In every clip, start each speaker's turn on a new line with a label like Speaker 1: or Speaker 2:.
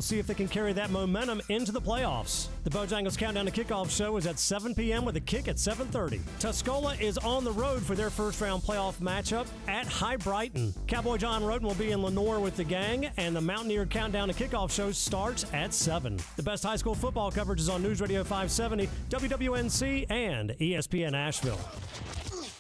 Speaker 1: see if they can carry that momentum into the playoffs. The Bojangles Countdown to Kickoff show is at 7 p.m. with a kick at 7:30. Tuscola is on the road for their first-round playoff matchup at High Brighton. Cowboy John Roden will be in Lenoir with the gang, and the Mountaineer Countdown to Kickoff show starts at 7. The best high school football coverage is on News Radio 570, WWNC, and ESPN Asheville.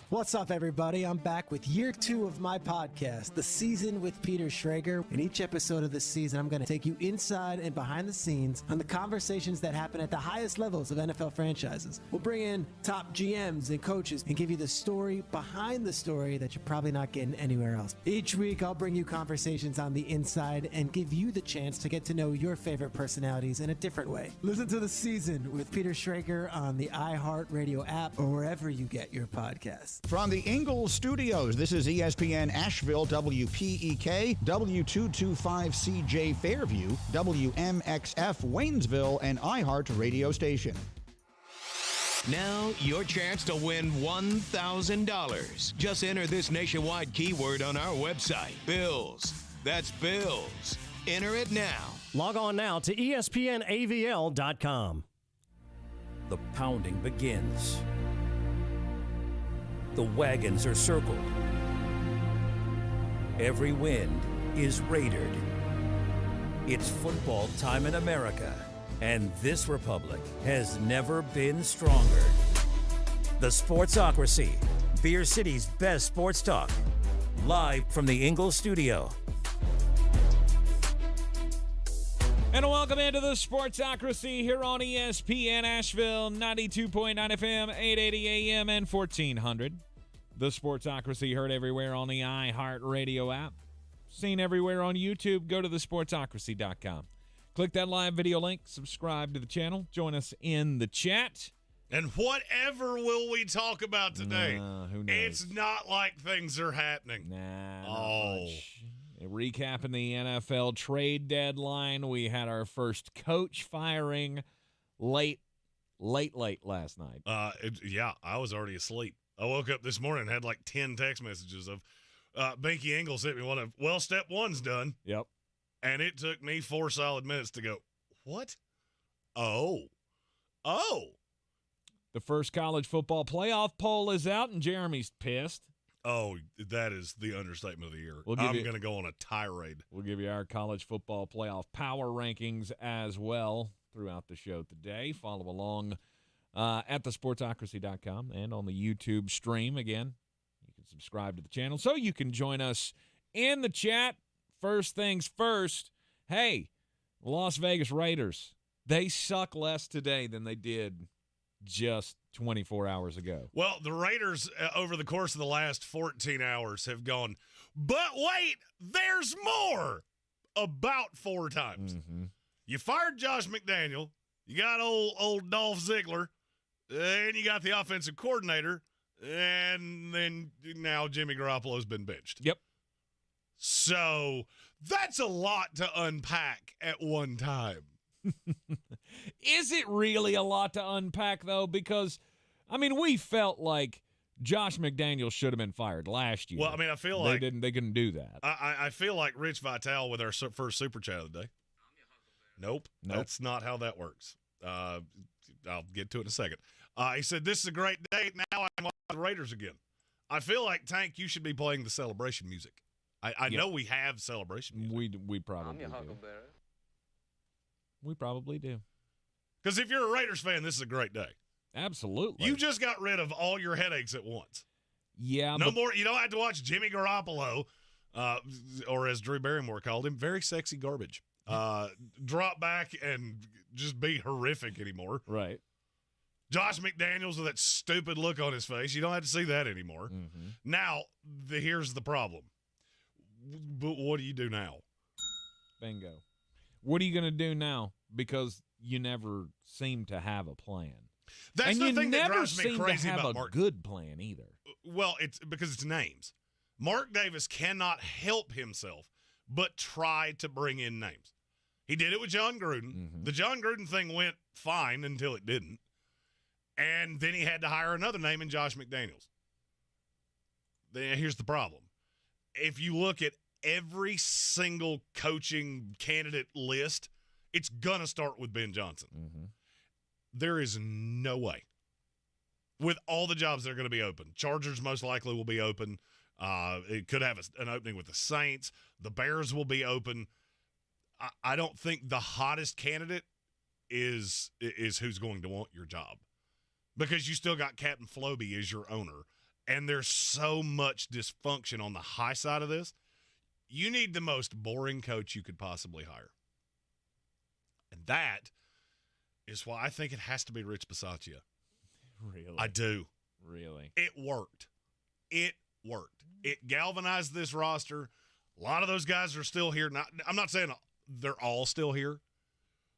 Speaker 2: What's up, everybody? I'm back with year 2 of my podcast, The Season with Peter Schrager. In each episode of this season, I'm going to take you inside and behind the scenes on the conversations that happen at the highest levels of NFL franchises. We'll bring in top GMs and coaches and give you the story behind the story that you're probably not getting anywhere else. Each week, I'll bring you conversations on the inside and give you the chance to get to know your favorite personalities in a different way. Listen to The Season with Peter Schrager on the iHeartRadio app or wherever you get your podcasts.
Speaker 3: From the Ingalls Studios, this is ESPN Asheville, WPEK, W225CJ Fairview, WMXF Waynesville, and iHeart Radio Station.
Speaker 4: Now, your chance to win $1,000. Just enter this nationwide keyword on our website, Bills. That's Bills. Enter it now.
Speaker 1: Log on now to ESPNAVL.com.
Speaker 5: The pounding begins. The wagons are circled. Every wind is raidered. It's football time in America, and this republic has never been stronger. The Sportsocracy, Beer City's best sports talk, live from the Ingalls studio.
Speaker 6: And welcome into the Sportsocracy here on ESPN Asheville, 92.9 FM, 880 AM, and 1400. The Sportsocracy heard everywhere on the iHeartRadio app. Seen everywhere on YouTube. Go to thesportsocracy.com. Click that live video link. Subscribe to the channel. Join us in the chat.
Speaker 7: And whatever will we talk about today?
Speaker 6: Who knows?
Speaker 7: It's not like things are happening.
Speaker 6: Not much. Recapping the NFL trade deadline, we had our first coach firing late last night.
Speaker 7: Yeah, I was already asleep. I woke up this morning and had like 10 text messages of Binky Ingalls hit me one of, well, step one's done.
Speaker 6: Yep.
Speaker 7: And it took me 4 solid minutes to go, what? Oh.
Speaker 6: The first college football playoff poll is out, and Jeremy's pissed.
Speaker 7: Oh, that is the understatement of the year. I'm going to go on a tirade.
Speaker 6: We'll give you our college football playoff power rankings as well throughout the show today. Follow along at thesportsocracy.com and on the YouTube stream. Again, you can subscribe to the channel so you can join us in the chat. First things first, hey, Las Vegas Raiders, they suck less today than they did just 24 hours ago.
Speaker 7: Well, the Raiders, over the course of the last 14 hours, have gone, but wait, there's more, about 4 times.
Speaker 6: Mm-hmm.
Speaker 7: You fired Josh McDaniels, you got old Dolph Ziggler, and you got the offensive coordinator, and then now Jimmy Garoppolo's been benched.
Speaker 6: Yep.
Speaker 7: So that's a lot to unpack at one time.
Speaker 6: Is it really a lot to unpack, though? Because, I mean, we felt like Josh McDaniels should have been fired last year.
Speaker 7: Well, I mean, I feel like
Speaker 6: they couldn't do that.
Speaker 7: I feel like Rich Vitale with our first super chat of the day. Nope, that's not how that works. I'll get to it in a second. He said, this is a great day. Now I'm on the Raiders again. I feel like, Tank, you should be playing the celebration music. I know we have celebration music.
Speaker 6: We probably do. We probably do.
Speaker 7: Because if you're a Raiders fan, this is a great day.
Speaker 6: Absolutely.
Speaker 7: You just got rid of all your headaches at once.
Speaker 6: Yeah.
Speaker 7: No more. You don't have to watch Jimmy Garoppolo, or as Drew Barrymore called him, very sexy garbage, drop back and just be horrific anymore.
Speaker 6: Right.
Speaker 7: Josh McDaniels with that stupid look on his face. You don't have to see that anymore.
Speaker 6: Mm-hmm.
Speaker 7: Now, here's the problem. But what do you do now?
Speaker 6: Bingo. What are you going to do now? Because you never seem to have a plan.
Speaker 7: That's the thing that drives me crazy
Speaker 6: about
Speaker 7: about Mark.
Speaker 6: Good plan either.
Speaker 7: Well, it's because it's names. Mark Davis cannot help himself but try to bring in names. He did it with John Gruden.
Speaker 6: Mm-hmm.
Speaker 7: The John Gruden thing went fine until it didn't. And then he had to hire another name in Josh McDaniels. Then here's the problem. If you look at every single coaching candidate list It's going to start with Ben Johnson.
Speaker 6: Mm-hmm.
Speaker 7: There is no way. With all the jobs that are going to be open, Chargers most likely will be open. It could have an opening with the Saints. The Bears will be open. I don't think the hottest candidate is who's going to want your job, because you still got Captain Floby as your owner, and there's so much dysfunction on the high side of this. You need the most boring coach you could possibly hire. And that is why I think it has to be Rich Bisaccia.
Speaker 6: Really?
Speaker 7: I do.
Speaker 6: Really?
Speaker 7: It worked. It worked. It galvanized this roster. A lot of those guys are still here. I'm not saying they're all still here,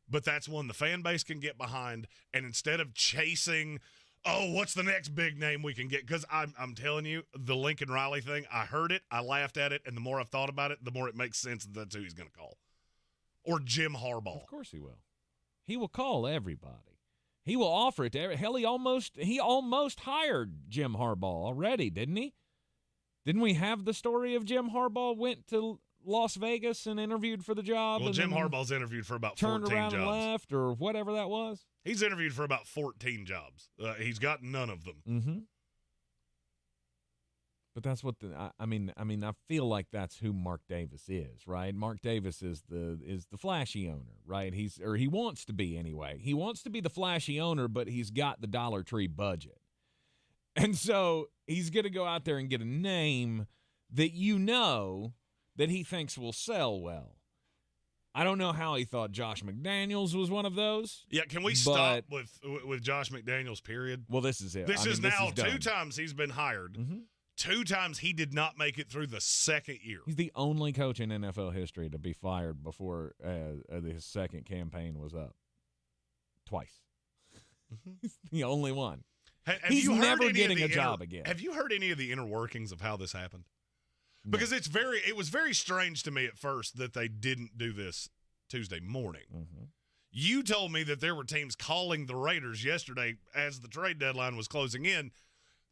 Speaker 7: but that's one the fan base can get behind. And instead of chasing, what's the next big name we can get? Because I'm telling you, the Lincoln Riley thing, I heard it, I laughed at it, and the more I've thought about it, the more it makes sense that that's who he's going to call. Or Jim Harbaugh.
Speaker 6: Of course he will. He will call everybody. He will offer it to every. Hell, he almost hired Jim Harbaugh already, didn't he? Didn't we have the story of Jim Harbaugh went to Las Vegas and interviewed for the job?
Speaker 7: Well,
Speaker 6: and
Speaker 7: Jim Harbaugh's interviewed for about 14
Speaker 6: turned around
Speaker 7: jobs.
Speaker 6: and left, or whatever that was.
Speaker 7: He's interviewed for about 14 jobs. He's got none of them.
Speaker 6: Mm-hmm. But that's what I mean. I feel like that's who Mark Davis is, right? Mark Davis is the flashy owner, right? He wants to be anyway. He wants to be the flashy owner, but he's got the Dollar Tree budget. And so he's going to go out there and get a name that that he thinks will sell well. I don't know how he thought Josh McDaniels was one of those.
Speaker 7: Yeah, can we stop with Josh McDaniels, period?
Speaker 6: Well, this is it.
Speaker 7: This is two times he's been hired.
Speaker 6: Mm-hmm.
Speaker 7: 2 times he did not make it through the second year.
Speaker 6: He's the only coach in NFL history to be fired before his second campaign was up. Twice.
Speaker 7: Mm-hmm.
Speaker 6: He's the only one.
Speaker 7: He's
Speaker 6: never getting a job again.
Speaker 7: Have you heard any of the inner workings of how this happened? Because it was very strange to me at first that they didn't do this Tuesday morning.
Speaker 6: Mm-hmm.
Speaker 7: You told me that there were teams calling the Raiders yesterday as the trade deadline was closing in.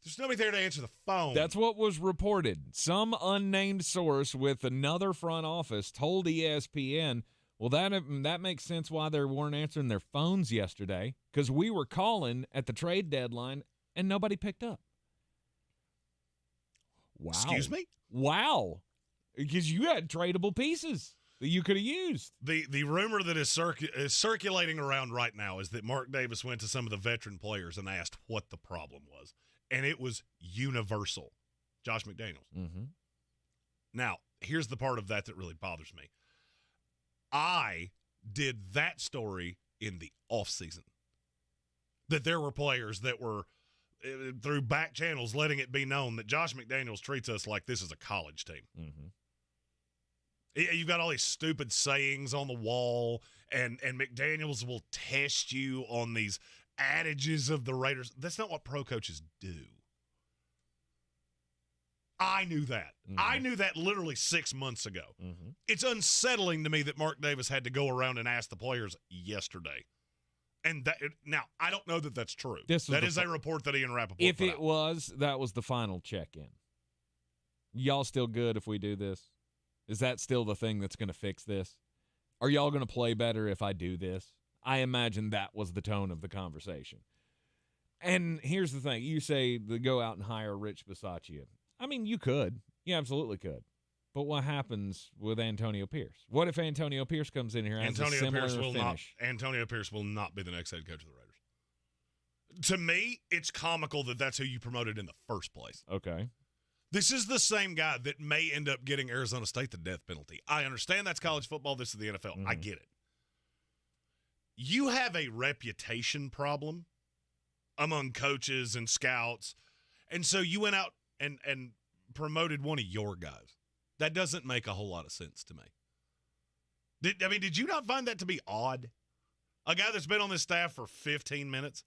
Speaker 7: There's nobody there to answer the phone.
Speaker 6: That's what was reported. Some unnamed source with another front office told ESPN, well, that makes sense why they weren't answering their phones yesterday, because we were calling at the trade deadline and nobody picked up. Wow.
Speaker 7: Excuse me?
Speaker 6: Wow. Because you had tradable pieces that you could have used.
Speaker 7: The rumor that is circulating around right now is that Mark Davis went to some of the veteran players and asked what the problem was. And it was universal. Josh McDaniels.
Speaker 6: Mm-hmm.
Speaker 7: Now, here's the part of that really bothers me. I did that story in the offseason. That there were players that were, through back channels, letting it be known that Josh McDaniels treats us like this is a college team.
Speaker 6: Mm-hmm.
Speaker 7: You've got all these stupid sayings on the wall, and McDaniels will test you on these adages of the Raiders. That's not what pro coaches do. I knew that.
Speaker 6: Mm-hmm.
Speaker 7: I knew that literally 6 months ago.
Speaker 6: Mm-hmm.
Speaker 7: It's unsettling to me that Mark Davis had to go around and ask the players yesterday. And now, I don't know that that's true. That is a report that Ian Rappaport
Speaker 6: If
Speaker 7: put
Speaker 6: it
Speaker 7: out.
Speaker 6: was, that was the final check-in. Y'all still good if we do this? Is that still the thing that's going to fix this? Are y'all going to play better if I do this? I imagine that was the tone of the conversation. And here's the thing. You say to go out and hire Rich Bisaccia. I mean, you could. You absolutely could. But what happens with Antonio Pierce? What if Antonio Pierce comes in here and has a similar finish?
Speaker 7: Antonio Pierce will not be the next head coach of the Raiders. To me, it's comical that that's who you promoted in the first place.
Speaker 6: Okay.
Speaker 7: This is the same guy that may end up getting Arizona State the death penalty. I understand that's college football. This is the NFL.
Speaker 6: Mm-hmm.
Speaker 7: I get it. You have a reputation problem among coaches and scouts, and so you went out and promoted one of your guys. That doesn't make a whole lot of sense to me. Did you not find that to be odd? A guy that's been on this staff for 15 minutes,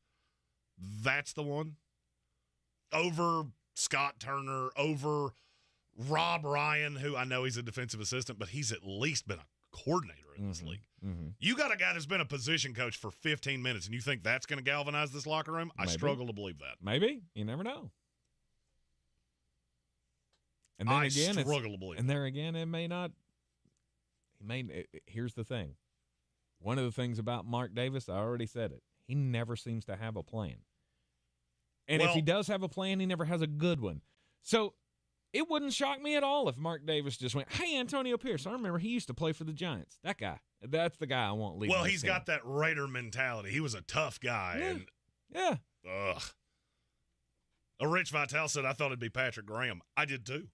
Speaker 7: that's the one? Over Scott Turner, over Rob Ryan, who I know he's a defensive assistant, but he's at least been a coordinator in this league.
Speaker 6: Mm-hmm.
Speaker 7: You got a guy that's been a position coach for 15 minutes, and you think that's going to galvanize this locker room?
Speaker 6: Maybe.
Speaker 7: I struggle to believe that.
Speaker 6: Maybe. You never know. And then
Speaker 7: struggle to believe
Speaker 6: and there again, it may not. Here's the thing. one of the things about Mark Davis, I already said it, he never seems to have a plan. And if he does have a plan, he never has a good one. So it wouldn't shock me at all if Mark Davis just went, hey, Antonio Pierce, I remember he used to play for the Giants. That guy. That's the guy I want leading.
Speaker 7: Well, he's got that Raider mentality. He was a tough guy.
Speaker 6: Yeah.
Speaker 7: Ugh. Rich Vitale said, I thought it'd be Patrick Graham. I did too.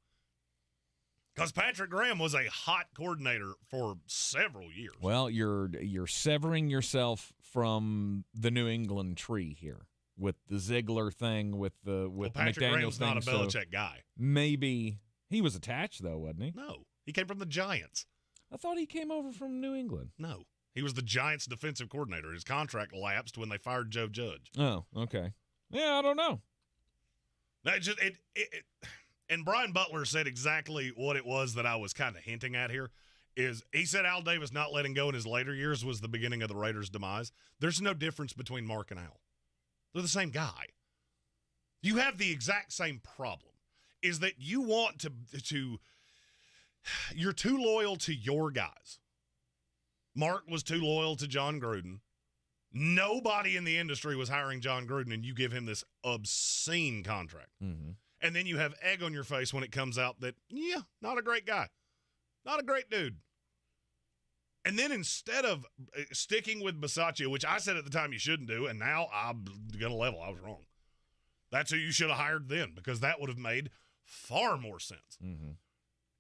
Speaker 7: Because Patrick Graham was a hot coordinator for several years.
Speaker 6: Well, you're severing yourself from the New England tree here with the Ziegler thing, with
Speaker 7: Patrick
Speaker 6: McDaniels
Speaker 7: Graham's
Speaker 6: thing.
Speaker 7: not a Belichick guy.
Speaker 6: Maybe he was attached though, wasn't he?
Speaker 7: No, he came from the Giants.
Speaker 6: I thought he came over from New England.
Speaker 7: No, he was the Giants' defensive coordinator. His contract lapsed when they fired Joe Judge.
Speaker 6: Oh, okay. Yeah, I don't know.
Speaker 7: And Brian Butler said exactly what it was that I was kind of hinting at here. Is he said Al Davis not letting go in his later years was the beginning of the Raiders' demise. There's no difference between Mark and Al. They're the same guy. You have the exact same problem. Is that you want to you're too loyal to your guys. Mark was too loyal to John Gruden. Nobody in the industry was hiring John Gruden, and you give him this obscene contract.
Speaker 6: Mm-hmm.
Speaker 7: And then you have egg on your face when it comes out that, not a great guy. Not a great dude. And then instead of sticking with Bisaccia, which I said at the time you shouldn't do, and now I'm going to level, I was wrong. That's who you should have hired then, because that would have made far more sense.
Speaker 6: Mm-hmm.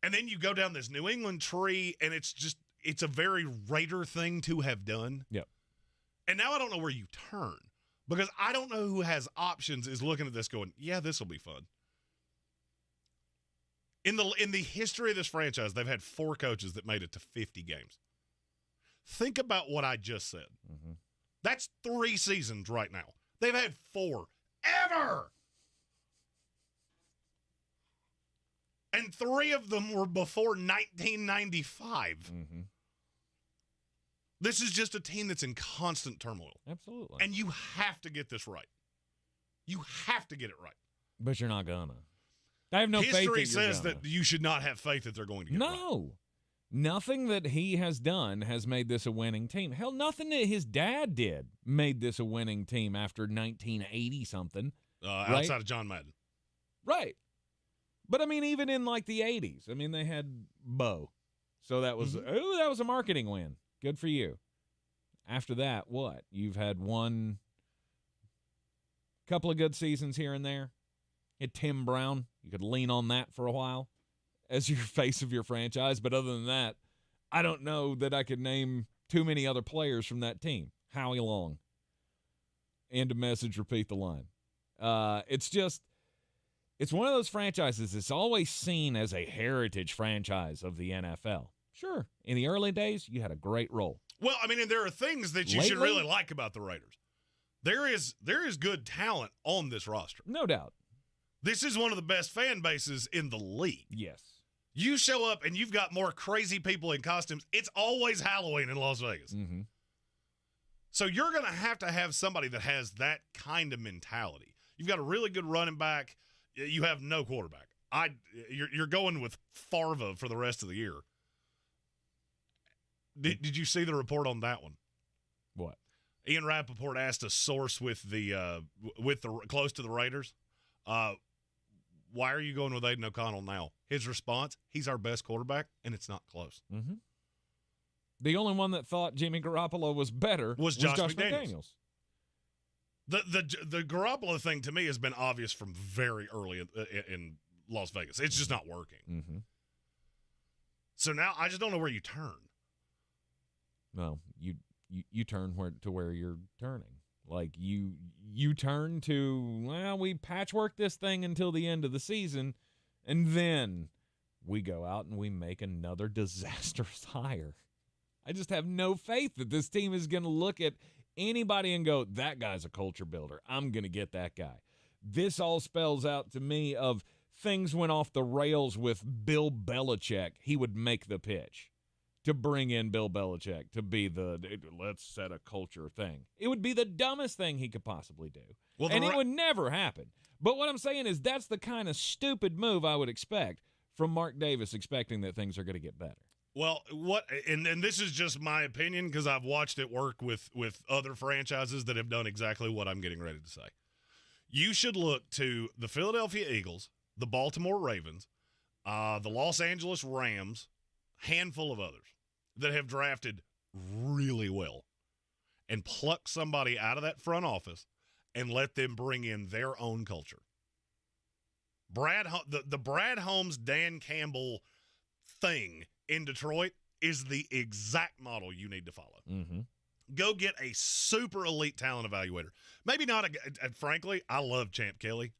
Speaker 7: And then you go down this New England tree, and it's a very Raider thing to have done.
Speaker 6: Yep.
Speaker 7: And now I don't know where you turn, because I don't know who has options is looking at this going, yeah, this will be fun. In the history of this franchise, they've had 4 coaches that made it to 50 games. Think about what I just said.
Speaker 6: Mm-hmm.
Speaker 7: That's 3 seasons right now. They've had 4 ever. And 3 of them were before 1995.
Speaker 6: Mm-hmm.
Speaker 7: This is just a team that's in constant turmoil.
Speaker 6: Absolutely.
Speaker 7: And you have to get this right. You have to get it right.
Speaker 6: But you're not gonna. I have no faith that
Speaker 7: History
Speaker 6: you're
Speaker 7: says
Speaker 6: gonna.
Speaker 7: that you should not have faith that they're going to get it right.
Speaker 6: No. Nothing that he has done has made this a winning team. Hell, nothing that his dad did made this a winning team after 1980-something.
Speaker 7: Outside of John Madden.
Speaker 6: Right. But, I mean, even in, like, the 80s, I mean, they had Bo. So that was, that was a marketing win. Good for you. After that, what? You've had one couple of good seasons here and there. Hit Tim Brown. You could lean on that for a while as your face of your franchise. But other than that, I don't know that I could name too many other players from that team. Howie Long. End of message, repeat the line. It's one of those franchises that's always seen as a heritage franchise of the NFL. Sure, in the early days, you had a great role.
Speaker 7: Well, I mean, and there are things that you should really like about the Raiders. There is good talent on this roster.
Speaker 6: No doubt.
Speaker 7: This is one of the best fan bases in the league.
Speaker 6: Yes.
Speaker 7: You show up and you've got more crazy people in costumes. It's always Halloween in Las Vegas.
Speaker 6: Mm-hmm.
Speaker 7: So you're going to have somebody that has that kind of mentality. You've got a really good running back. You have no quarterback. You're going with Farva for the rest of the year. Did you see the report on that one?
Speaker 6: What?
Speaker 7: Ian Rappaport asked a source with the close to the Raiders, why are you going with Aidan O'Connell now? His response, he's our best quarterback, and it's not close.
Speaker 6: Mm-hmm. The only one that thought Jimmy Garoppolo was better was Josh McDaniels.
Speaker 7: The Garoppolo thing to me has been obvious from very early in Las Vegas. It's just not working.
Speaker 6: Mm-hmm.
Speaker 7: So now I just don't know where you turn.
Speaker 6: Well, you turn to where you're turning. Like you turn to, well, we patchwork this thing until the end of the season, and then we go out and we make another disastrous hire. I just have no faith that this team is going to look at anybody and go, that guy's a culture builder. I'm going to get that guy. This all spells out to me of things went off the rails with Bill Belichick. He would make the pitch to bring in Bill Belichick to be the let's set a culture thing. It would be the dumbest thing he could possibly do. Well, and it would never happen. But what I'm saying is that's the kind of stupid move I would expect from Mark Davis, expecting that things are going to get better.
Speaker 7: Well, and this is just my opinion because I've watched it work with other franchises that have done exactly what I'm getting ready to say. You should look to the Philadelphia Eagles, the Baltimore Ravens, the Los Angeles Rams, handful of others that have drafted really well, and pluck somebody out of that front office and let them bring in their own culture. The Brad Holmes, Dan Campbell thing in Detroit is the exact model you need to follow.
Speaker 6: Mm-hmm.
Speaker 7: Go get a super elite talent evaluator. Maybe not frankly, I love Champ Kelly.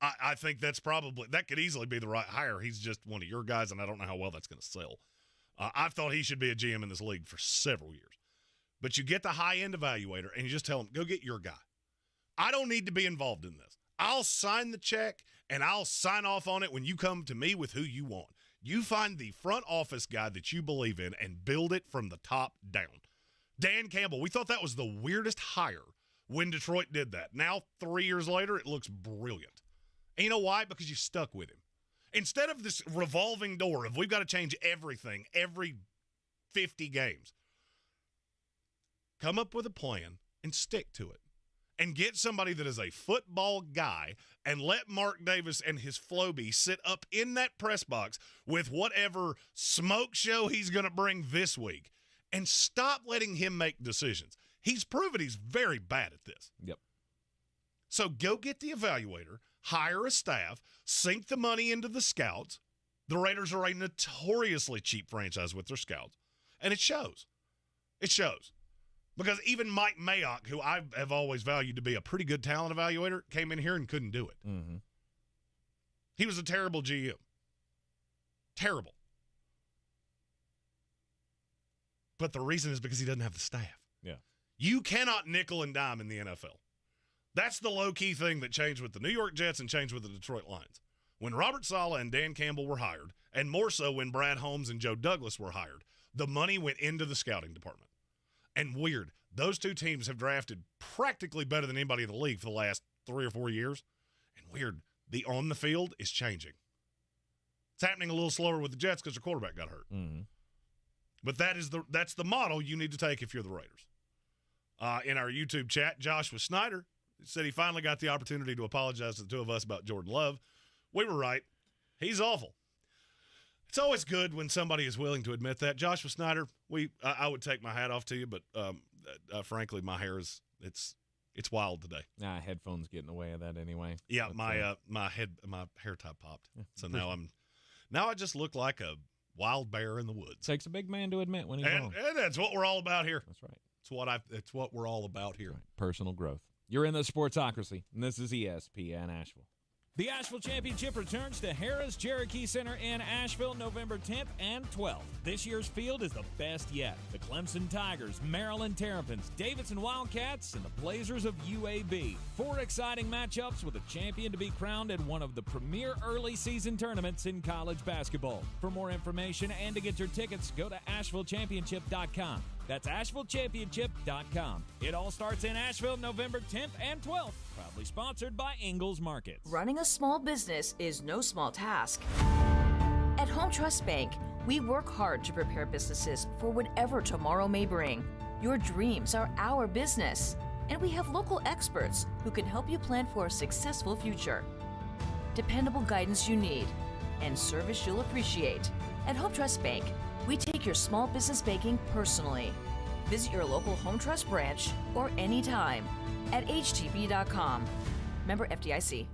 Speaker 7: I think that could easily be the right hire. He's just one of your guys, and I don't know how well that's going to sell. I've thought he should be a GM in this league for several years. But you get the high-end evaluator, and you just tell him, go get your guy. I don't need to be involved in this. I'll sign the check, and I'll sign off on it when you come to me with who you want. You find the front office guy that you believe in and build it from the top down. Dan Campbell, we thought that was the weirdest hire when Detroit did that. Now, 3 years later, it looks brilliant. And you know why? Because you stuck with him. Instead of this revolving door of we've got to change everything every 50 games, come up with a plan and stick to it. And get somebody that is a football guy and let Mark Davis and his Floby sit up in that press box with whatever smoke show he's going to bring this week. And stop letting him make decisions. He's proven he's very bad at this.
Speaker 6: Yep.
Speaker 7: So go get the evaluator, hire a staff, sink the money into the scouts. The Raiders are a notoriously cheap franchise with their scouts. And it shows. It shows. Because even Mike Mayock, who I have always valued to be a pretty good talent evaluator, came in here and couldn't do it.
Speaker 6: Mm-hmm.
Speaker 7: He was a terrible GM. Terrible. But the reason is because he doesn't have the staff.
Speaker 6: Yeah.
Speaker 7: You cannot nickel and dime in the NFL. That's the low-key thing that changed with the New York Jets and changed with the Detroit Lions. When Robert Saleh and Dan Campbell were hired, and more so when Brad Holmes and Joe Douglas were hired, the money went into the scouting department. And weird, those two teams have drafted practically better than anybody in the league for the last 3 or 4 years. And weird, the on the field is changing. It's happening a little slower with the Jets because their quarterback got hurt.
Speaker 6: Mm-hmm.
Speaker 7: But that's the model you need to take if you're the Raiders. In our YouTube chat, Josh with Snyder said he finally got the opportunity to apologize to the two of us about Jordan Love. We were right. He's awful. It's always good when somebody is willing to admit that. Josh with Snyder, I would take my hat off to you, but frankly, my hair it's wild today.
Speaker 6: Headphones get in the way of that anyway.
Speaker 7: Yeah, my hair tie popped, so now I just look like a wild bear in the woods.
Speaker 6: Takes a big man to admit when he's wrong.
Speaker 7: And that's what we're all about here.
Speaker 6: That's right.
Speaker 7: It's what we're all about here.
Speaker 6: Right. Personal growth. You're in the Sportsocracy, and this is ESPN Asheville. The Asheville Championship returns to Harrah's Cherokee Center in Asheville November 10th and 12th. This year's field is the best yet. The Clemson Tigers, Maryland Terrapins, Davidson Wildcats, and the Blazers of UAB. 4 exciting matchups with a champion to be crowned in one of the premier early season tournaments in college basketball. For more information and to get your tickets, go to AshevilleChampionship.com. That's AshevilleChampionship.com. It all starts in Asheville November 10th and 12th. Proudly sponsored by Ingalls Markets.
Speaker 8: Running a small business is no small task. At Home Trust Bank, we work hard to prepare businesses for whatever tomorrow may bring. Your dreams are our business, and we have local experts who can help you plan for a successful future. Dependable guidance you need and service you'll appreciate. At Home Trust Bank, we take your small business banking personally. Visit your local Home Trust branch or anytime at htb.com. Member FDIC.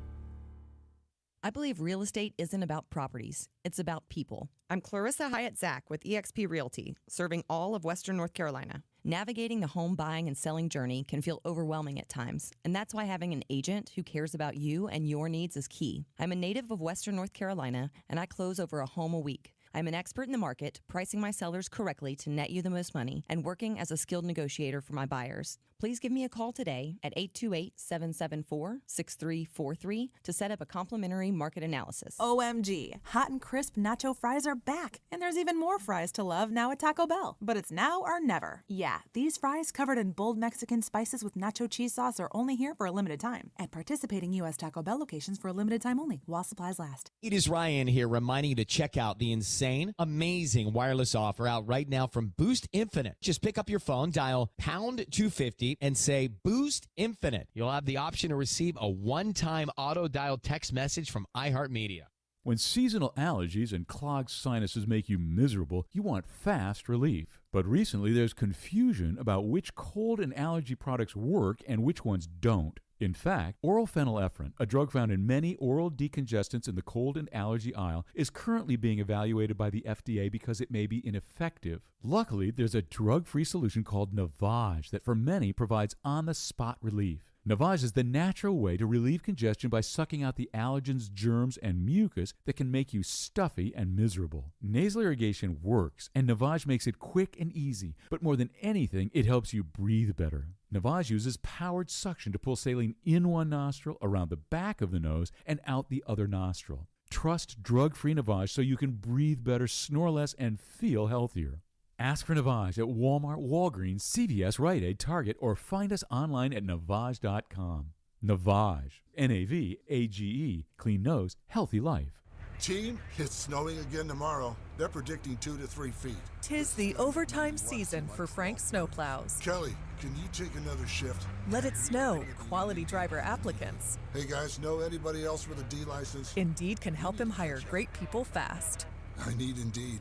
Speaker 9: I believe real estate isn't about properties. It's about people. I'm Clarissa Hyatt-Zach with eXp Realty, serving all of Western North Carolina. Navigating the home buying and selling journey can feel overwhelming at times, and that's why having an agent who cares about you and your needs is key. I'm a native of Western North Carolina, and I close over a home a week. I'm an expert in the market, pricing my sellers correctly to net you the most money, and working as a skilled negotiator for my buyers. Please give me a call today at 828-774-6343 to set up a complimentary market analysis.
Speaker 10: OMG, hot and crisp nacho fries are back, and there's even more fries to love now at Taco Bell. But it's now or never. Yeah, these fries covered in bold Mexican spices with nacho cheese sauce are only here for a limited time at participating U.S. Taco Bell locations for a limited time only while supplies last.
Speaker 11: It is Ryan here reminding you to check out the insane, amazing wireless offer out right now from Boost Infinite. Just pick up your phone, dial pound 250 and say Boost Infinite. You'll have the option to receive a one-time auto-dial text message from iHeartMedia.
Speaker 12: When seasonal allergies and clogged sinuses make you miserable, you want fast relief. But recently there's confusion about which cold and allergy products work and which ones don't. In fact, oral phenylephrine, a drug found in many oral decongestants in the cold and allergy aisle, is currently being evaluated by the FDA because it may be ineffective. Luckily, there's a drug-free solution called Navage that for many provides on-the-spot relief. Navage is the natural way to relieve congestion by sucking out the allergens, germs, and mucus that can make you stuffy and miserable. Nasal irrigation works, and Navage makes it quick and easy, but more than anything, it helps you breathe better. Navage uses powered suction to pull saline in one nostril, around the back of the nose, and out the other nostril. Trust drug-free Navage so you can breathe better, snore less, and feel healthier. Ask for Navage at Walmart, Walgreens, CVS, Rite Aid, Target, or find us online at Navage.com. Navage, N-A-V-A-G-E, clean nose, healthy life.
Speaker 13: Team, it's snowing again tomorrow. They're predicting 2 to 3 feet.
Speaker 10: 'Tis the overtime season for Frank snowplows.
Speaker 13: Kelly, can you take another shift?
Speaker 10: Let it snow. Quality driver applicants.
Speaker 13: Hey guys, know anybody else with a D license?
Speaker 10: Indeed can help him hire great people fast.
Speaker 13: I need Indeed.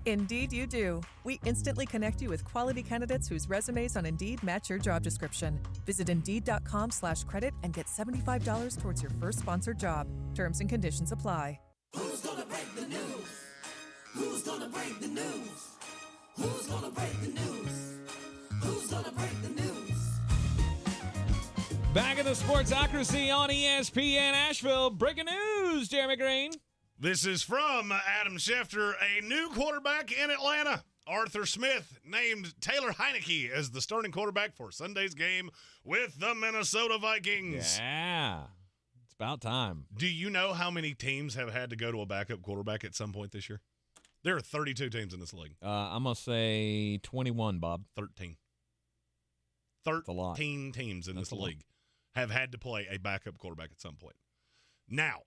Speaker 10: Indeed you do. We instantly connect you with quality candidates whose resumes on Indeed match your job description. Visit Indeed.com/credit and get $75 towards your first sponsored job. Terms and conditions apply.
Speaker 14: Who's gonna break the news? Who's gonna break the news? Who's gonna break the news? Who's gonna break the news?
Speaker 6: Back in the Sportsocracy on ESPN Asheville. Breaking news, Jeremy Green.
Speaker 7: This is from Adam Schefter. A new quarterback in Atlanta, Arthur Smith, named Taylor Heineke as the starting quarterback for Sunday's game with the Minnesota Vikings.
Speaker 6: Yeah, it's about time.
Speaker 7: Do you know how many teams have had to go to a backup quarterback at some point this year? There are 32 teams in this league.
Speaker 6: I'm going to say 21, Bob.
Speaker 7: 13.
Speaker 6: That's a lot.
Speaker 7: 13 teams in this league have had to play a backup quarterback at some point. Now,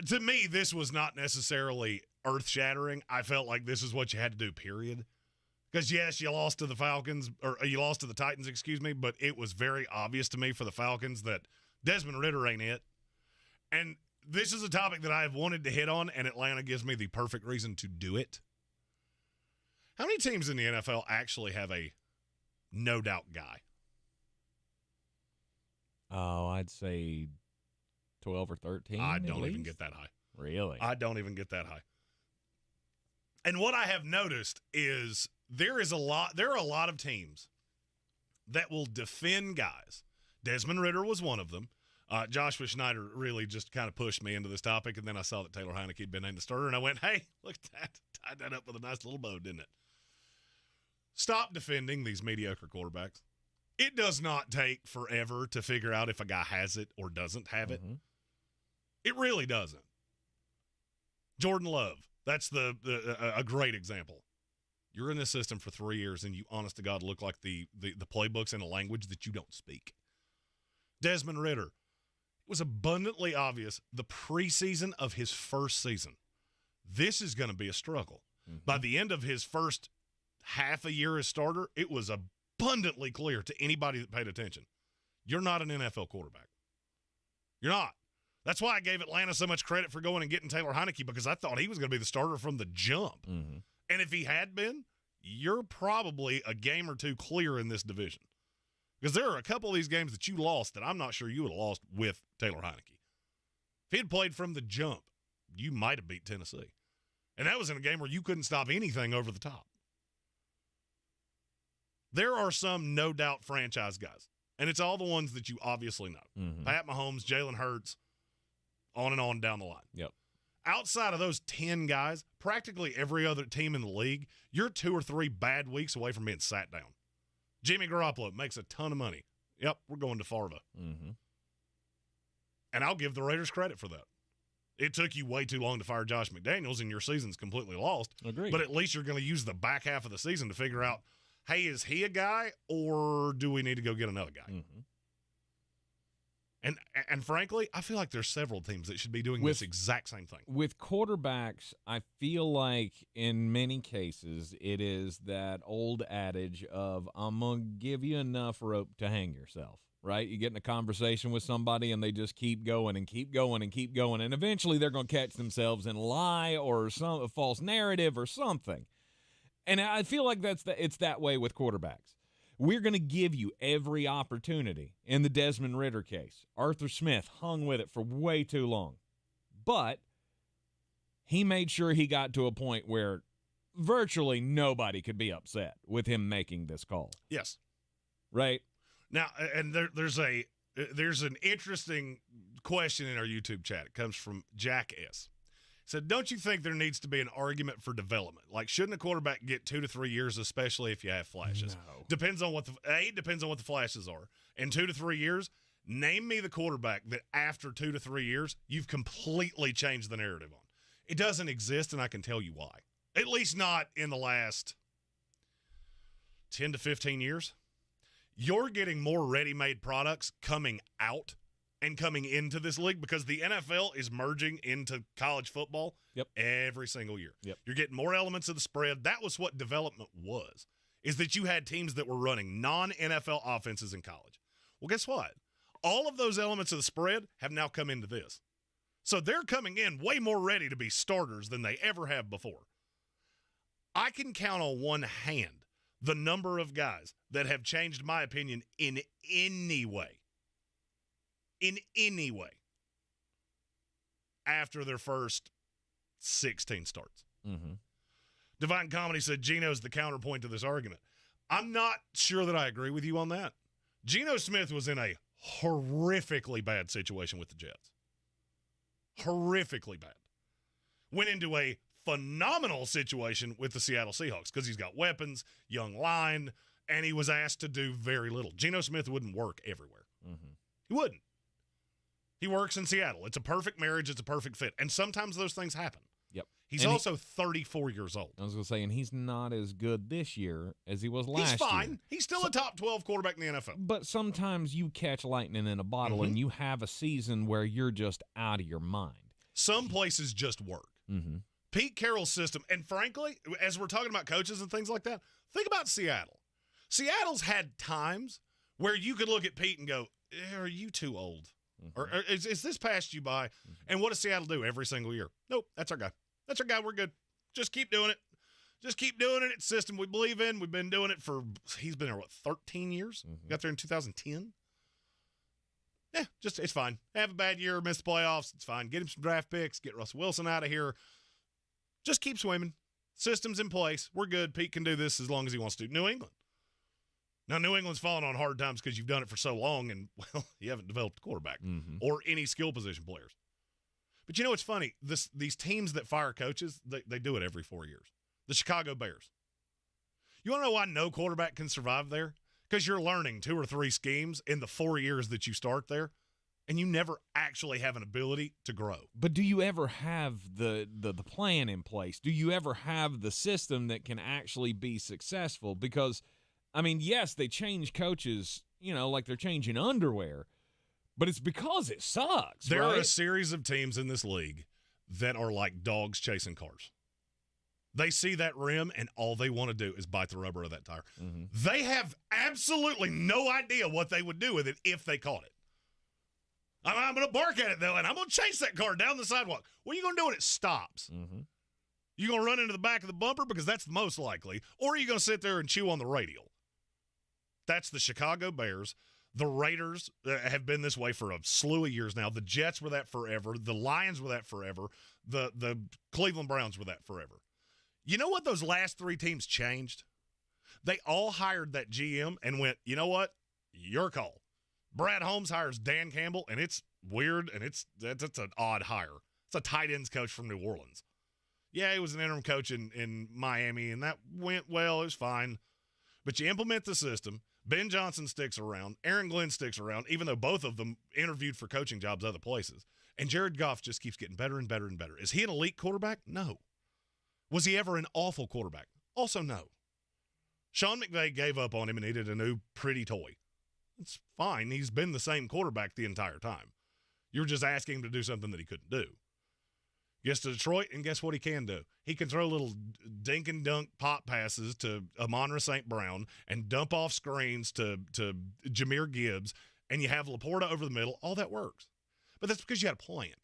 Speaker 7: to me, this was not necessarily earth-shattering. I felt like this is what you had to do, period. Because, yes, you lost to the Falcons, or you lost to the Titans, but it was very obvious to me for the Falcons that Desmond Ridder ain't it. And this is a topic that I have wanted to hit on, and Atlanta gives me the perfect reason to do it. How many teams in the NFL actually have a no-doubt guy?
Speaker 6: Oh, I'd say 12 or 13.
Speaker 7: I don't even get that high.
Speaker 6: Really?
Speaker 7: I don't even get that high. And what I have noticed is there are a lot of teams that will defend guys. Desmond Ridder was one of them. Joshua Schneider really just kind of pushed me into this topic, and then I saw that Taylor Heineke had been named the starter, and I went, hey, look at that. Tied that up with a nice little bow, didn't it? Stop defending these mediocre quarterbacks. It does not take forever to figure out if a guy has it or doesn't have it. It really doesn't. Jordan Love, that's a great example. You're in this system for 3 years, and you, honest to God, look like the playbooks in a language that you don't speak. Desmond Ridder, it was abundantly obvious the preseason of his first season. This is going to be a struggle. By the end of his first half a year as starter, it was abundantly clear to anybody that paid attention. You're not an NFL quarterback. You're not. That's why I gave Atlanta so much credit for going and getting Taylor Heineke, because I thought he was going to be the starter from the jump. And if he had been, you're probably a game or two clear in this division. Because there are a couple of these games that you lost that I'm not sure you would have lost with Taylor Heineke. If he had played from the jump, you might have beat Tennessee. And that was in a game where you couldn't stop anything over the top. There are some no-doubt franchise guys, and it's all the ones that you obviously know. Pat Mahomes, Jalen Hurts, on and on down the line.
Speaker 6: Yep.
Speaker 7: Outside of those 10 guys, practically every other team in the league, you're 2 or 3 bad weeks away from being sat down. Jimmy Garoppolo makes a ton of money. Yep, we're going to Farva.
Speaker 6: Mm-hmm.
Speaker 7: And I'll give the Raiders credit for that. It took you way too long to fire Josh McDaniels, and your season's completely lost.
Speaker 6: Agreed.
Speaker 7: But at least you're going to use the back half of the season to figure out, hey, is he a guy, or do we need to go get another guy?
Speaker 6: Mm-hmm.
Speaker 7: And frankly, I feel like there's several teams that should be doing this exact same thing.
Speaker 6: With quarterbacks, I feel like in many cases it is that old adage of, I'm going to give you enough rope to hang yourself. Right? You get in a conversation with somebody and they just keep going and keep going and keep going, and eventually they're going to catch themselves in a lie or a false narrative or something. And I feel like it's that way with quarterbacks. We're going to give you every opportunity. In the Desmond Ridder case, Arthur Smith hung with it for way too long. But he made sure he got to a point where virtually nobody could be upset with him making this call.
Speaker 7: Yes.
Speaker 6: Right?
Speaker 7: Now, and there's an interesting question in our YouTube chat. It comes from Jack S. He said, don't you think there needs to be an argument for development? Like, shouldn't a quarterback get 2 to 3 years, especially if you have flashes?
Speaker 6: No.
Speaker 7: Depends on what the flashes are. In 2 to 3 years, name me the quarterback that after 2 to 3 years, you've completely changed the narrative on. It doesn't exist, and I can tell you why. At least not in the last 10 to 15 years. You're getting more ready-made products coming out and coming into this league because the NFL is merging into college football every single year.
Speaker 6: Yep.
Speaker 7: You're getting more elements of the spread. That was what development was, is that you had teams that were running non-NFL offenses in college. Well, guess what? All of those elements of the spread have now come into this. So they're coming in way more ready to be starters than they ever have before. I can count on one hand the number of guys that have changed my opinion in any way after their first 16 starts.
Speaker 6: Mm-hmm.
Speaker 7: Divine Comedy said Geno's the counterpoint to this argument. I'm not sure that I agree with you on that. Geno Smith was in a horrifically bad situation with the Jets. Horrifically bad. Went into a phenomenal situation with the Seattle Seahawks because he's got weapons, young line, and he was asked to do very little. Geno Smith wouldn't work everywhere.
Speaker 6: Mm-hmm.
Speaker 7: He wouldn't. He works in Seattle. It's a perfect marriage. It's a perfect fit. And sometimes those things happen.
Speaker 6: Yep.
Speaker 7: He's also 34 years old.
Speaker 6: I was going to say, and he's not as good this year as he was last year.
Speaker 7: He's fine. He's still a top 12 quarterback in the NFL.
Speaker 6: But sometimes you catch lightning in a bottle and you have a season where you're just out of your mind.
Speaker 7: Some places just work.
Speaker 6: Mm-hmm.
Speaker 7: Pete Carroll's system, and frankly, as we're talking about coaches and things like that, think about Seattle. Seattle's had times where you could look at Pete and go, are you too old?
Speaker 6: Mm-hmm.
Speaker 7: Or is this passed you by? Mm-hmm. And what does Seattle do every single year? Nope, that's our guy. That's our guy. We're good. Just keep doing it. Just keep doing it. It's a system we believe in. We've been doing it he's been there, 13 years?
Speaker 6: Mm-hmm.
Speaker 7: Got there in 2010. Yeah, it's fine. Have a bad year, miss the playoffs. It's fine. Get him some draft picks. Get Russell Wilson out of here. Just keep swimming. System's in place. We're good. Pete can do this as long as he wants to. New England. Now, New England's fallen on hard times because you've done it for so long and, well, you haven't developed a quarterback or any skill position players. But you know what's funny? These teams that fire coaches, they do it every 4 years. The Chicago Bears. You want to know why no quarterback can survive there? Because you're learning 2 or 3 schemes in the 4 years that you start there, and you never actually have an ability to grow.
Speaker 6: But do you ever have the plan in place? Do you ever have the system that can actually be successful? Because, I mean, yes, they change coaches, like they're changing underwear, but it's because it sucks,
Speaker 7: There
Speaker 6: right?
Speaker 7: are a series of teams in this league that are like dogs chasing cars. They see that rim, and all they want to do is bite the rubber of that tire.
Speaker 6: Mm-hmm.
Speaker 7: They have absolutely no idea what they would do with it if they caught it. I'm going to bark at it, though, and I'm going to chase that car down the sidewalk. What are you going to do when it stops?
Speaker 6: Mm-hmm.
Speaker 7: You going to run into the back of the bumper? Because that's the most likely. Or are you going to sit there and chew on the radial? That's the Chicago Bears. The Raiders have been this way for a slew of years now. The Jets were that forever. The Lions were that forever. The Cleveland Browns were that forever. You know what those last 3 teams changed? They all hired that GM and went, you know what? Your call. Brad Holmes hires Dan Campbell, and it's weird, and it's an odd hire. It's a tight ends coach from New Orleans. Yeah, he was an interim coach in Miami, and that went well. It was fine. But you implement the system. Ben Johnson sticks around. Aaron Glenn sticks around, even though both of them interviewed for coaching jobs other places. And Jared Goff just keeps getting better and better and better. Is he an elite quarterback? No. Was he ever an awful quarterback? Also no. Sean McVay gave up on him and needed a new pretty toy. It's fine. He's been the same quarterback the entire time. You're just asking him to do something that he couldn't do. Gets to Detroit, and guess what he can do? He can throw little dink and dunk pop passes to Amon-Ra St. Brown and dump off screens to Jahmyr Gibbs, and you have Laporta over the middle. All that works. But that's because you had a plan.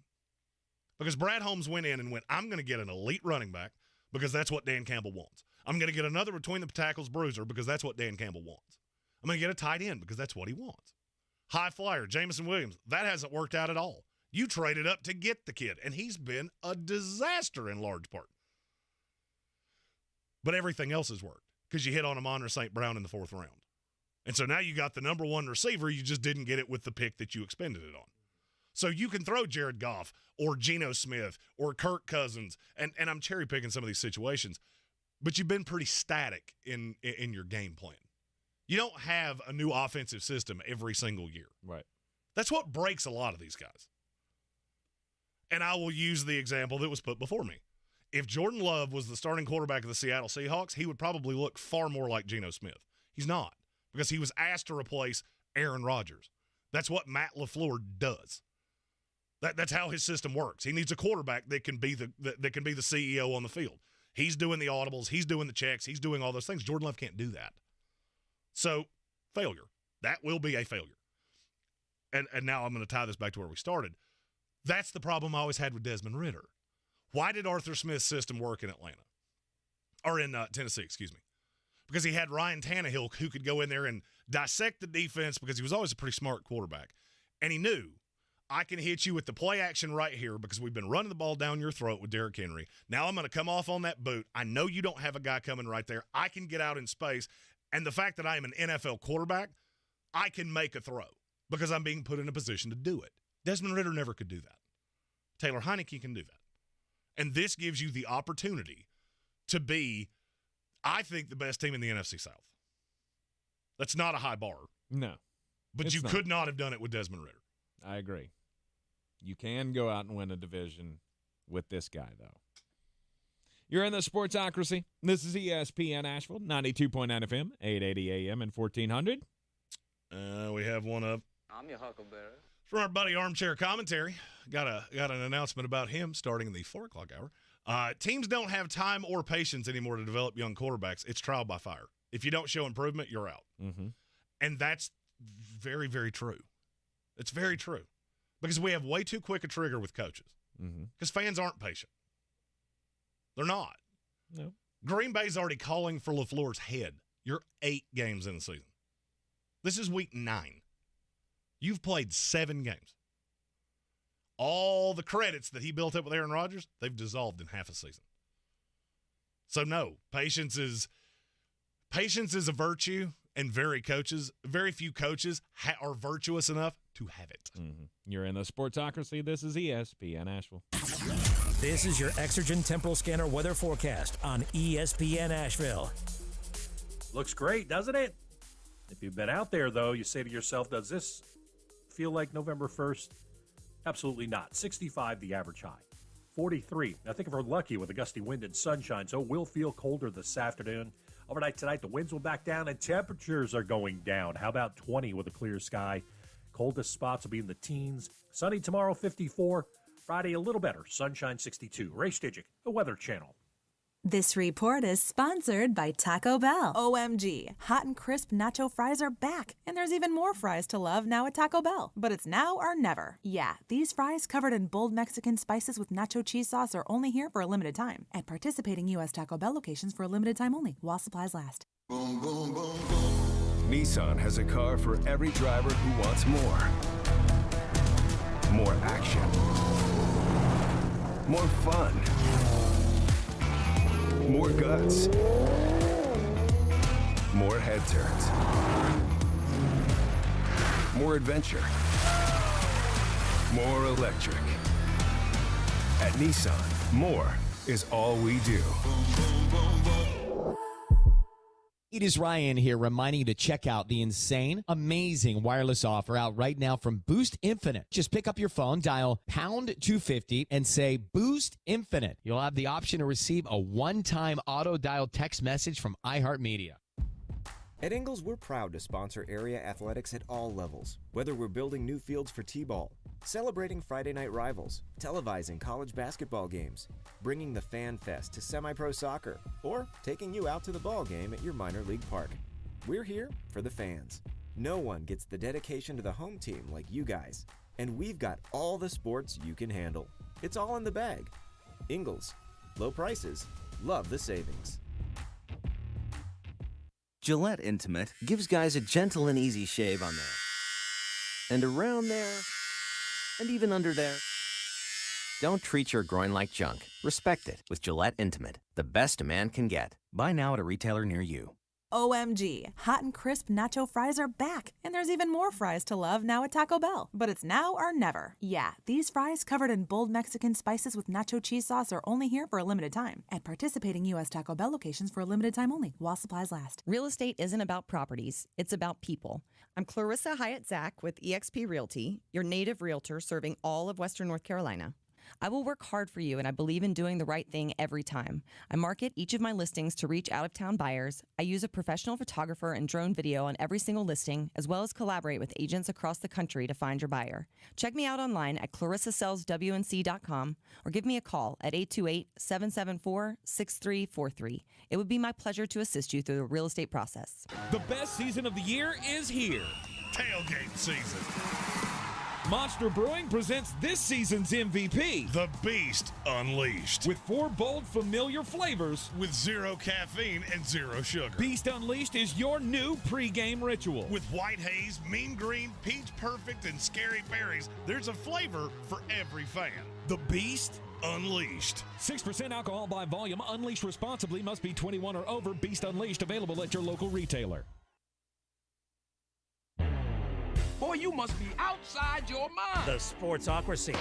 Speaker 7: Because Brad Holmes went in and went, I'm going to get an elite running back because that's what Dan Campbell wants. I'm going to get another between the tackles bruiser because that's what Dan Campbell wants. I'm going to get a tight end because that's what he wants. High flyer, Jameson Williams. That hasn't worked out at all. You traded up to get the kid, and he's been a disaster in large part. But everything else has worked because you hit on Amon-Ra St. Brown in the 4th round. And so now you got the number 1 receiver. You just didn't get it with the pick that you expended it on. So you can throw Jared Goff or Geno Smith or Kirk Cousins, and I'm cherry-picking some of these situations, but you've been pretty static in your game plan. You don't have a new offensive system every single year.
Speaker 6: Right.
Speaker 7: That's what breaks a lot of these guys. And I will use the example that was put before me. If Jordan Love was the starting quarterback of the Seattle Seahawks, he would probably look far more like Geno Smith. He's not, because he was asked to replace Aaron Rodgers. That's what Matt LaFleur does. That's how his system works. He needs a quarterback that can be the CEO on the field. He's doing the audibles. He's doing the checks. He's doing all those things. Jordan Love can't do that. So, failure. That will be a failure. And now I'm going to tie this back to where we started. That's the problem I always had with Desmond Ridder. Why did Arthur Smith's system work in Atlanta? Or in Tennessee, excuse me. Because he had Ryan Tannehill who could go in there and dissect the defense because he was always a pretty smart quarterback. And he knew, I can hit you with the play action right here because we've been running the ball down your throat with Derrick Henry. Now I'm going to come off on that boot. I know you don't have a guy coming right there. I can get out in space. And the fact that I am an NFL quarterback, I can make a throw because I'm being put in a position to do it. Desmond Ridder never could do that. Taylor Heineke can do that. And this gives you the opportunity to be, I think, the best team in the NFC South. That's not a high bar.
Speaker 6: No.
Speaker 7: But you could not have done it with Desmond Ridder.
Speaker 6: I agree. You can go out and win a division with this guy, though. You're in the Sportsocracy. This is ESPN Asheville, 92.9 FM, 880 AM, and 1400.
Speaker 7: We have one up.
Speaker 15: I'm your huckleberry.
Speaker 7: From our buddy Armchair Commentary. Got an announcement about him starting in the 4 o'clock hour. Teams don't have time or patience anymore to develop young quarterbacks. It's trial by fire. If you don't show improvement, you're out.
Speaker 6: Mm-hmm.
Speaker 7: And that's very, very true. It's very true. Because we have way too quick a trigger with coaches. Because fans aren't patient. They're not.
Speaker 6: No.
Speaker 7: Green Bay's already calling for LaFleur's head. You're 8 games in the season. This is week 9. You've played 7 games. All the credits that he built up with Aaron Rodgers, they've dissolved in half a season. So no, patience is a virtue, and very few coaches are virtuous enough to have it.
Speaker 6: Mm-hmm. You're in the Sportsocracy. This is ESPN Asheville.
Speaker 5: This is your Exergen Temporal Scanner weather forecast on ESPN Asheville.
Speaker 16: Looks great, doesn't it? If you've been out there, though, you say to yourself, does this feel like November 1st? Absolutely not. 65 the average high. 43. I think if we're lucky with a gusty wind and sunshine, so it will feel colder this afternoon. Overnight tonight, the winds will back down and temperatures are going down. How about 20 with a clear sky? Coldest spots will be in the teens. Sunny tomorrow, 54. Friday, a little better. Sunshine, 62. Ray Stigic, the Weather Channel.
Speaker 10: This report is sponsored by Taco Bell. OMG, hot and crisp nacho fries are back, and there's even more fries to love now at Taco Bell. But it's now or never. Yeah, these fries covered in bold Mexican spices with nacho cheese sauce are only here for a limited time at participating U.S. Taco Bell locations for a limited time only, while supplies last.
Speaker 14: Boom, boom, boom, boom.
Speaker 17: Nissan has a car for every driver who wants more. More action. More fun. More guts. More head turns. More adventure. More electric. At Nissan, more is all we do.
Speaker 11: It is Ryan here reminding you to check out the insane, amazing wireless offer out right now from Boost Infinite. Just pick up your phone, dial pound 250 and say Boost Infinite. You'll have the option to receive a one-time auto-dial text message from iHeartMedia.
Speaker 15: At Ingles, we're proud to sponsor area athletics at all levels. Whether we're building new fields for T-ball, celebrating Friday night rivals, televising college basketball games, bringing the Fan Fest to semi-pro soccer, or taking you out to the ball game at your minor league park. We're here for the fans. No one gets the dedication to the home team like you guys. And we've got all the sports you can handle. It's all in the bag. Ingles. Low prices. Love the savings.
Speaker 18: Gillette Intimate gives guys a gentle and easy shave on there. And around there. And even under there. Don't treat your groin like junk. Respect it with Gillette Intimate, the best a man can get. Buy now at a retailer near you.
Speaker 10: OMG, hot and crisp nacho fries are back, and there's even more fries to love now at Taco Bell. But it's now or never. Yeah, these fries covered in bold Mexican spices with nacho cheese sauce are only here for a limited time at participating U.S. Taco Bell locations for a limited time only, while supplies last.
Speaker 9: Real estate isn't about properties, it's about people. I'm Clarissa Hyatt Zach with eXp Realty, your native realtor serving all of Western North Carolina. I will work hard for you, and I believe in doing the right thing every time. I market each of my listings to reach out-of-town buyers. I use a professional photographer and drone video on every single listing, as well as collaborate with agents across the country to find your buyer. Check me out online at clarissasellswnc.com or give me a call at 828-774-6343. It would be my pleasure to assist you through the real estate process.
Speaker 6: The best season of the year is here.
Speaker 7: Tailgate season.
Speaker 6: Monster Brewing presents this season's MVP.
Speaker 7: The Beast Unleashed.
Speaker 6: With 4 bold, familiar flavors.
Speaker 7: With 0 caffeine and 0 sugar.
Speaker 6: Beast Unleashed is your new pregame ritual.
Speaker 7: With white haze, mean green, peach perfect, and scary berries, there's a flavor for every fan. The Beast Unleashed.
Speaker 6: 6% alcohol by volume. Unleashed responsibly. Must be 21 or over. Beast Unleashed available at your local retailer.
Speaker 19: Boy, you must be outside your mind.
Speaker 5: The Sportsocracy.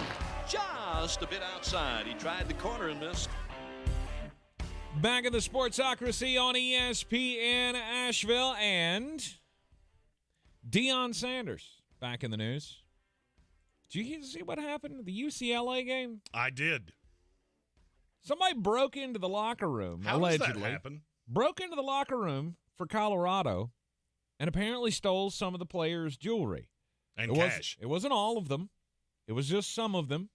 Speaker 20: Just a bit outside. He tried the corner and missed.
Speaker 6: Back in the Sportsocracy on ESPN Asheville, and Deion Sanders back in the news. Did you see what happened at the UCLA game?
Speaker 7: I did.
Speaker 6: Somebody broke into the locker room,
Speaker 7: How
Speaker 6: allegedly.
Speaker 7: does that happen?
Speaker 6: Broke into the locker room for Colorado and apparently stole some of the players' jewelry.
Speaker 7: And cash.
Speaker 6: It wasn't all of them. It was just some of them.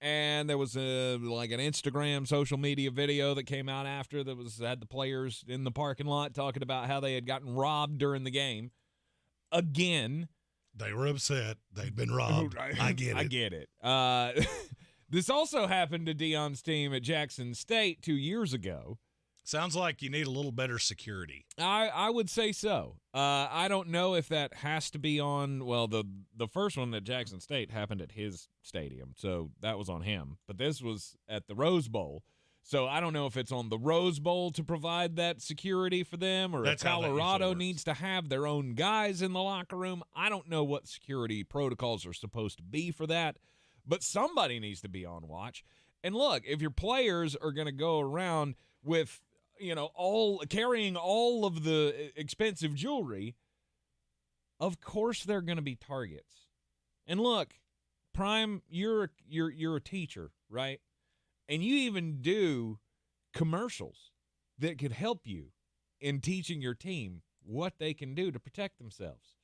Speaker 6: And there was like an Instagram social media video that came out after that had the players in the parking lot talking about how they had gotten robbed during the game. Again.
Speaker 7: They were upset. They'd been robbed. I get it.
Speaker 6: I get it. This also happened to Deion's team at Jackson State 2 years ago.
Speaker 7: Sounds like you need a little better security.
Speaker 6: I would say so. I don't know if that has to be on, well, the first one at Jackson State happened at his stadium, so that was on him. But this was at the Rose Bowl, so I don't know if it's on the Rose Bowl to provide that security for them, or if Colorado needs to have their own guys in the locker room. I don't know what security protocols are supposed to be for that, but somebody needs to be on watch. And look, if your players are going to go around with carrying all of the expensive jewelry, of course they're going to be targets. And look, Prime, you're a teacher, right? And you even do commercials that could help you in teaching your team what they can do to protect themselves.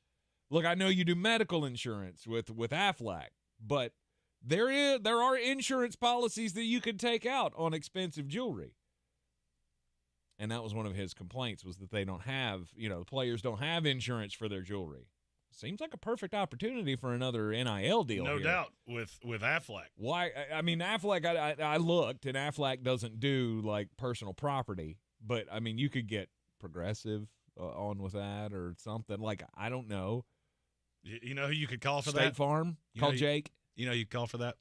Speaker 6: Look, I know you do medical insurance with Aflac, but there are insurance policies that you could take out on expensive jewelry. And that was one of his complaints, was that they don't have, the players don't have insurance for their jewelry. Seems like a perfect opportunity for another NIL deal.
Speaker 7: No
Speaker 6: here.
Speaker 7: doubt with Aflac.
Speaker 6: Why? I mean, Aflac, I looked, and Aflac doesn't do, like, personal property. But, I mean, you could get Progressive on with that or something. Like, I don't know.
Speaker 7: You know who you could call for that?
Speaker 6: State Farm? Call Jake?
Speaker 7: You'd call for that?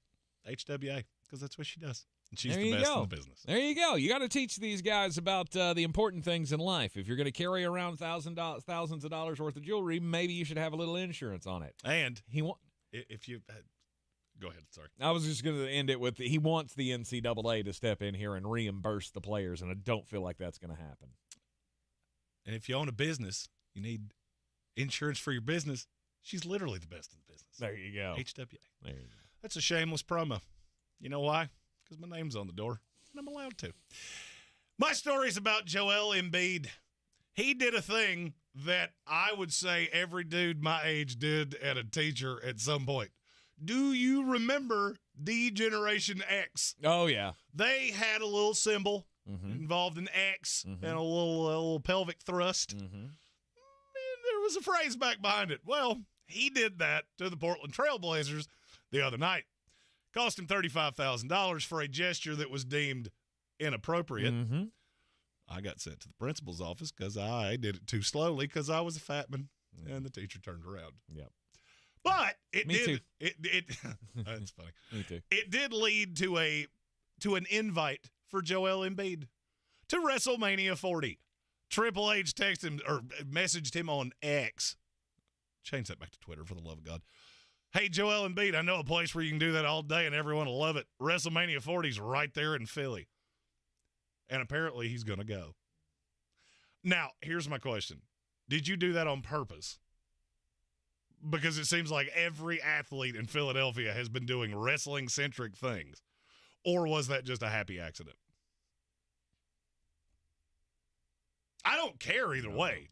Speaker 7: HWA, because that's what she does. And she's
Speaker 6: there
Speaker 7: the
Speaker 6: you
Speaker 7: best
Speaker 6: go.
Speaker 7: in the business.
Speaker 6: There you go. You got to teach these guys about the important things in life. If you're going to carry around thousands of dollars worth of jewelry, maybe you should have a little insurance on it.
Speaker 7: And if you go ahead, sorry.
Speaker 6: I was just going to end it with he wants the NCAA to step in here and reimburse the players, and I don't feel like that's going to happen.
Speaker 7: And if you own a business, you need insurance for your business. She's literally the best in the business.
Speaker 6: There you go.
Speaker 7: HWA.
Speaker 6: There you go.
Speaker 7: That's a shameless promo. You know why? Because my name's on the door, and I'm allowed to. My story's about Joel Embiid. He did a thing that I would say every dude my age did at a teacher at some point. Do you remember D-Generation X?
Speaker 6: Oh, yeah.
Speaker 7: They had a little symbol involved in X and a little pelvic thrust. And there was a phrase back behind it. Well, he did that to the Portland Trail Blazers the other night. Cost him $35,000 for a gesture that was deemed inappropriate. I got sent to the principal's office because I did it too slowly because I was a fat man, and the teacher turned around.
Speaker 6: Yep.
Speaker 7: But it
Speaker 6: Me
Speaker 7: did.
Speaker 6: too.
Speaker 7: It that's funny.
Speaker 6: Me too.
Speaker 7: It did lead to an invite for Joel Embiid to WrestleMania 40. Triple H texted him or messaged him on X. Change that back to Twitter for the love of God. Hey, Joel Embiid, I know a place where you can do that all day and everyone will love it. WrestleMania 40's right there in Philly. And apparently he's going to go. Now, here's my question. Did you do that on purpose? Because it seems like every athlete in Philadelphia has been doing wrestling-centric things. Or was that just a happy accident? I don't care either way.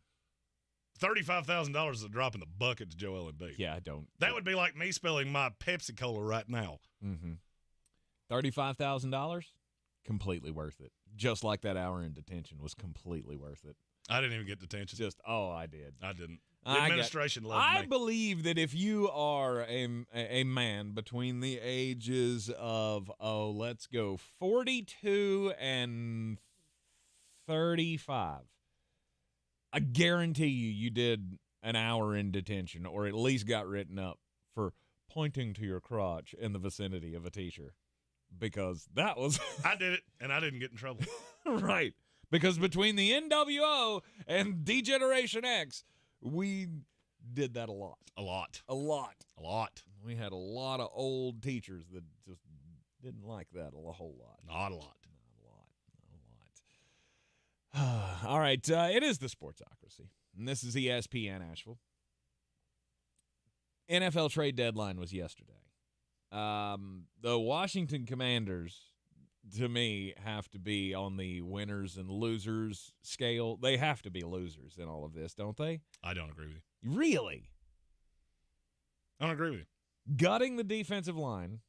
Speaker 7: $35,000 is a drop in the bucket to Joel Embiid.
Speaker 6: Yeah, I don't.
Speaker 7: That would be like me spilling my Pepsi-Cola right now.
Speaker 6: $35,000? Completely worth it. Just like that hour in detention was completely worth it.
Speaker 7: I didn't even get detention.
Speaker 6: I did.
Speaker 7: I didn't. The administration loved me.
Speaker 6: I believe that if you are a man between the ages of, let's go 42 and 35, I guarantee you did an hour in detention or at least got written up for pointing to your crotch in the vicinity of a teacher. Because that was...
Speaker 7: I did it, and I didn't get in trouble.
Speaker 6: Right. Because between the NWO and D-Generation X, we did that a lot.
Speaker 7: A lot.
Speaker 6: A lot.
Speaker 7: A lot.
Speaker 6: We had a lot of old teachers that just didn't like that a whole lot.
Speaker 7: Not a lot.
Speaker 6: Not a lot. All right. It is the Sportsocracy. And this is ESPN Asheville. NFL trade deadline was yesterday. The Washington Commanders, to me, have to be on the winners and losers scale. They have to be losers in all of this, don't they?
Speaker 7: I don't agree with you.
Speaker 6: Really?
Speaker 7: I don't agree with you.
Speaker 6: Gutting the defensive line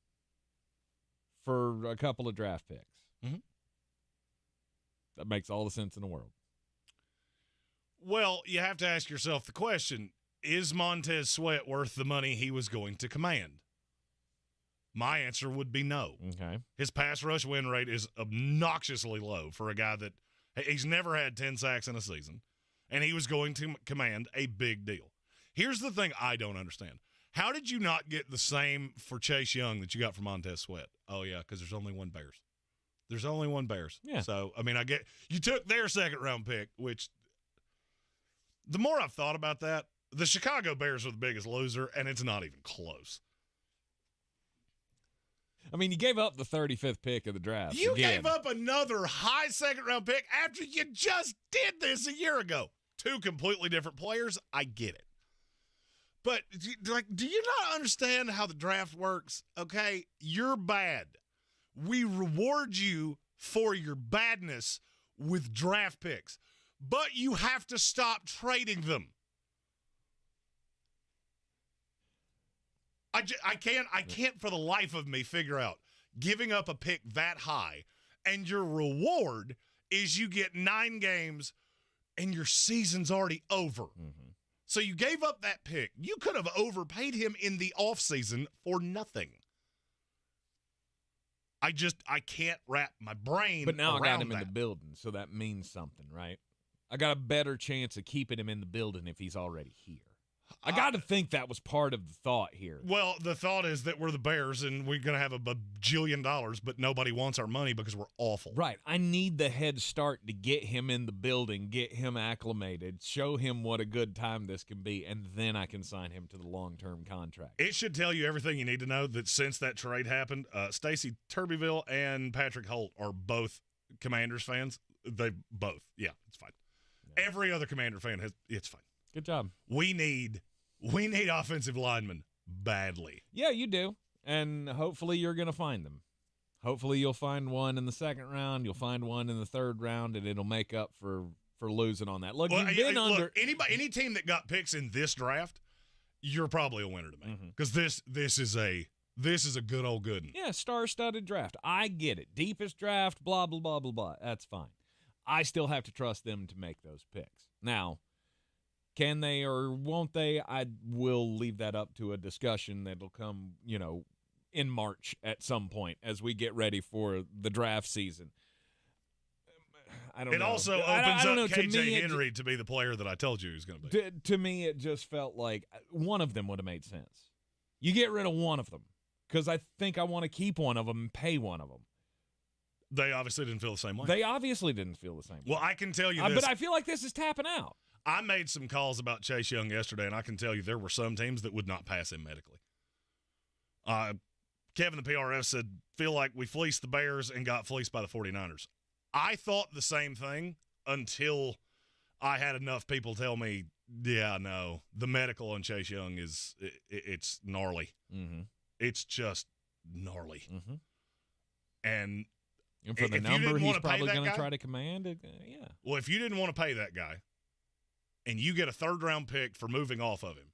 Speaker 6: for a couple of draft picks. That makes all the sense in the world.
Speaker 7: Well, you have to ask yourself the question, is Montez Sweat worth the money he was going to command? My answer would be no.
Speaker 6: Okay.
Speaker 7: His pass rush win rate is obnoxiously low for a guy that he's never had 10 sacks in a season, and he was going to command a big deal. Here's the thing I don't understand. How did you not get the same for Chase Young that you got for Montez Sweat? Oh, yeah, because there's only one Bears. There's only one Bears.
Speaker 6: Yeah.
Speaker 7: So, I mean, I get you took their second-round pick, which the more I've thought about that, the Chicago Bears are the biggest loser, and it's not even close.
Speaker 6: I mean, you gave up the 35th pick of the draft.
Speaker 7: You gave up another high second-round pick after you just did this a year ago. Two completely different players. I get it. But, do you not understand how the draft works? Okay, you're bad. We reward you for your badness with draft picks, but you have to stop trading them. I can't for the life of me figure out giving up a pick that high, and your reward is you get 9 games and your season's already over. So you gave up that pick. You could have overpaid him in the offseason for nothing. I can't wrap my brain around that.
Speaker 6: But now I got him in the building, so that means something, right? I got a better chance of keeping him in the building if he's already here. I got to think that was part of the thought here.
Speaker 7: Well, the thought is that we're the Bears and we're going to have a bajillion dollars, but nobody wants our money because we're awful.
Speaker 6: Right. I need the head start to get him in the building, get him acclimated, show him what a good time this can be, and then I can sign him to the long-term contract.
Speaker 7: It should tell you everything you need to know that since that trade happened, Stacey Turbyville and Patrick Holt are both Commanders fans. They both. Yeah, it's fine. Every other Commander fan it's fine.
Speaker 6: Good job.
Speaker 7: We need offensive linemen badly.
Speaker 6: Yeah, you do. And hopefully you're going to find them. Hopefully you'll find one in the second round, you'll find one in the third round, and it'll make up for losing on that. Look, you've been under
Speaker 7: any team that got picks in this draft, you're probably a winner to me. Because this is a good old good one.
Speaker 6: Yeah, star-studded draft. I get it. Deepest draft, blah, blah, blah, blah, blah. That's fine. I still have to trust them to make those picks. Now, can they or won't they? I will leave that up to a discussion that'll come, in March at some point as we get ready for the draft season. I don't know.
Speaker 7: It also opens up KJ Henry to be the player that I told you he was going to be.
Speaker 6: To me, it just felt like one of them would have made sense. You get rid of one of them because I think I want to keep one of them and pay one of them.
Speaker 7: They obviously didn't feel the same way.
Speaker 6: They obviously didn't feel the same way.
Speaker 7: Well, I can tell you this.
Speaker 6: But I feel like this is tapping out.
Speaker 7: I made some calls about Chase Young yesterday, and I can tell you there were some teams that would not pass him medically. Kevin, the PRF, said, feel like we fleeced the Bears and got fleeced by the 49ers. I thought the same thing until I had enough people tell me, yeah, no, the medical on Chase Young it's gnarly.
Speaker 6: Mm-hmm.
Speaker 7: It's just gnarly.
Speaker 6: Mm-hmm.
Speaker 7: And
Speaker 6: for the number he's probably going to try to command, yeah.
Speaker 7: Well, if you didn't want to pay that guy and you get a third-round pick for moving off of him,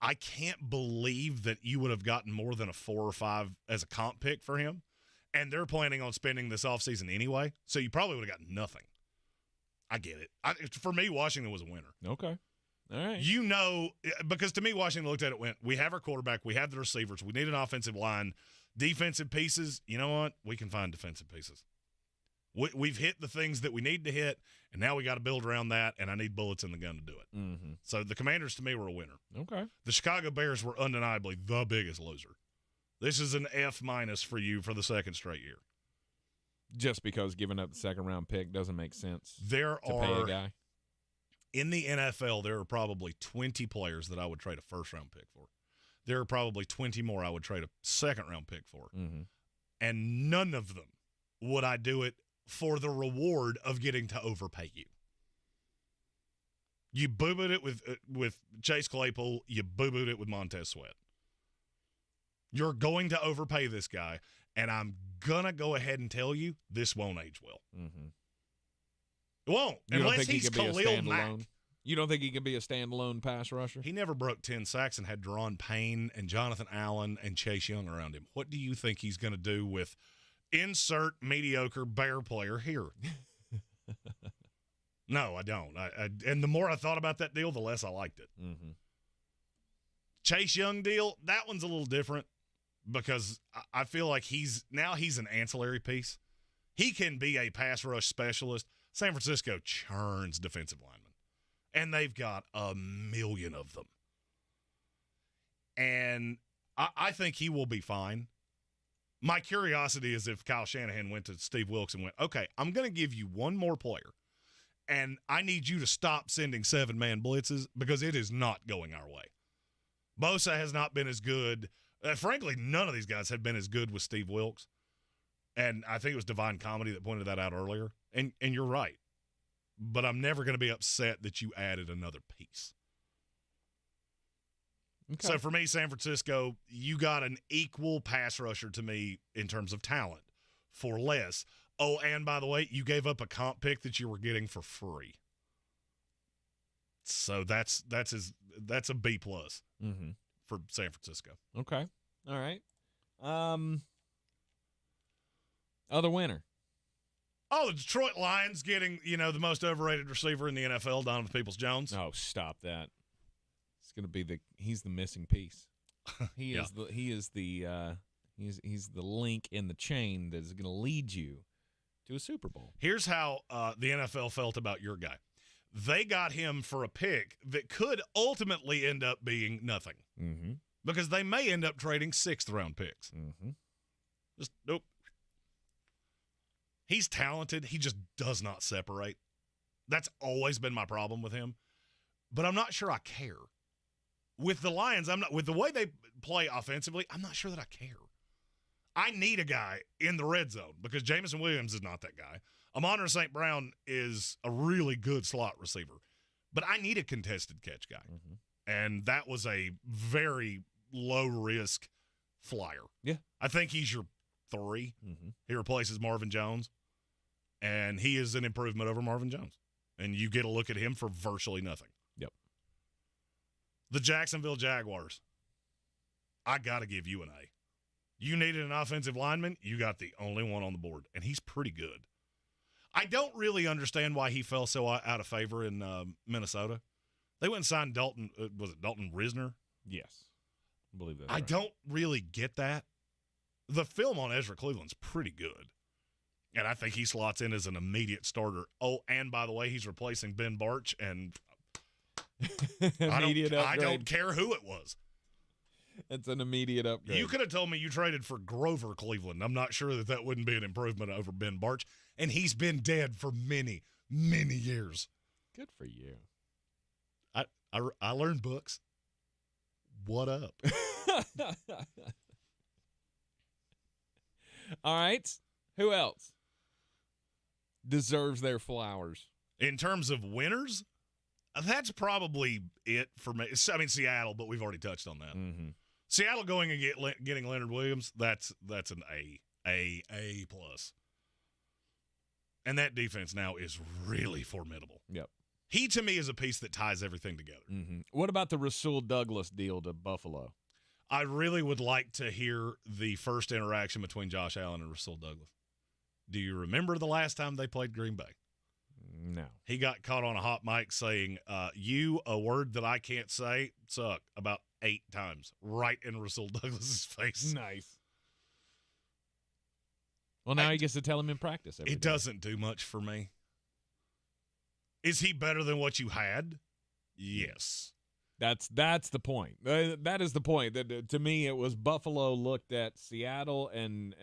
Speaker 7: I can't believe that you would have gotten more than a 4 or 5 as a comp pick for him, and they're planning on spending this offseason anyway, so you probably would have gotten nothing. I get it. For me, Washington was a winner.
Speaker 6: Okay. All right.
Speaker 7: Because to me, Washington looked at it and went, we have our quarterback, we have the receivers, we need an offensive line, defensive pieces. You know what? We can find defensive pieces. We've hit the things that we need to hit, and now we got to build around that, and I need bullets in the gun to do it.
Speaker 6: Mm-hmm.
Speaker 7: So the Commanders, to me, were a winner.
Speaker 6: Okay.
Speaker 7: The Chicago Bears were undeniably the biggest loser. This is an F- for you for the second straight year.
Speaker 6: Just because giving up the second-round pick doesn't make sense
Speaker 7: pay a
Speaker 6: guy.
Speaker 7: In the NFL, there are probably 20 players that I would trade a first-round pick for. There are probably 20 more I would trade a second-round pick for.
Speaker 6: Mm-hmm.
Speaker 7: And none of them would I do it for the reward of getting to overpay you. You boo-booed it with Chase Claypool. You boo-booed it with Montez Sweat. You're going to overpay this guy, and I'm going to go ahead and tell you this won't age well.
Speaker 6: Mm-hmm.
Speaker 7: It won't. Unless he's Khalil Mack.
Speaker 6: You don't think he can be a standalone pass rusher?
Speaker 7: He never broke 10 sacks and had Deron Payne and Jonathan Allen and Chase Young around him. What do you think he's going to do with insert mediocre Bear player here? No, I don't. And the more I thought about that deal, the less I liked it.
Speaker 6: Mm-hmm.
Speaker 7: Chase Young deal, that one's a little different because I feel like he's an ancillary piece. He can be a pass rush specialist. San Francisco churns defensive linemen, and they've got a million of them. And I think he will be fine. My curiosity is if Kyle Shanahan went to Steve Wilks and went, okay, I'm going to give you one more player, and I need you to stop sending 7-man blitzes because it is not going our way. Bosa has not been as good. Frankly, none of these guys have been as good with Steve Wilks. And I think it was Divine Comedy that pointed that out earlier. And you're right. But I'm never going to be upset that you added another piece. Okay. So for me, San Francisco, you got an equal pass rusher to me in terms of talent for less. Oh, and by the way, you gave up a comp pick that you were getting for free. So that's a B+
Speaker 6: mm-hmm.
Speaker 7: for San Francisco.
Speaker 6: Okay. All right. Other winner.
Speaker 7: Oh, the Detroit Lions getting, the most overrated receiver in the NFL, Donovan Peoples-Jones.
Speaker 6: Oh, stop that. It's going to be he's the missing piece. He's the link in the chain that is going to lead you to a Super Bowl.
Speaker 7: Here's how the NFL felt about your guy. They got him for a pick that could ultimately end up being nothing.
Speaker 6: Mm-hmm.
Speaker 7: Because they may end up trading 6th-round picks.
Speaker 6: Mm-hmm.
Speaker 7: Just nope. He's talented. He just does not separate. That's always been my problem with him. But I'm not sure I care. With the Lions, with the way they play offensively, I'm not sure that I care. I need a guy in the red zone because Jameson Williams is not that guy. Amon-Ra St. Brown is a really good slot receiver, but I need a contested catch guy. And that was a very low-risk flyer.
Speaker 6: Yeah.
Speaker 7: I think he's your 3. He replaces Marvin Jones, and he is an improvement over Marvin Jones. And you get a look at him for virtually nothing.
Speaker 6: Yep.
Speaker 7: The Jacksonville Jaguars. I got to give you an A. You needed an offensive lineman, you got the only one on the board, and he's pretty good. I don't really understand why he fell so out of favor in Minnesota. They went and signed Dalton, was it Dalton Risner?
Speaker 6: Yes. I believe that.
Speaker 7: I don't really get that. The film on Ezra Cleveland's pretty good, and I think he slots in as an immediate starter. Oh, and by the way, he's replacing Ben Barch, and I don't care who it was.
Speaker 6: It's an immediate upgrade.
Speaker 7: You could have told me you traded for Grover Cleveland. I'm not sure that wouldn't be an improvement over Ben Barch, and he's been dead for many, many years.
Speaker 6: Good for you.
Speaker 7: I learned books. What up?
Speaker 6: All right. Who else deserves their flowers?
Speaker 7: In terms of winners, that's probably it for me. I mean, Seattle, but we've already touched on that. Seattle going and getting Leonard Williams, that's an A plus. And that defense now is really formidable.
Speaker 6: Yep.
Speaker 7: He, to me, is a piece that ties everything together.
Speaker 6: What about the Rasul Douglas deal to Buffalo?
Speaker 7: I really would like to hear the first interaction between Josh Allen and Rasul Douglas. Do you remember the last time they played Green Bay?
Speaker 6: No.
Speaker 7: He got caught on a hot mic saying, you, a word that I can't say, suck, about 8 times, right in Rasul Douglas's face.
Speaker 6: Nice. Well, now he gets to tell him in practice every day.
Speaker 7: Doesn't do much for me. Is he better than what you had? Yes.
Speaker 6: That's the point. That is the point. That to me, it was Buffalo looked at Seattle and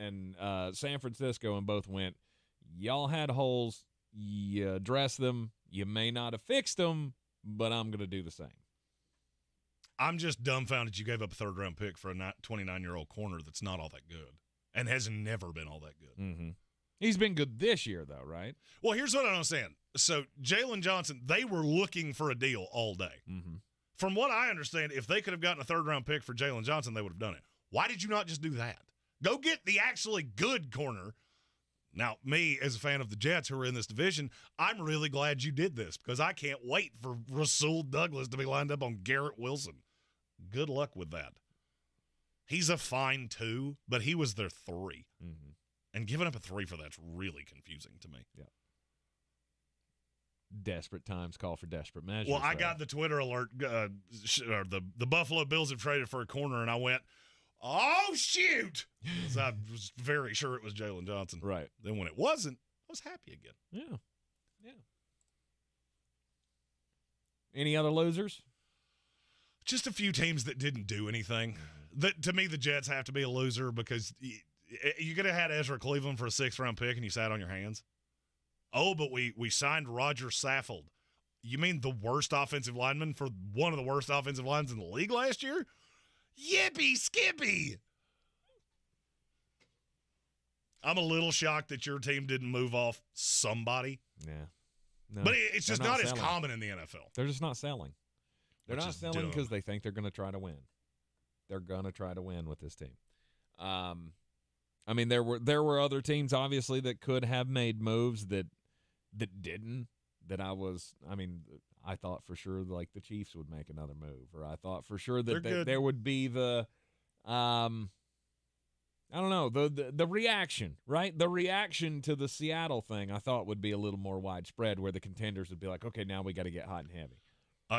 Speaker 6: San Francisco and both went, y'all had holes. You addressed them. You may not have fixed them, but I'm going to do the same.
Speaker 7: I'm just dumbfounded you gave up a third-round pick for a 29-year-old corner that's not all that good and has never been all that good.
Speaker 6: He's been good this year, though, right?
Speaker 7: Well, here's what I don't understand. So Jalen Johnson, they were looking for a deal all day. From what I understand, if they could have gotten a third-round pick for Jalen Johnson, they would have done it. Why did you not just do that? Go get the actually good corner. Now, me, as a fan of the Jets who are in this division, I'm really glad you did this because I can't wait for Rasul Douglas to be lined up on Garrett Wilson. Good luck with that. He's a fine 2, but he was their 3. And giving up a 3 for that's really confusing to me.
Speaker 6: Yeah. Desperate times call for desperate measures.
Speaker 7: Well, I got the Twitter alert. The Buffalo Bills have traded for a corner, and I went, oh, shoot. Because I was very sure it was Jalen Johnson.
Speaker 6: Right.
Speaker 7: Then when it wasn't, I was happy again.
Speaker 6: Yeah. Any other losers?
Speaker 7: Just a few teams that didn't do anything. To me, the Jets have to be a loser because you could have had Ezra Cleveland for a 6th-round pick and you sat on your hands. Oh, but we signed Roger Saffold. You mean the worst offensive lineman for one of the worst offensive lines in the league last year? Yippee skippy! I'm a little shocked that your team didn't move off somebody.
Speaker 6: Yeah. No,
Speaker 7: but it's just not as common in the NFL.
Speaker 6: They're just not selling. They're
Speaker 7: Which
Speaker 6: not
Speaker 7: is
Speaker 6: selling
Speaker 7: dumb.
Speaker 6: because they think they're going to try to win. They're going to try to win with this team. I mean, there were other teams, obviously, that could have made moves that didn't. I thought for sure like the Chiefs would make another move, or I thought for sure that there would be the I don't know, the reaction, right? The reaction to the Seattle thing I thought would be a little more widespread, where the contenders would be like, okay, now we got to get hot and heavy.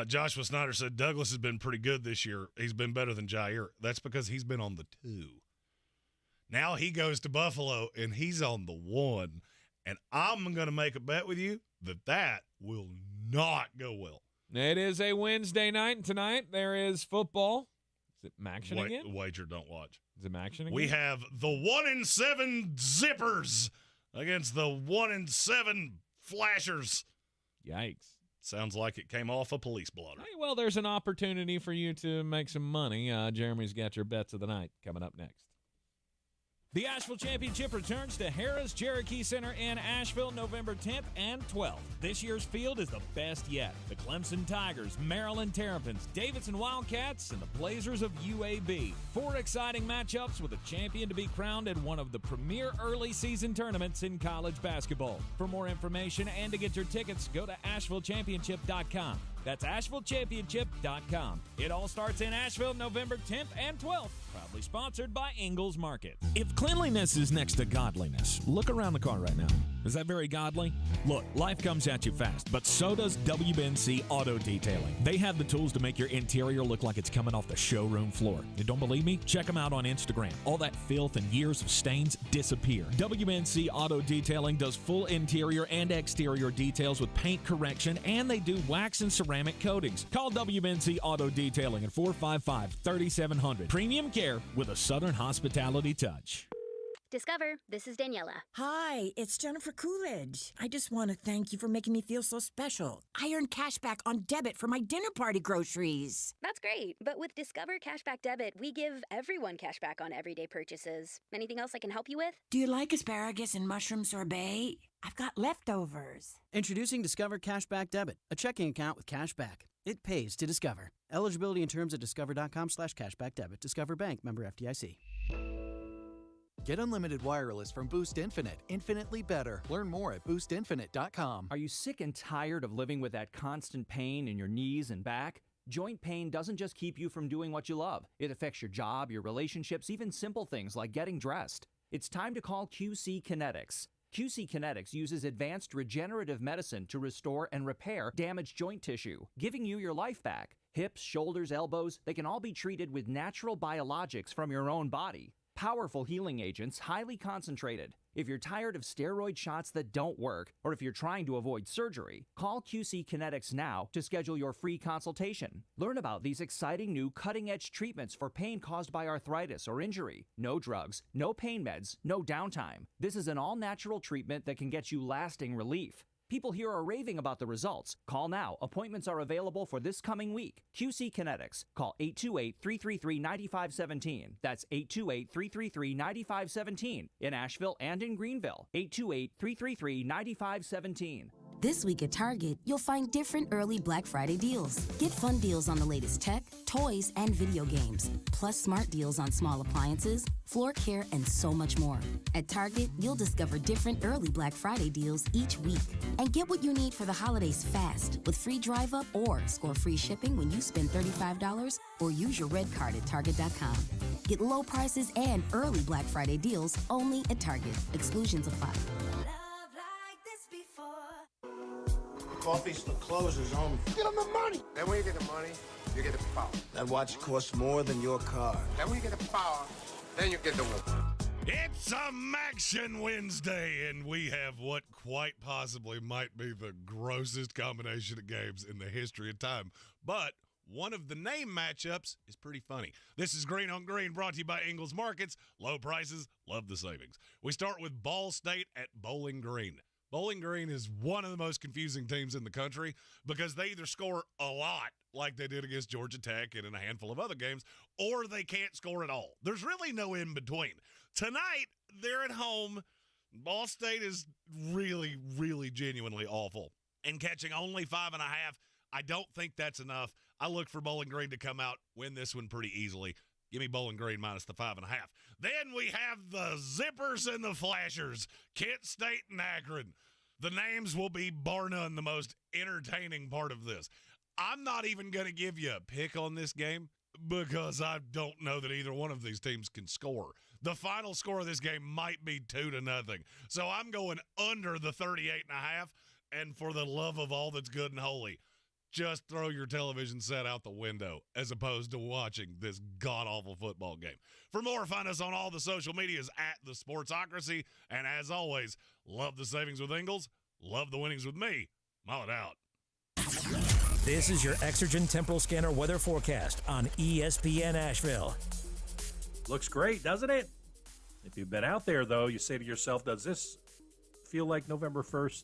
Speaker 7: Joshua Snyder said Douglas has been pretty good this year. He's been better than Jair. That's because he's been on the 2. Now he goes to Buffalo, and he's on the 1. And I'm going to make a bet with you that will not go well.
Speaker 6: It is a Wednesday night, and tonight there is football. Is it Maction again?
Speaker 7: Wager, don't watch.
Speaker 6: Is it Maction again?
Speaker 7: We have the 1-7 Zippers against the 1-7 Flashers.
Speaker 6: Yikes.
Speaker 7: Sounds like it came off a police blotter.
Speaker 6: Hey, well, there's an opportunity for you to make some money. Jeremy's got your bets of the night coming up next. The Asheville Championship returns to Harrah's Cherokee Center in Asheville November 10th and 12th. This year's field is the best yet. The Clemson Tigers, Maryland Terrapins, Davidson Wildcats, and the Blazers of UAB. 4 exciting matchups with a champion to be crowned in one of the premier early season tournaments in college basketball. For more information and to get your tickets, go to AshevilleChampionship.com. That's AshevilleChampionship.com. It all starts in Asheville November 10th and 12th. Proudly sponsored by Ingalls Market. If cleanliness is next to godliness, look around the car right now. Is that very godly? Look, life comes at you fast, but so does WNC Auto Detailing. They have the tools to make your interior look like it's coming off the showroom floor. You don't believe me? Check them out on Instagram. All that filth and years of stains disappear. WNC Auto Detailing does full interior and exterior details with paint correction, and they do wax and ceramic coatings. Call WNC Auto Detailing at 455-3700. Premium care with a Southern hospitality touch.
Speaker 21: Discover, this is Daniela.
Speaker 22: Hi, it's Jennifer Coolidge. I just want to thank you for making me feel so special. I earned cash back on debit for my dinner party groceries.
Speaker 21: That's great, but with Discover Cashback Debit, we give everyone cash back on everyday purchases. Anything else I can help you with?
Speaker 22: Do you like asparagus and mushroom sorbet? I've got leftovers.
Speaker 23: Introducing Discover Cashback Debit, a checking account with cash back. It pays to Discover. Eligibility and terms at discover.com/cashbackdebit. Discover Bank, member FDIC.
Speaker 24: Get unlimited wireless from Boost Infinite. Infinitely better. Learn more at boostinfinite.com.
Speaker 25: Are you sick and tired of living with that constant pain in your knees and back? Joint pain doesn't just keep you from doing what you love. It affects your job, your relationships, even simple things like getting dressed. It's time to call QC Kinetics. QC Kinetics uses advanced regenerative medicine to restore and repair damaged joint tissue, giving you your life back. Hips, shoulders, elbows, they can all be treated with natural biologics from your own body. Powerful healing agents, highly concentrated. If you're tired of steroid shots that don't work, or if you're trying to avoid surgery, call QC Kinetics now to schedule your free consultation. Learn about these exciting new cutting-edge treatments for pain caused by arthritis or injury. No drugs, no pain meds, no downtime. This is an all-natural treatment that can get you lasting relief. People here are raving about the results. Call now. Appointments are available for this coming week. QC Kinetics. Call 828-333-9517. That's 828-333-9517 in Asheville and in Greenville. 828-333-9517.
Speaker 26: This week at Target, you'll find different early Black Friday deals. Get fun deals on the latest tech, toys, and video games, plus smart deals on small appliances, floor care, and so much more. At Target, you'll discover different early Black Friday deals each week. And get what you need for the holidays fast with free drive-up or score free shipping when you spend $35 or use your red card at Target.com. Get low prices and early Black Friday deals only at Target. Exclusions apply.
Speaker 27: Coffee's for closers only.
Speaker 13: Get them the money.
Speaker 27: Then when you get the money, you get the power.
Speaker 13: That watch costs more than your car.
Speaker 27: Then when you get the power, then you get the woman.
Speaker 7: It's a Maction Wednesday, and we have what quite possibly might be the grossest combination of games in the history of time. But one of the name matchups is pretty funny. This is Green on Green, brought to you by Ingalls Markets. Low prices, love the savings. We start with Ball State at Bowling Green. Bowling Green is one of the most confusing teams in the country because they either score a lot, like they did against Georgia Tech and in a handful of other games, or they can't score at all. There's really no in between. Tonight, they're at home. Ball State is really, really genuinely awful. And catching only 5.5, I don't think that's enough. I look for Bowling Green to come out, win this one pretty easily. Give me Bowling Green minus the 5.5. Then we have the Zippers and the Flashers, Kent State and Akron. The names will be, bar none, the most entertaining part of this. I'm not even going to give you a pick on this game because I don't know that either one of these teams can score. The final score of this game might be 2-0. So I'm going under the 38.5. And for the love of all that's good and holy, just throw your television set out the window as opposed to watching this god-awful football game. For more, find us on all the social medias at The Sportsocracy. And as always, love the savings with Ingalls, love the winnings with me. Mull it out.
Speaker 5: This is your Exergen Temporal Scanner weather forecast on ESPN Asheville.
Speaker 16: Looks great, doesn't it? If you've been out there, though, you say to yourself, does this feel like November 1st?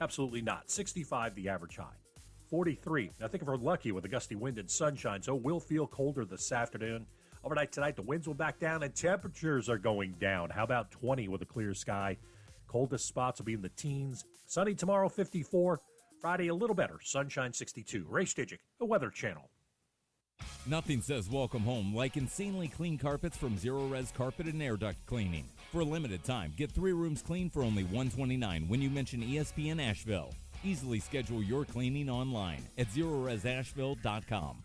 Speaker 16: Absolutely not. 65 the average high. 43. I think if we're lucky with a gusty wind and sunshine, so it will feel colder this afternoon. Overnight tonight, the winds will back down and temperatures are going down. How about 20 with a clear sky? Coldest spots will be in the teens. Sunny tomorrow, 54. Friday, a little better. Sunshine, 62. Ray Stigic, the Weather Channel.
Speaker 1: Nothing says welcome home like insanely clean carpets from Zero Res Carpet and Air Duct Cleaning. For a limited time, get 3 rooms clean for only $129 when you mention ESPN Asheville. Easily schedule your cleaning online at ZeroResAsheville.com.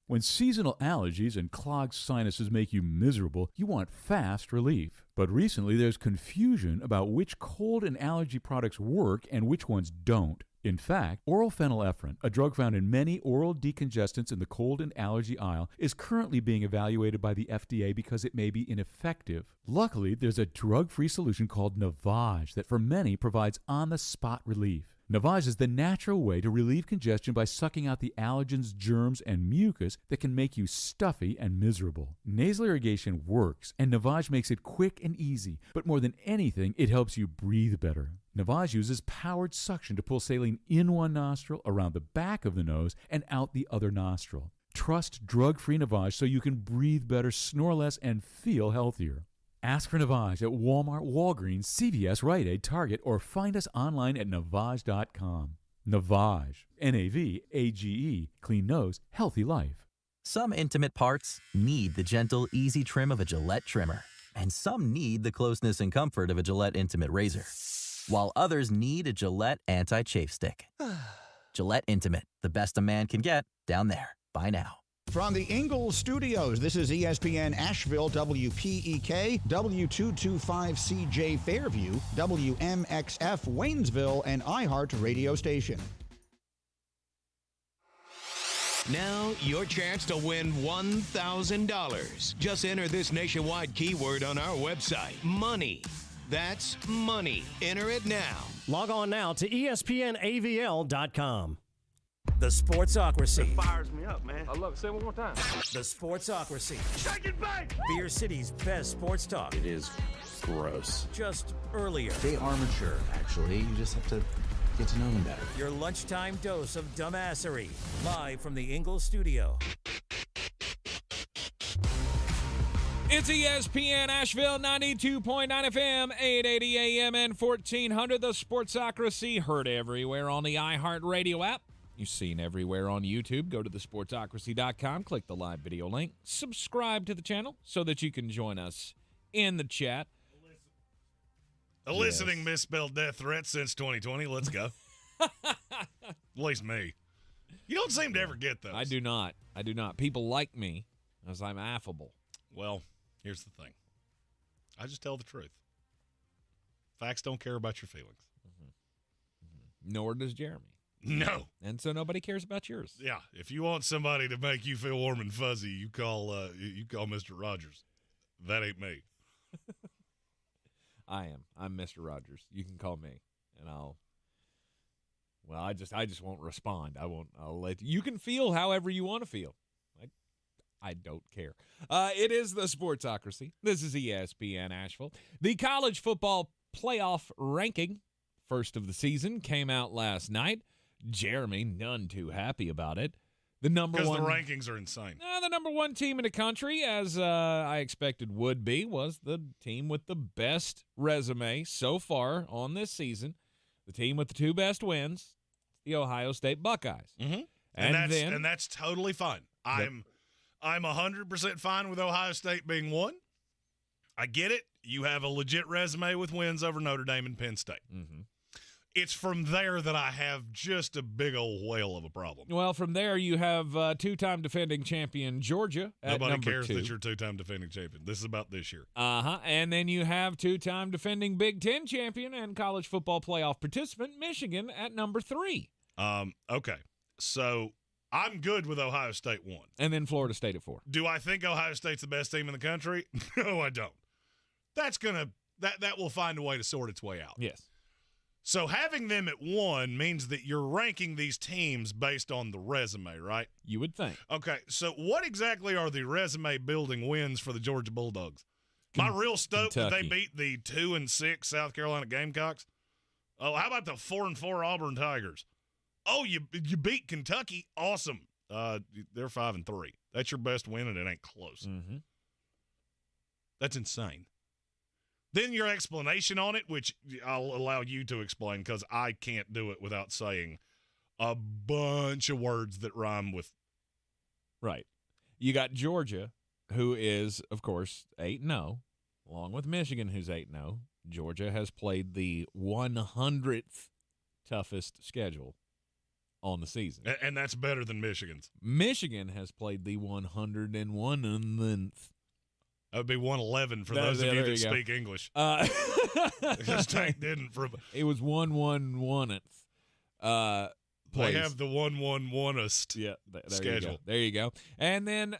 Speaker 2: When seasonal allergies and clogged sinuses make you miserable, you want fast relief. But recently there's confusion about which cold and allergy products work and which ones don't. In fact, oral phenylephrine, a drug found in many oral decongestants in the cold and allergy aisle, is currently being evaluated by the FDA because it may be ineffective. Luckily, there's a drug-free solution called Navage that for many provides on-the-spot relief. Navage is the natural way to relieve congestion by sucking out the allergens, germs, and mucus that can make you stuffy and miserable. Nasal irrigation works, and Navage makes it quick and easy, but more than anything, it helps you breathe better. Navage uses powered suction to pull saline in one nostril, around the back of the nose, and out the other nostril. Trust drug-free Navage so you can breathe better, snore less, and feel healthier. Ask for Navage at Walmart, Walgreens, CVS, Rite Aid, Target, or find us online at Navage.com. Navage, N-A-V-A-G-E, clean nose, healthy life.
Speaker 3: Some intimate parts need the gentle, easy trim of a Gillette trimmer. And some need the closeness and comfort of a Gillette Intimate Razor. While others need a Gillette Anti-Chafe Stick. Gillette Intimate, the best a man can get, down there. Buy now.
Speaker 4: From the Ingalls Studios, this is ESPN Asheville, WPEK, W225CJ Fairview, WMXF Waynesville, and iHeart Radio Station.
Speaker 8: Now, your chance to win $1,000. Just enter this nationwide keyword on our website, money. That's money. Enter it now.
Speaker 12: Log on now to ESPNAVL.com.
Speaker 5: The Sportsocracy.
Speaker 19: It fires me up, man. I love it. Say it one more time.
Speaker 5: The Sportsocracy.
Speaker 19: Shake it back!
Speaker 5: Beer City's best sports talk.
Speaker 14: It is gross.
Speaker 5: Just earlier.
Speaker 14: They are mature, actually. You just have to get to know them better.
Speaker 5: Your lunchtime dose of dumbassery. Live from the Ingalls studio.
Speaker 6: It's ESPN Asheville, 92.9 FM, 880 AM, and 1400. The Sportsocracy, heard everywhere on the iHeartRadio app. You're seen everywhere on YouTube. Go to thesportsocracy.com, click the live video link, subscribe to the channel so that you can join us in the chat.
Speaker 7: Eliciting misspelled death threats since 2020. Let's go. At least me. You don't seem to ever get those.
Speaker 6: I do not. People like me as I'm affable.
Speaker 7: Well, here's the thing. I just tell the truth. Facts don't care about your feelings.
Speaker 6: Nor does Jeremy.
Speaker 7: No.
Speaker 6: And so nobody cares about yours.
Speaker 7: Yeah. If you want somebody to make you feel warm and fuzzy, you call Mr. Rogers. That ain't me.
Speaker 6: I am. I'm Mr. Rogers. You can call me, and I just won't respond. I'll let you can feel however you want to feel. I don't care. It is the Sportsocracy. This is ESPN Asheville. The college football playoff ranking, first of the season, came out last night. Jeremy, none too happy about it. The number one.
Speaker 7: Because the rankings are insane.
Speaker 6: The number one team in the country, as I expected would be, was the team with the best resume so far on this season. The team with the 2 best wins, the Ohio State Buckeyes.
Speaker 7: Mm-hmm. And that's totally fine.
Speaker 6: Yep.
Speaker 7: I'm 100% fine with Ohio State being 1. I get it. You have a legit resume with wins over Notre Dame and Penn State.
Speaker 6: Mm-hmm.
Speaker 7: It's from there that I have just a big old whale of a problem.
Speaker 6: Well, from there you have two-time defending champion Georgia at
Speaker 7: Nobody
Speaker 6: number
Speaker 7: cares
Speaker 6: 2.
Speaker 7: that you're two-time defending champion. This is about this year.
Speaker 6: And then you have two-time defending Big Ten champion and college football playoff participant Michigan at number 3.
Speaker 7: Okay. So I'm good with Ohio State 1.
Speaker 6: And then Florida State at 4.
Speaker 7: Do I think Ohio State's the best team in the country? No, I don't. That will find a way to sort its way out.
Speaker 6: Yes.
Speaker 7: So having them at 1 means that you're ranking these teams based on the resume, right?
Speaker 6: You would think.
Speaker 7: Okay, so what exactly are the resume-building wins for the Georgia Bulldogs? Am I real stoked that they beat the 2-6 South Carolina Gamecocks? Oh, how about the 4-4 Auburn Tigers? Oh, you beat Kentucky? Awesome. They're 5-3. That's your best win, and it ain't close.
Speaker 6: Mm-hmm.
Speaker 7: That's insane. Then your explanation on it, which I'll allow you to explain because I can't do it without saying a bunch of words that rhyme with.
Speaker 6: Right. You got Georgia, who is, of course, 8-0, along with Michigan, who's 8-0. Georgia has played the 100th toughest schedule on the season.
Speaker 7: And that's better than Michigan's.
Speaker 6: Michigan has played the 101th.
Speaker 7: That would be 111 for those of you that speak English. Because Tank didn't.
Speaker 6: It was 111th.
Speaker 7: They have the 111st schedule.
Speaker 6: There you go. And then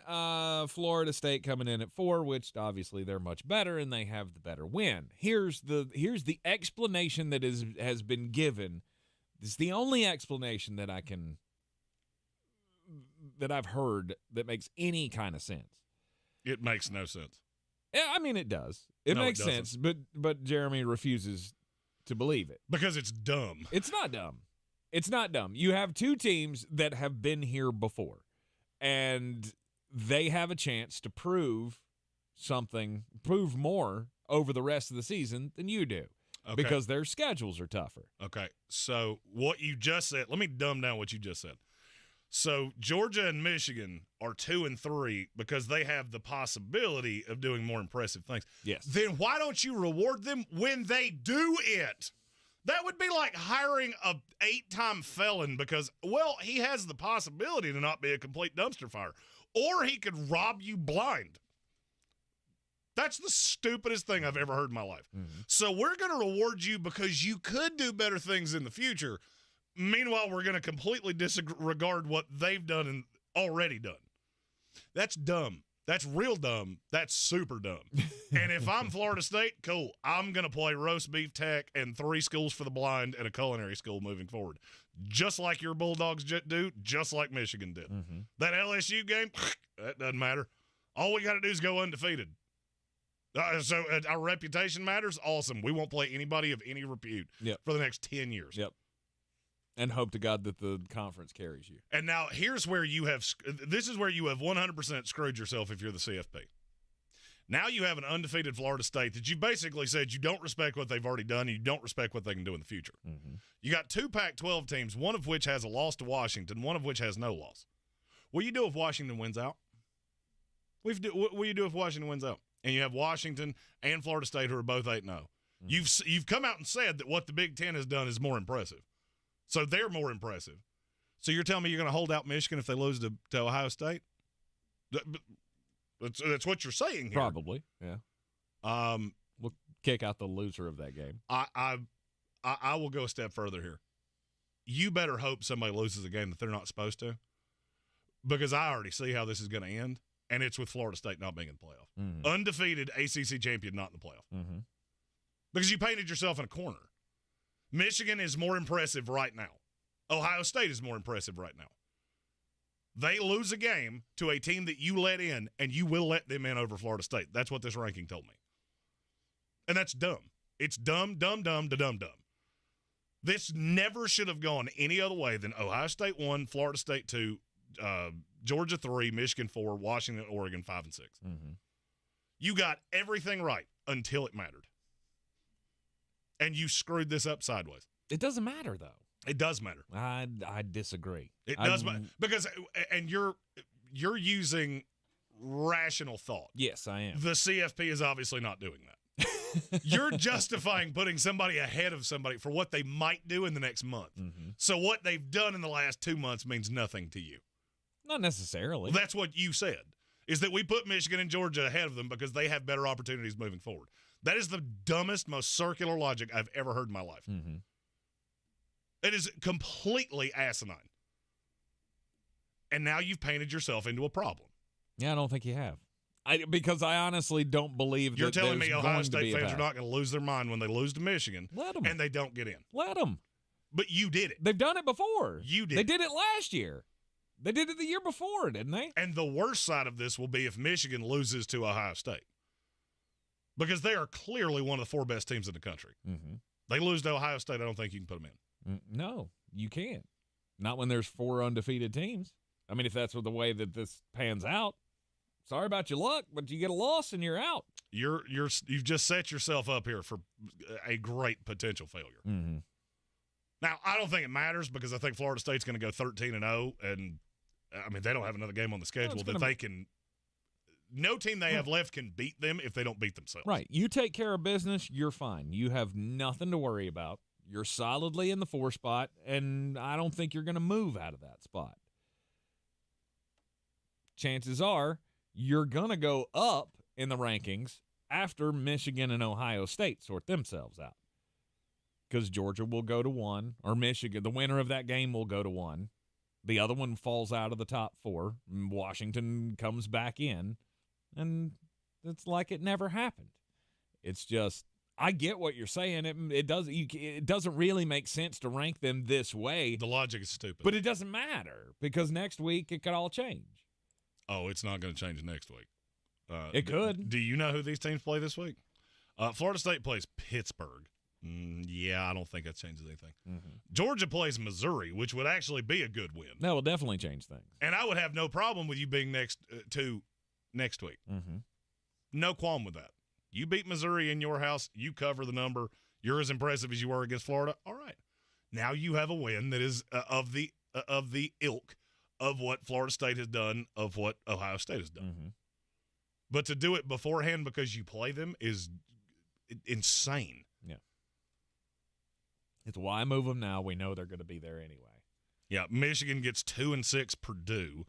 Speaker 6: Florida State coming in at 4, which obviously they're much better and they have the better win. Here's the explanation that has been given. It's the only explanation that I've heard that makes any kind of sense.
Speaker 7: It makes no sense.
Speaker 6: Yeah, I mean it does. It makes sense, but Jeremy refuses to believe it
Speaker 7: because it's dumb.
Speaker 6: It's not dumb. It's not dumb. You have two teams that have been here before, and they have a chance to prove more over the rest of the season than you do because their schedules are tougher.
Speaker 7: Okay, so what you just said, let me dumb down what you just said. So Georgia and Michigan are 2 and 3 because they have the possibility of doing more impressive things.
Speaker 6: Yes.
Speaker 7: Then why don't you reward them when they do it? That would be like hiring a 8-time felon because, well, he has the possibility to not be a complete dumpster fire. Or he could rob you blind. That's the stupidest thing I've ever heard in my life.
Speaker 6: Mm-hmm.
Speaker 7: So we're going to reward you because you could do better things in the future. Meanwhile, we're going to completely disregard what they've done and already done. That's dumb. That's real dumb. That's super dumb. And if I'm Florida State, cool. I'm going to play roast beef tech and 3 schools for the blind and a culinary school moving forward. Just like your Bulldogs do, just like Michigan did.
Speaker 6: Mm-hmm.
Speaker 7: That LSU game, that doesn't matter. All we got to do is go undefeated. So our reputation matters? Awesome. We won't play anybody of any repute for the next 10 years.
Speaker 6: Yep. And hope to God that the conference carries you.
Speaker 7: And now here's where this is where you have 100% screwed yourself if you're the CFP. Now you have an undefeated Florida State that you basically said you don't respect what they've already done and you don't respect what they can do in the future.
Speaker 6: Mm-hmm.
Speaker 7: You got 2 Pac-12 teams, one of which has a loss to Washington, one of which has no loss. What do you do if Washington wins out? What do you do if Washington wins out? And you have Washington and Florida State who are both 8-0. Mm-hmm. You've come out and said that what the Big Ten has done is more impressive. So they're more impressive. So you're telling me you're going to hold out Michigan if they lose to Ohio State? That's what you're saying here.
Speaker 6: Probably, yeah. We'll kick out the loser of that game.
Speaker 7: I will go a step further here. You better hope somebody loses a game that they're not supposed to, because I already see how this is going to end, and it's with Florida State not being in the playoff.
Speaker 6: Mm-hmm.
Speaker 7: Undefeated ACC champion not in the playoff.
Speaker 6: Mm-hmm.
Speaker 7: Because you painted yourself in a corner. Michigan is more impressive right now. Ohio State is more impressive right now. They lose a game to a team that you let in, and you will let them in over Florida State. That's what this ranking told me. And that's dumb. It's dumb. This never should have gone any other way than Ohio State 1, Florida State 2, Georgia 3, Michigan 4, Washington, Oregon 5 and 6.
Speaker 6: Mm-hmm.
Speaker 7: You got everything right until it mattered. And you screwed this up sideways.
Speaker 6: It doesn't matter, though.
Speaker 7: It does matter.
Speaker 6: I disagree.
Speaker 7: It does matter because, and you're using rational thought.
Speaker 6: Yes, I am.
Speaker 7: The CFP is obviously not doing that. You're justifying putting somebody ahead of somebody for what they might do in the next month.
Speaker 6: Mm-hmm.
Speaker 7: So what they've done in the last 2 months means nothing to you.
Speaker 6: Not necessarily.
Speaker 7: Well, that's what you said, is that we put Michigan and Georgia ahead of them because they have better opportunities moving forward. That is the dumbest, most circular logic I've ever heard in my life.
Speaker 6: Mm-hmm.
Speaker 7: It is completely asinine. And now you've painted yourself into a problem.
Speaker 6: Yeah, I don't think you have. Because I honestly don't believe
Speaker 7: You're
Speaker 6: that
Speaker 7: telling
Speaker 6: there's
Speaker 7: me Ohio
Speaker 6: going to
Speaker 7: State
Speaker 6: be a
Speaker 7: fans are
Speaker 6: path.
Speaker 7: not going to lose their mind when they lose to Michigan.
Speaker 6: Let them.
Speaker 7: And they don't get in.
Speaker 6: Let them.
Speaker 7: But you did it.
Speaker 6: They've done it before.
Speaker 7: You did.
Speaker 6: They did it last year. They did it the year before, didn't they?
Speaker 7: And the worst side of this will be if Michigan loses to Ohio State. Because they are clearly one of the 4 best teams in the country.
Speaker 6: Mm-hmm.
Speaker 7: They lose to Ohio State, I don't think you can put them in.
Speaker 6: No, you can't. Not when there's 4 undefeated teams. I mean, if that's the way that this pans out, sorry about your luck, but you get a loss and you're out.
Speaker 7: You've just set yourself up here for a great potential failure.
Speaker 6: Mm-hmm.
Speaker 7: Now, I don't think it matters because I think Florida State's going to go 13-0, and I mean they don't have another game on the schedule that they can. No team they have left can beat them if they don't beat themselves.
Speaker 6: Right. You take care of business, you're fine. You have nothing to worry about. You're solidly in the 4 spot, and I don't think you're going to move out of that spot. Chances are you're going to go up in the rankings after Michigan and Ohio State sort themselves out. Because Georgia will go to 1, or Michigan, the winner of that game will go to 1. The other one falls out of the top 4. Washington comes back in, and it's like it never happened. It's just, I get what you're saying. It doesn't really make sense to rank them this way.
Speaker 7: The logic is stupid.
Speaker 6: But it doesn't matter because next week it could all change.
Speaker 7: Oh, it's not going to change next week.
Speaker 6: It could.
Speaker 7: Do you know who these teams play this week? Florida State plays Pittsburgh. Yeah, I don't think that changes anything.
Speaker 6: Mm-hmm.
Speaker 7: Georgia plays Missouri, which would actually be a good win.
Speaker 6: That will definitely change things.
Speaker 7: And I would have no problem with you being next week.
Speaker 6: Mm-hmm.
Speaker 7: No qualm with that. You beat Missouri in your house. You cover the number. You're as impressive as you were against Florida. All right. Now you have a win that is of the ilk of what Florida State has done, of what Ohio State has done.
Speaker 6: Mm-hmm.
Speaker 7: But to do it beforehand because you play them is insane.
Speaker 6: Yeah. It's why move them now. We know they're going to be there anyway.
Speaker 7: Yeah, Michigan gets 2-6 Purdue.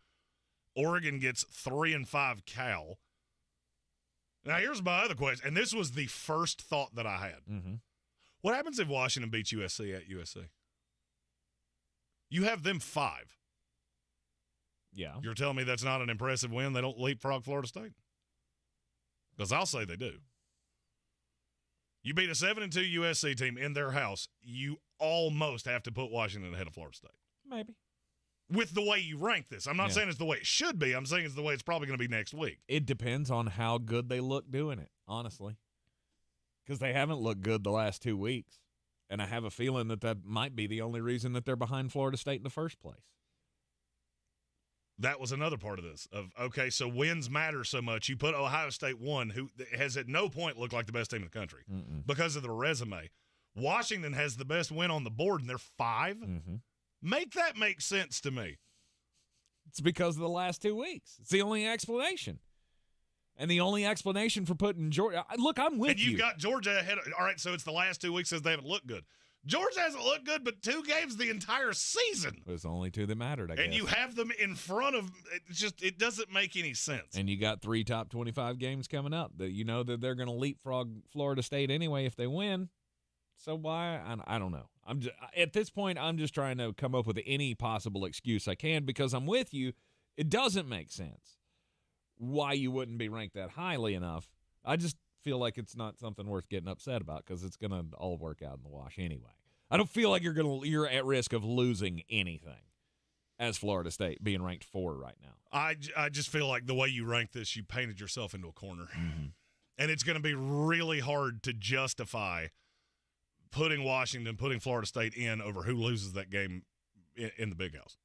Speaker 7: Oregon gets 3-5 Cal. Now, here's my other question, and this was the first thought that I had.
Speaker 6: Mm-hmm.
Speaker 7: What happens if Washington beats USC at USC? You have them 5.
Speaker 6: Yeah.
Speaker 7: You're telling me that's not an impressive win? They don't leapfrog Florida State? Because I'll say they do. You beat a 7-2 USC team in their house, you almost have to put Washington ahead of Florida State.
Speaker 6: Maybe.
Speaker 7: With the way you rank this. I'm not saying it's the way it should be. I'm saying it's the way it's probably going to be next week.
Speaker 6: It depends on how good they look doing it, honestly. Because they haven't looked good the last 2 weeks. And I have a feeling that might be the only reason that they're behind Florida State in the first place.
Speaker 7: That was another part of this. Okay, so wins matter so much. You put Ohio State 1, who has at no point looked like the best team in the country because of the resume. Washington has the best win on the board, and they're 5.
Speaker 6: Mm-hmm.
Speaker 7: Make that make sense to me.
Speaker 6: It's because of the last 2 weeks. It's the only explanation. And the only explanation for putting Georgia – look, I'm with you.
Speaker 7: And you've got Georgia ahead. All right, so it's the last 2 weeks says they haven't looked good. Georgia hasn't looked good, but 2 games the entire season.
Speaker 6: There's only 2 that mattered, I guess.
Speaker 7: And you have them in front of – it doesn't make any sense.
Speaker 6: And you got 3 top 25 games coming up that you know that they're going to leapfrog Florida State anyway if they win. So why? I don't know. At this point, I'm just trying to come up with any possible excuse I can because I'm with you. It doesn't make sense why you wouldn't be ranked that highly enough. I just feel like it's not something worth getting upset about because it's going to all work out in the wash anyway. I don't feel like you're at risk of losing anything as Florida State being ranked 4 right now.
Speaker 7: I just feel like the way you rank this, you painted yourself into a corner.
Speaker 6: Mm-hmm.
Speaker 7: And it's going to be really hard to justify putting Florida State in over who loses that game in the Big House.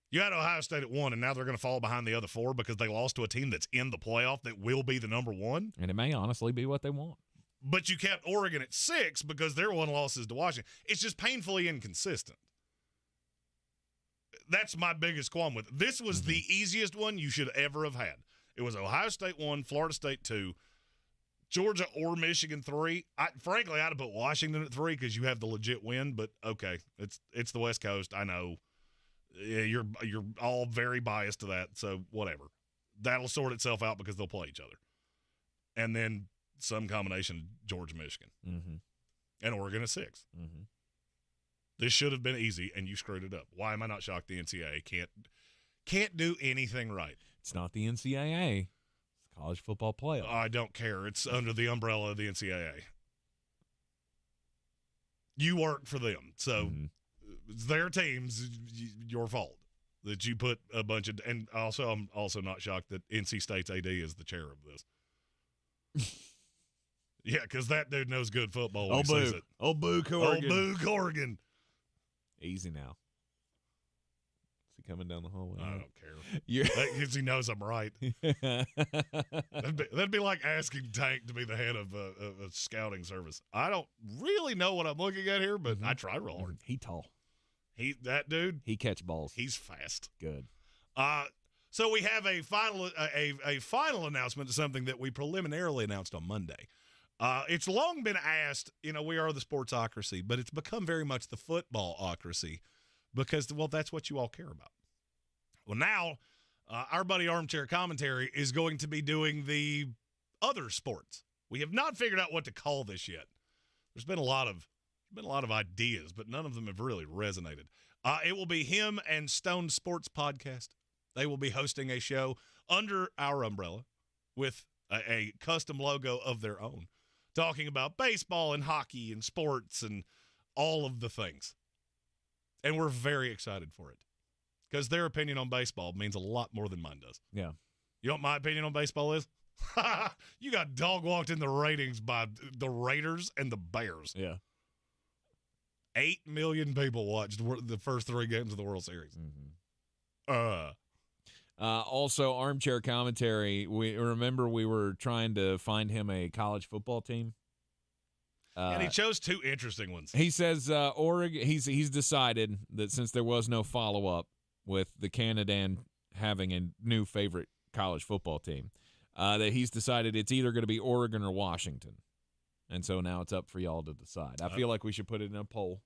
Speaker 7: You had Ohio State at 1, and now they're going to fall behind the other 4 because they lost to a team that's in the playoff that will be the number 1.
Speaker 6: And it may honestly be what they want.
Speaker 7: But you kept Oregon at 6 because their 1 loss is to Washington. It's just painfully inconsistent. That's my biggest qualm with it. This was the easiest one you should ever have had. It was Ohio State 1, Florida State 2, Georgia or Michigan 3. Frankly, I'd have put Washington at 3 because you have the legit win. But okay, it's the West Coast. I know you're all very biased to that. So whatever, that'll sort itself out because they'll play each other, and then some combination of Georgia, Michigan, and Oregon at 6.
Speaker 6: Mm-hmm.
Speaker 7: This should have been easy, and you screwed it up. Why am I not shocked the NCAA can't do anything right?
Speaker 6: It's not the NCAA. It's college football playoff.
Speaker 7: I don't care. It's under the umbrella of the NCAA. You work for them, so it's their teams. Your fault that you put a bunch of. And also, I'm also not shocked that NC State's AD is the chair of this. Yeah, because that dude knows good football.
Speaker 6: Oh, boo. Oh, boo, Corrigan.
Speaker 7: Oh, boo, Corrigan.
Speaker 6: Easy now. coming down the hallway.
Speaker 7: I don't care. Because he knows I'm right. That'd be like asking Tank to be the head of a scouting service. I don't really know what I'm looking at here, but I try real hard.
Speaker 6: He tall.
Speaker 7: That dude.
Speaker 6: He catch balls.
Speaker 7: He's fast.
Speaker 6: Good.
Speaker 7: So we have a final announcement to something that we preliminarily announced on Monday. It's long been asked, we are the Sportsocracy, but it's become very much the footballocracy because, well, that's what you all care about. Well, now our buddy Armchair Commentary is going to be doing the other sports. We have not figured out what to call this yet. There's been a lot of ideas, but none of them have really resonated. It will be him and Stone Sports Podcast. They will be hosting a show under our umbrella with a custom logo of their own, talking about baseball and hockey and sports and all of the things. And we're very excited for it because their opinion on baseball means a lot more than mine does.
Speaker 6: Yeah.
Speaker 7: You know what my opinion on baseball is? You got dog walked in the ratings by the Raiders and the Bears.
Speaker 6: Yeah.
Speaker 7: 8 million people watched the first 3 games of the World Series.
Speaker 6: Also, Armchair Commentary, we were trying to find him a college football team.
Speaker 7: And he chose 2 interesting ones.
Speaker 6: He says Oregon. He's decided that since there was no follow-up with the Canadian having a new favorite college football team, that he's decided it's either going to be Oregon or Washington. And so now it's up for y'all to decide. I feel like we should put it in a poll.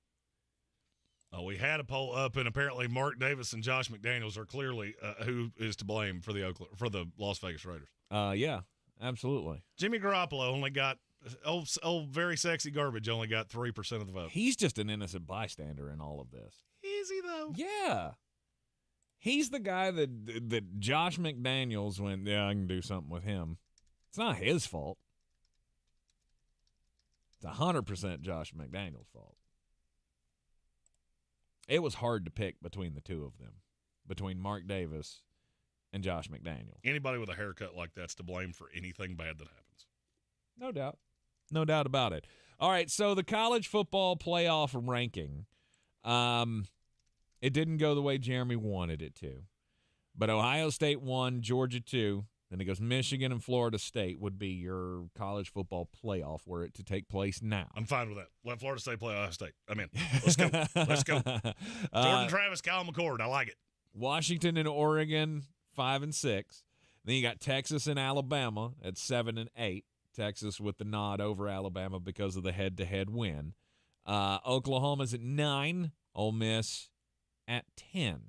Speaker 7: We had a poll up, and apparently Mark Davis and Josh McDaniels are clearly who is to blame for the Las Vegas Raiders.
Speaker 6: Yeah, absolutely.
Speaker 7: Jimmy Garoppolo only got old very sexy garbage only got 3% of the vote.
Speaker 6: He's just an innocent bystander in all of this.
Speaker 7: Is he though?
Speaker 6: Yeah. He's the guy that Josh McDaniels went, yeah, I can do something with him. It's not his fault. It's 100% Josh McDaniels' fault. It was hard to pick between the two of them, between Mark Davis and Josh McDaniels.
Speaker 7: Anybody with a haircut like that's to blame for anything bad that happens.
Speaker 6: No doubt. No doubt about it. All right, so the college football playoff ranking, it didn't go the way Jeremy wanted it to. But Ohio State 1, Georgia 2, then it goes Michigan and Florida State would be your college football playoff were it to take place now.
Speaker 7: I'm fine with that. Let Florida State play Ohio State. I'm in. Let's go. Let's go. Jordan Travis, Kyle McCord. I like it.
Speaker 6: Washington and Oregon, 5 and 6. Then you got Texas and Alabama at 7 and 8. Texas with the nod over Alabama because of the head-to-head win. Oklahoma's at 9. Ole Miss at 10.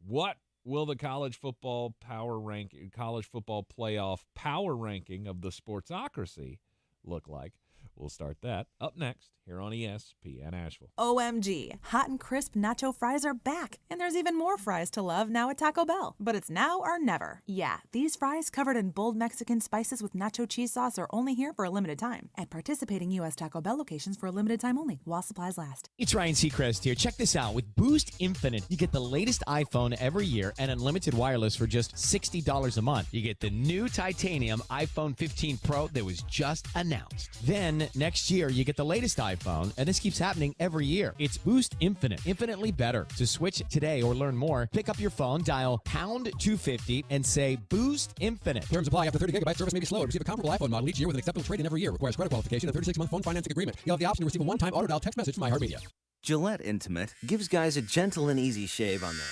Speaker 6: What will the college football playoff power ranking of the Sportsocracy look like? We'll start that up next here on ESPN Asheville.
Speaker 9: OMG, hot and crisp nacho fries are back, and there's even more fries to love now at Taco Bell. But it's now or never. Yeah, these fries covered in bold Mexican spices with nacho cheese sauce are only here for a limited time at participating U.S. Taco Bell locations for a limited time only while supplies last.
Speaker 10: It's Ryan Seacrest here. Check this out. With Boost Infinite, you get the latest iPhone every year and unlimited wireless for just $60 a month. You get the new titanium iPhone 15 Pro that was just announced. Then next year, you get the latest iPhone, and this keeps happening every year. It's Boost Infinite, infinitely better. To switch today or learn more, pick up your phone, dial pound 250, and say Boost Infinite.
Speaker 11: Terms apply. After 30 gigabytes, service may be slow. Receive a comparable iPhone model each year with an acceptable trade-in every year. Requires credit qualification and 36-month phone financing agreement. You'll have the option to receive a one-time auto-dial text message from iHeartMedia.
Speaker 15: Gillette Intimate gives guys a gentle and easy shave on there.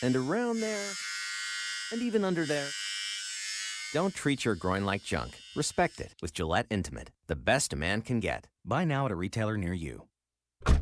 Speaker 15: And around there. And even under there. Don't treat your groin like junk. Respect it with Gillette Intimate, the best a man can get. Buy now at a retailer near you.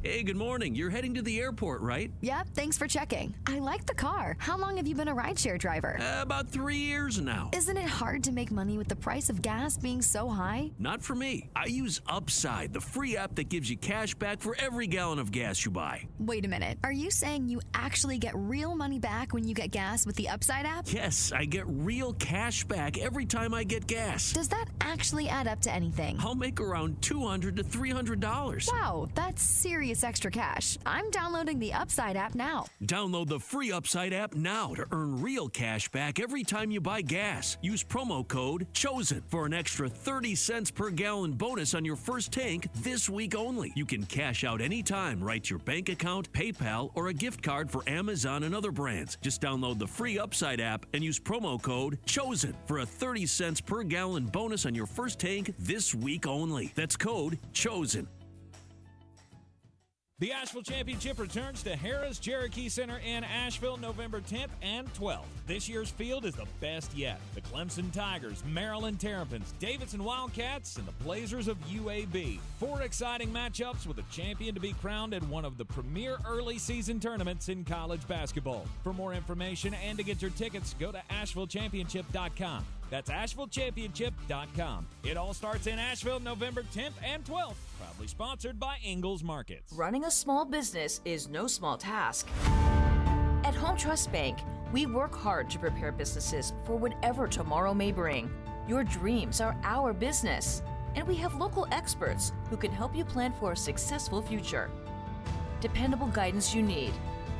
Speaker 17: Hey, good morning. You're heading to the airport, right?
Speaker 18: Yep, thanks for checking. I like the car. How long have you been a rideshare driver?
Speaker 17: About 3 years now.
Speaker 18: Isn't it hard to make money with the price of gas being so high?
Speaker 17: Not for me. I use Upside, the free app that gives you cash back for every gallon of gas you buy.
Speaker 18: Wait a minute. Are you saying you actually get real money back when you get gas with the Upside app?
Speaker 17: Yes, I get real cash back every time I get gas.
Speaker 18: Does that actually add up to anything?
Speaker 17: I'll make around $200 to $300.
Speaker 18: Wow, that's seriously gets extra cash, I'm downloading the Upside app now.
Speaker 17: Download the free Upside app now to earn real cash back every time you buy gas. Use promo code CHOSEN for an extra 30 cents per gallon bonus on your first tank this week only. You can cash out anytime right to your bank account, PayPal, or a gift card for Amazon and other brands. Just download the free Upside app and use promo code CHOSEN for a 30 cents per gallon bonus on your first tank this week only. That's code CHOSEN.
Speaker 1: The Asheville Championship returns to Harrah's Cherokee Center in Asheville November 10th and 12th. This year's field is the best yet. The Clemson Tigers, Maryland Terrapins, Davidson Wildcats, and the Blazers of UAB. 4 exciting matchups with a champion to be crowned in one of the premier early season tournaments in college basketball. For more information and to get your tickets, go to AshevilleChampionship.com. That's AshevilleChampionship.com. It all starts in Asheville November 10th and 12th. Proudly sponsored by Ingalls Markets.
Speaker 20: Running a small business is no small task. At Home Trust Bank, we work hard to prepare businesses for whatever tomorrow may bring. Your dreams are our business, and we have local experts who can help you plan for a successful future. Dependable guidance you need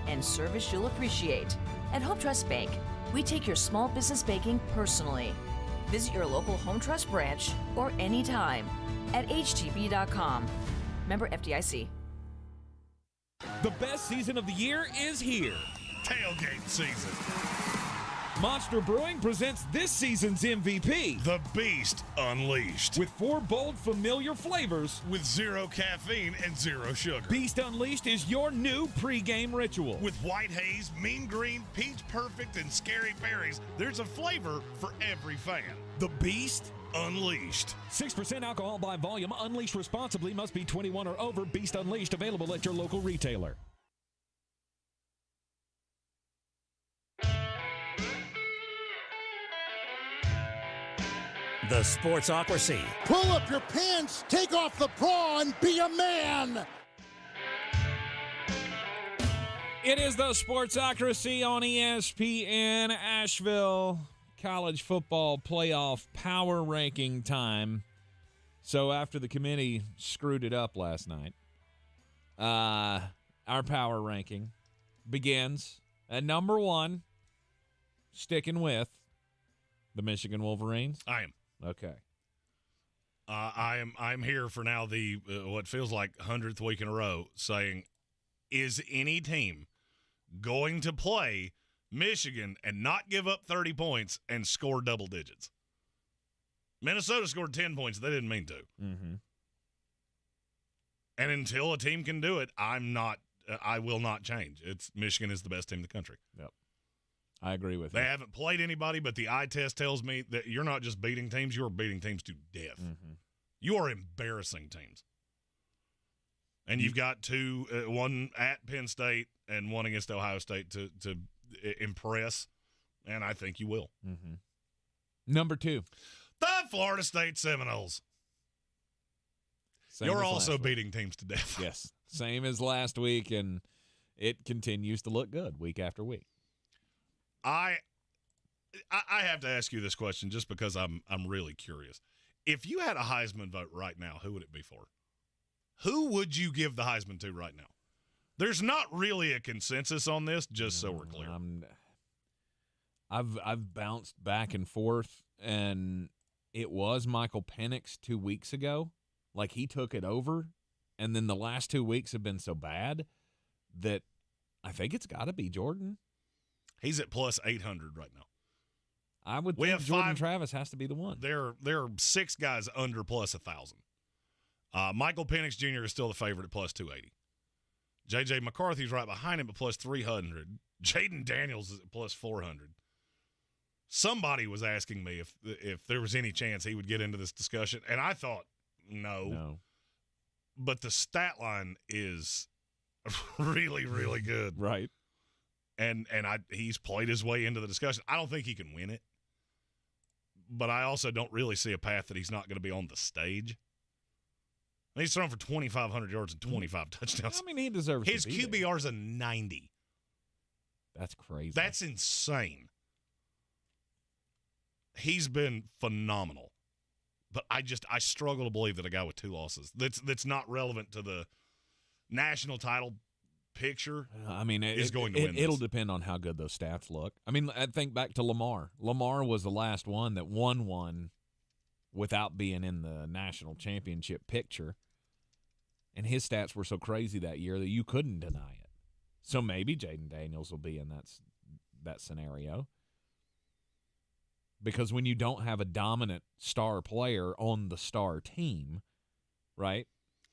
Speaker 20: and service you'll appreciate. At Home Trust Bank, we take your small business banking personally. Visit your local Home Trust branch or anytime at htb.com. Member FDIC.
Speaker 1: The best season of the year is here.
Speaker 7: Tailgate season.
Speaker 1: Monster Brewing presents this season's MVP.
Speaker 7: The Beast Unleashed.
Speaker 1: With 4 bold, familiar flavors.
Speaker 7: With 0 caffeine and 0 sugar.
Speaker 1: Beast Unleashed is your new pregame ritual.
Speaker 7: With white haze, mean green, peach perfect, and scary berries, there's a flavor for every fan. The Beast Unleashed.
Speaker 1: 6% alcohol by volume. Unleashed responsibly. Must be 21 or over. Beast Unleashed available at your local retailer.
Speaker 5: The Sportsocracy.
Speaker 13: Pull up your pants, take off the bra, and be a man.
Speaker 1: It is the Sportsocracy on ESPN Asheville. College football playoff power ranking time. So after the committee screwed it up last night, our power ranking begins at number 1, sticking with the Michigan Wolverines.
Speaker 7: I am.
Speaker 1: Okay.
Speaker 7: I'm here for now the what feels like 100th week in a row saying, is any team going to play Michigan and not give up 30 points and score double digits? Minnesota scored 10 points. They didn't mean to.
Speaker 1: Mm-hmm.
Speaker 7: And until a team can do it, I will not change. Michigan is the best team in the country.
Speaker 1: Yep. I agree with you.
Speaker 7: They haven't played anybody, but the eye test tells me that you're not just beating teams, you're beating teams to death.
Speaker 1: Mm-hmm.
Speaker 7: You are embarrassing teams. And you've got 2, one at Penn State and one against Ohio State to impress, and I think you will.
Speaker 1: Mm-hmm. Number 2.
Speaker 7: The Florida State Seminoles. You're also beating teams to death.
Speaker 1: Yes, same as last week, and it continues to look good week after week.
Speaker 7: I have to ask you this question just because I'm really curious. If you had a Heisman vote right now, who would it be for? Who would you give the Heisman to right now? There's not really a consensus on this, just so we're clear.
Speaker 1: I've bounced back and forth, and it was Michael Penix 2 weeks ago. Like, he took it over, and then the last 2 weeks have been so bad that I think it's got to be Jordan.
Speaker 7: He's at plus 800 right now.
Speaker 1: I would think Jordan Travis has to be the one.
Speaker 7: There are 6 guys under plus 1,000. Michael Penix Jr. is still the favorite at plus 280. J.J. McCarthy's right behind him at plus 300. Jaden Daniels is at plus 400. Somebody was asking me if there was any chance he would get into this discussion, and I thought, no. But the stat line is really, really good.
Speaker 1: Right.
Speaker 7: And he's played his way into the discussion. I don't think he can win it, but I also don't really see a path that he's not going to be on the stage. He's thrown for 2,500 yards and 25 touchdowns.
Speaker 1: I mean, he deserves
Speaker 7: his
Speaker 1: to be
Speaker 7: QBR's a 90.
Speaker 1: That's crazy.
Speaker 7: That's insane. He's been phenomenal, but I struggle to believe that a guy with 2 losses that's not relevant to the national title picture
Speaker 6: is
Speaker 7: going to win.
Speaker 6: It'll depend on how good those stats look. I mean, I think back to Lamar. Lamar was the last one that won one without being in the national championship picture. And his stats were so crazy that year that you couldn't deny it. So maybe Jaden Daniels will be in that scenario. Because when you don't have a dominant star player on the star team, right,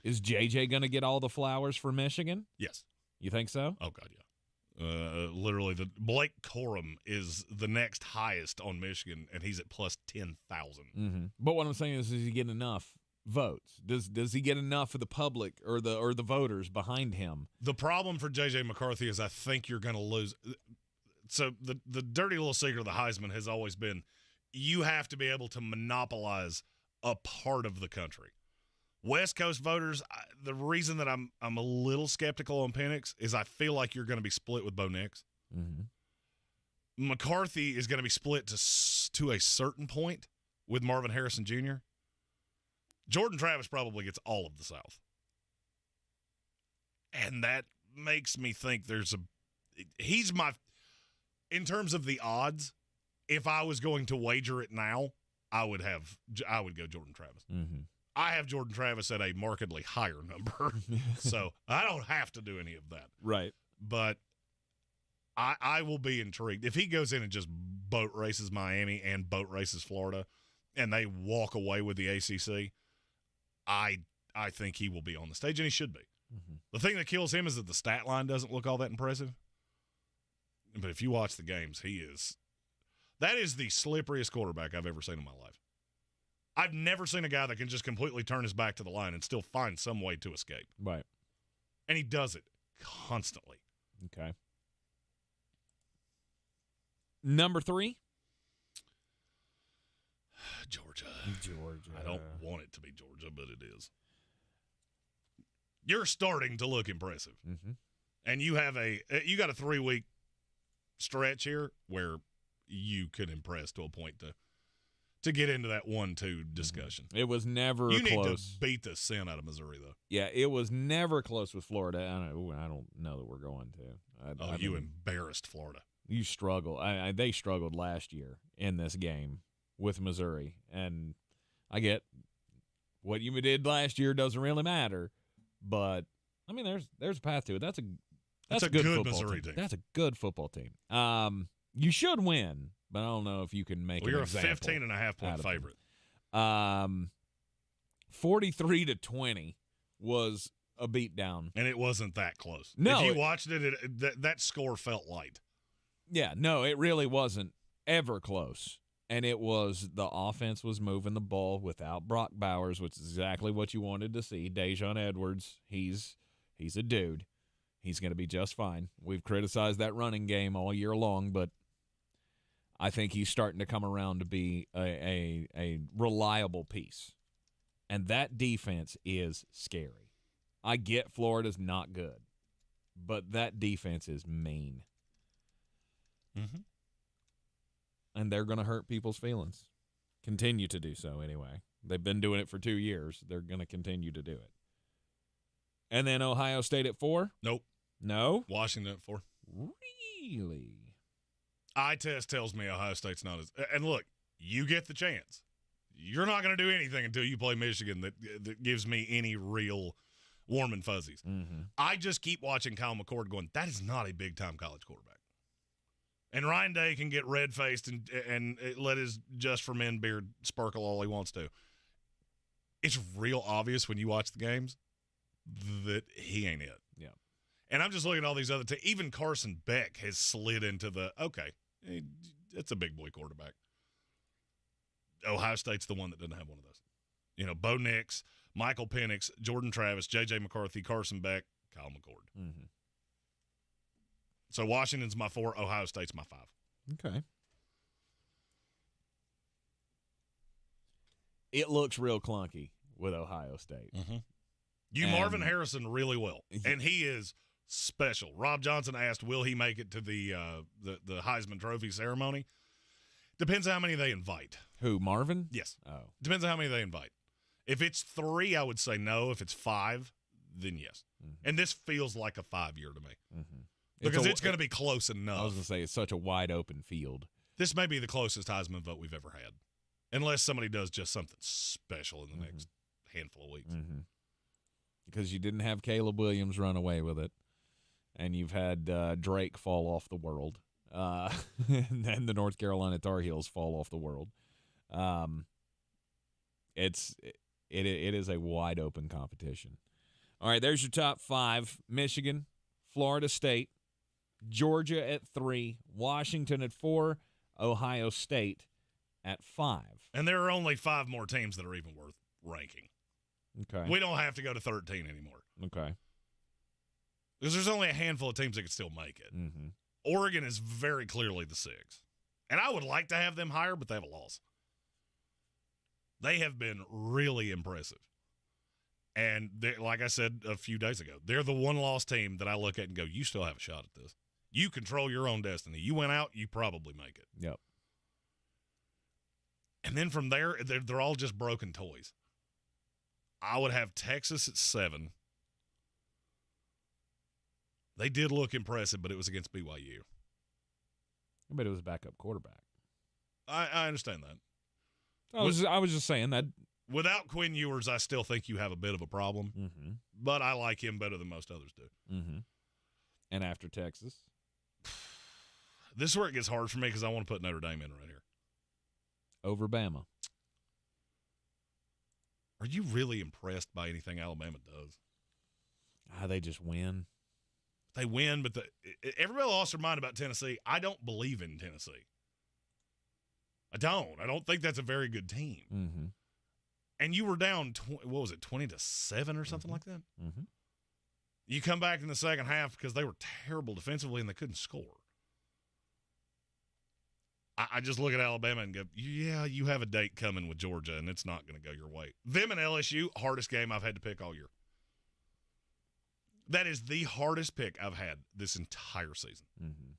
Speaker 6: is JJ going to get all the flowers for Michigan?
Speaker 7: Yes.
Speaker 6: You think so?
Speaker 7: Oh, God, yeah. Literally, Blake Corum is the next highest on Michigan, and he's at plus 10,000.
Speaker 6: Mm-hmm. But what I'm saying is he getting enough votes? Does he get enough of the public or the voters behind him?
Speaker 7: The problem for J.J. McCarthy is I think you're going to lose. So the dirty little secret of the Heisman has always been you have to be able to monopolize a part of the country. West Coast voters, the reason that I'm a little skeptical on Penix is I feel like you're going to be split with Bo Nix.
Speaker 6: Mm-hmm.
Speaker 7: McCarthy is going to be split to a certain point with Marvin Harrison Jr. Jordan Travis probably gets all of the South. And that makes me think in terms of the odds, if I was going to wager it now, I would go Jordan Travis.
Speaker 6: Mm-hmm.
Speaker 7: I have Jordan Travis at a markedly higher number, so I don't have to do any of that.
Speaker 6: Right.
Speaker 7: But I will be intrigued. If he goes in and just boat races Miami and boat races Florida, and they walk away with the ACC, I think he will be on the stage, and he should be.
Speaker 6: Mm-hmm.
Speaker 7: The thing that kills him is that the stat line doesn't look all that impressive. But if you watch the games, that is the slipperiest quarterback I've ever seen in my life. I've never seen a guy that can just completely turn his back to the line and still find some way to escape.
Speaker 6: Right.
Speaker 7: And he does it constantly.
Speaker 6: Okay. Number 3?
Speaker 7: Georgia. I don't want it to be Georgia, but it is. You're starting to look impressive.
Speaker 6: Mm-hmm.
Speaker 7: And you got a 3-week stretch here where you could impress to a point to get into that 1-2 discussion.
Speaker 6: It was never
Speaker 7: close.
Speaker 6: You need to
Speaker 7: beat the sin out of Missouri, though.
Speaker 6: Yeah, it was never close with Florida. I don't know that we're going to.
Speaker 7: You embarrassed Florida.
Speaker 6: You struggle. They struggled last year in this game with Missouri, and I get what you did last year doesn't really matter, but I mean, there's a path to it. That's a good
Speaker 7: Missouri team.
Speaker 6: That's a good football team. You should win, but I don't know if you can make.
Speaker 7: Well, you're a 15.5-point favorite.
Speaker 6: 43-20 was a beatdown,
Speaker 7: and it wasn't that close.
Speaker 6: No,
Speaker 7: if you watched it, that score felt light.
Speaker 6: Yeah, no, it really wasn't ever close. And it was the offense was moving the ball without Brock Bowers, which is exactly what you wanted to see. Dejon Edwards, he's a dude. He's going to be just fine. We've criticized that running game all year long, but I think he's starting to come around to be a reliable piece. And that defense is scary. I get Florida's not good, but that defense is mean.
Speaker 7: Mm-hmm.
Speaker 6: And they're going to hurt people's feelings. Continue to do so anyway. They've been doing it for 2 years. They're going to continue to do it. And then Ohio State at 4?
Speaker 7: Nope.
Speaker 6: No?
Speaker 7: Washington at 4.
Speaker 6: Really?
Speaker 7: Eye test tells me Ohio State's not as – and look, you get the chance. You're not going to do anything until you play Michigan that gives me any real warm and fuzzies.
Speaker 6: Mm-hmm.
Speaker 7: I just keep watching Kyle McCord going, that is not a big-time college quarterback. And Ryan Day can get red-faced and let his Just for Men beard sparkle all he wants to. It's real obvious when you watch the games that he ain't it.
Speaker 6: Yeah.
Speaker 7: And I'm just looking at all these other teams. Even Carson Beck has slid into it's a big boy quarterback. Ohio State's the one that doesn't have one of those. Bo Nix, Michael Penix, Jordan Travis, J.J. McCarthy, Carson Beck, Kyle McCord.
Speaker 6: Mm-hmm.
Speaker 7: So Washington's my 4, Ohio State's my 5.
Speaker 6: Okay. It looks real clunky with Ohio State.
Speaker 7: Mm-hmm. Marvin Harrison really will, and he is special. Rob Johnson asked, will he make it to the Heisman Trophy ceremony? Depends on how many they invite.
Speaker 6: Who, Marvin?
Speaker 7: Yes.
Speaker 6: Oh.
Speaker 7: Depends on how many they invite. If it's 3, I would say no. If it's 5, then yes. And this feels like a 5-year to me.
Speaker 6: Mm-hmm.
Speaker 7: Because it's going to be close enough.
Speaker 6: I was going to say, it's such a wide open field.
Speaker 7: This may be the closest Heisman vote we've ever had. Unless somebody does just something special in the next handful of weeks.
Speaker 6: Mm-hmm. Because you didn't have Caleb Williams run away with it. And you've had Drake fall off the world. And then the North Carolina Tar Heels fall off the world. It is a wide open competition. All right, there's your top 5. Michigan, Florida State, Georgia at 3, Washington at 4, Ohio State at 5.
Speaker 7: And there are only 5 more teams that are even worth ranking.
Speaker 6: Okay.
Speaker 7: We don't have to go to 13 anymore.
Speaker 6: Okay.
Speaker 7: Because there's only a handful of teams that could still make it.
Speaker 6: Mm-hmm.
Speaker 7: Oregon is very clearly the 6. And I would like to have them higher, but they have a loss. They have been really impressive. And like I said a few days ago, they're the one-loss team that I look at and go, you still have a shot at this. You control your own destiny. You went out, you probably make it.
Speaker 6: Yep.
Speaker 7: And then from there, they're all just broken toys. I would have Texas at 7. They did look impressive, but it was against BYU.
Speaker 6: But it was a backup quarterback.
Speaker 7: I understand that.
Speaker 6: I was just saying that.
Speaker 7: Without Quinn Ewers, I still think you have a bit of a problem.
Speaker 6: Mm-hmm.
Speaker 7: But I like him better than most others do.
Speaker 6: Mm-hmm. And after Texas?
Speaker 7: This is where it gets hard for me because I want to put Notre Dame in right here.
Speaker 6: Over Bama.
Speaker 7: Are you really impressed by anything Alabama does?
Speaker 6: They just win.
Speaker 7: They win, but everybody lost their mind about Tennessee. I don't believe in Tennessee. I don't think that's a very good team.
Speaker 6: Mm-hmm.
Speaker 7: And you were down, 20-7 or something like that?
Speaker 6: Mm-hmm.
Speaker 7: You come back in the second half because they were terrible defensively and they couldn't score. I just look at Alabama and go, yeah, you have a date coming with Georgia, and it's not going to go your way. Them and LSU, hardest game I've had to pick all year. That is the hardest pick I've had this entire season.
Speaker 6: Mm-hmm.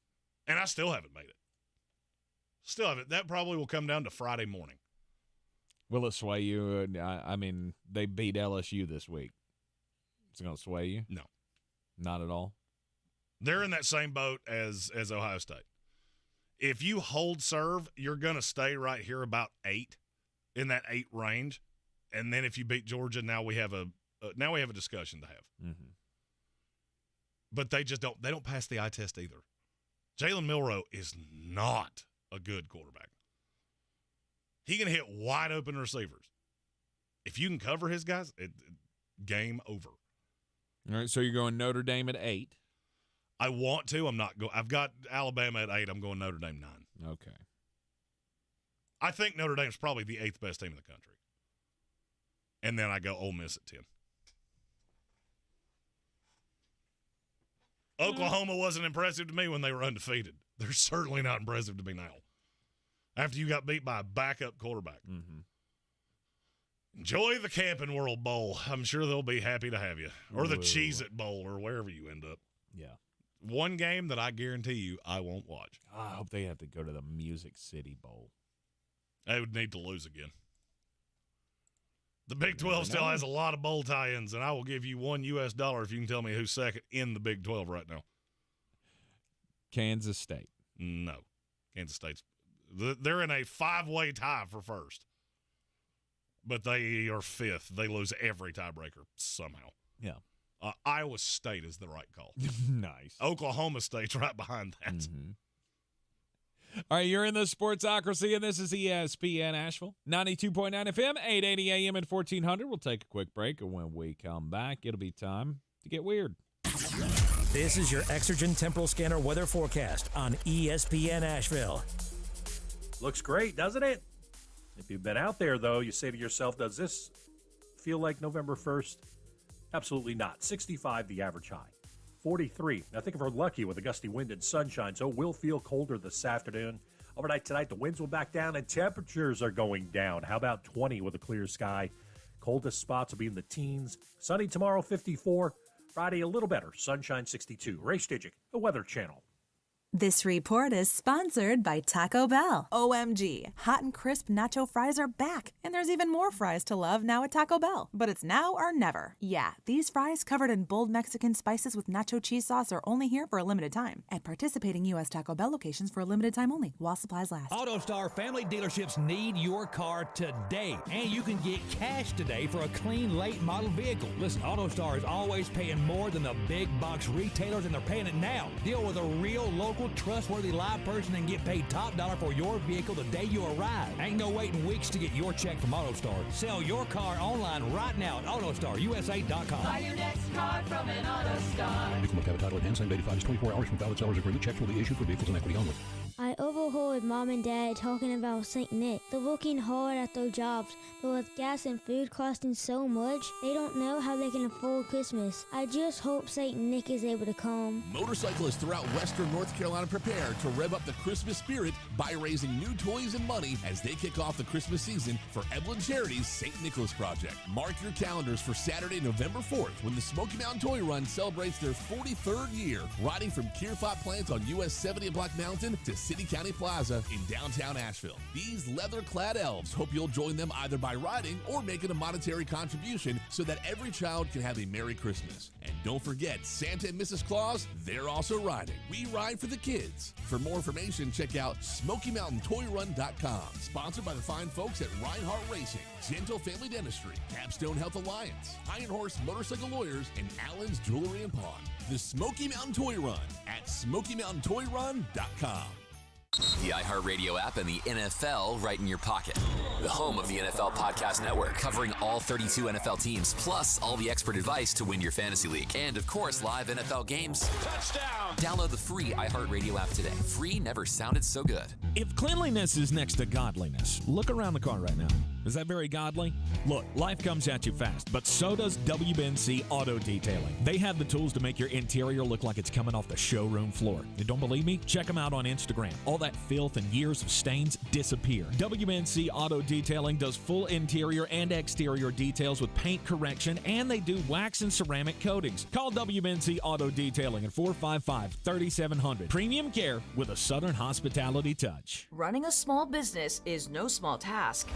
Speaker 7: And I still haven't made it. Still haven't. That probably will come down to Friday morning.
Speaker 6: Will it sway you? I mean, they beat LSU this week. Is it going to sway you?
Speaker 7: No.
Speaker 6: Not at all?
Speaker 7: They're in that same boat as Ohio State. If you hold serve, you're going to stay right here about 8, in that 8 range. And then if you beat Georgia, now we have a discussion to have.
Speaker 6: Mm-hmm.
Speaker 7: But they don't pass the eye test either. Jalen Milroe is not a good quarterback. He can hit wide open receivers. If you can cover his guys, game over.
Speaker 6: All right, so you're going Notre Dame at 8.
Speaker 7: I want to. I'm not going. I've got Alabama at 8. I'm going Notre Dame 9.
Speaker 6: Okay.
Speaker 7: I think Notre Dame's probably the 8th best team in the country. And then I go Ole Miss at 10. Oklahoma wasn't impressive to me when they were undefeated. They're certainly not impressive to me now. After you got beat by a backup quarterback.
Speaker 6: Mm-hmm.
Speaker 7: Enjoy the Camping World Bowl. I'm sure they'll be happy to have you. Or the Cheez-It Bowl or wherever you end up.
Speaker 6: Yeah.
Speaker 7: One game that I guarantee you I won't watch.
Speaker 6: I hope they have to go to the Music City Bowl.
Speaker 7: They would need to lose again. The Big 12 still has a lot of bowl tie-ins, and I will give you $1 if you can tell me who's second in the Big 12 right now.
Speaker 6: Kansas State.
Speaker 7: No. Kansas State's – they're in a 5-way tie for first. But they are 5th. They lose every tiebreaker somehow.
Speaker 6: Yeah.
Speaker 7: Iowa State is the right call.
Speaker 6: Nice.
Speaker 7: Oklahoma State's right behind that.
Speaker 6: Mm-hmm. All right, you're in the Sportsocracy, and this is ESPN Asheville, 92.9 FM, 880 AM and 1400. We'll take a quick break, and when we come back, it'll be time to get weird.
Speaker 5: This is your Exergen Temporal Scanner weather forecast on ESPN Asheville.
Speaker 16: Looks great, doesn't it? If you've been out there, though, you say to yourself, does this feel like November 1st? Absolutely not. 65, the average high. 43. Now, think if we're lucky with a gusty wind and sunshine, so it will feel colder this afternoon. Overnight tonight, the winds will back down and temperatures are going down. How about 20 with a clear sky? Coldest spots will be in the teens. Sunny tomorrow, 54. Friday, a little better. Sunshine, 62. Ray Stigic, the Weather Channel.
Speaker 9: This report is sponsored by Taco Bell. OMG, hot and crisp nacho fries are back, and there's even more fries to love now at Taco Bell. But it's now or never. Yeah, these fries covered in bold Mexican spices with nacho cheese sauce are only here for a limited time at participating U.S. Taco Bell locations for a limited time only, while supplies last.
Speaker 21: AutoStar family dealerships need your car today, and you can get cash today for a clean, late model vehicle. Listen, AutoStar is always paying more than the big box retailers, and they're paying it now. Deal with a real local trustworthy live person and get paid top dollar for your vehicle the day you arrive. Ain't no waiting weeks to get your check from AutoStar. Sell your car online right now at AutoStarUSA.com.
Speaker 22: Buy your next car from an AutoStar.
Speaker 11: Vehicle must have a title in hand, signed 85 is 24 hours from valid seller's agreement. Checks will be issued for vehicles in equity only.
Speaker 23: I overheard Mom and Dad talking about St. Nick. They're working hard at their jobs, but with gas and food costing so much, they don't know how they can afford Christmas. I just hope St. Nick is able to come.
Speaker 24: Motorcyclists throughout western North Carolina prepare to rev up the Christmas spirit by raising new toys and money as they kick off the Christmas season for Evelyn Charity's St. Nicholas Project. Mark your calendars for Saturday, November 4th, when the Smoky Mountain Toy Run celebrates their 43rd year, riding from Kierfot Plants on US 70 at Black Mountain to City County Plaza in downtown Asheville. These leather-clad elves hope you'll join them either by riding or making a monetary contribution so that every child can have a Merry Christmas. And don't forget, Santa and Mrs. Claus, they're also riding. We ride for the kids. For more information, check out SmokyMountainToyRun.com. Sponsored by the fine folks at Reinhardt Racing, Gentle Family Dentistry, Capstone Health Alliance, Iron Horse Motorcycle Lawyers, and Allen's Jewelry and Pawn. The Smoky Mountain Toy Run at SmokyMountainToyRun.com.
Speaker 25: The iHeartRadio app and the NFL right in your pocket. The home of the NFL Podcast Network, covering all 32 NFL teams, plus all the expert advice to win your fantasy league. And, of course, live NFL games. Touchdown! Download the free iHeartRadio app today. Free never sounded so good.
Speaker 6: If cleanliness is next to godliness, look around the car right now. Is that very godly? Look, life comes at you fast, but so does WBNC Auto Detailing. They have the tools to make your interior look like it's coming off the showroom floor. You don't believe me? Check them out on Instagram. All that filth and years of stains disappear. WBNC Auto Detailing does full interior and exterior details with paint correction, and they do wax and ceramic coatings. Call WBNC Auto Detailing at 455-3700. Premium care with a Southern hospitality touch.
Speaker 20: Running a small business is no small task.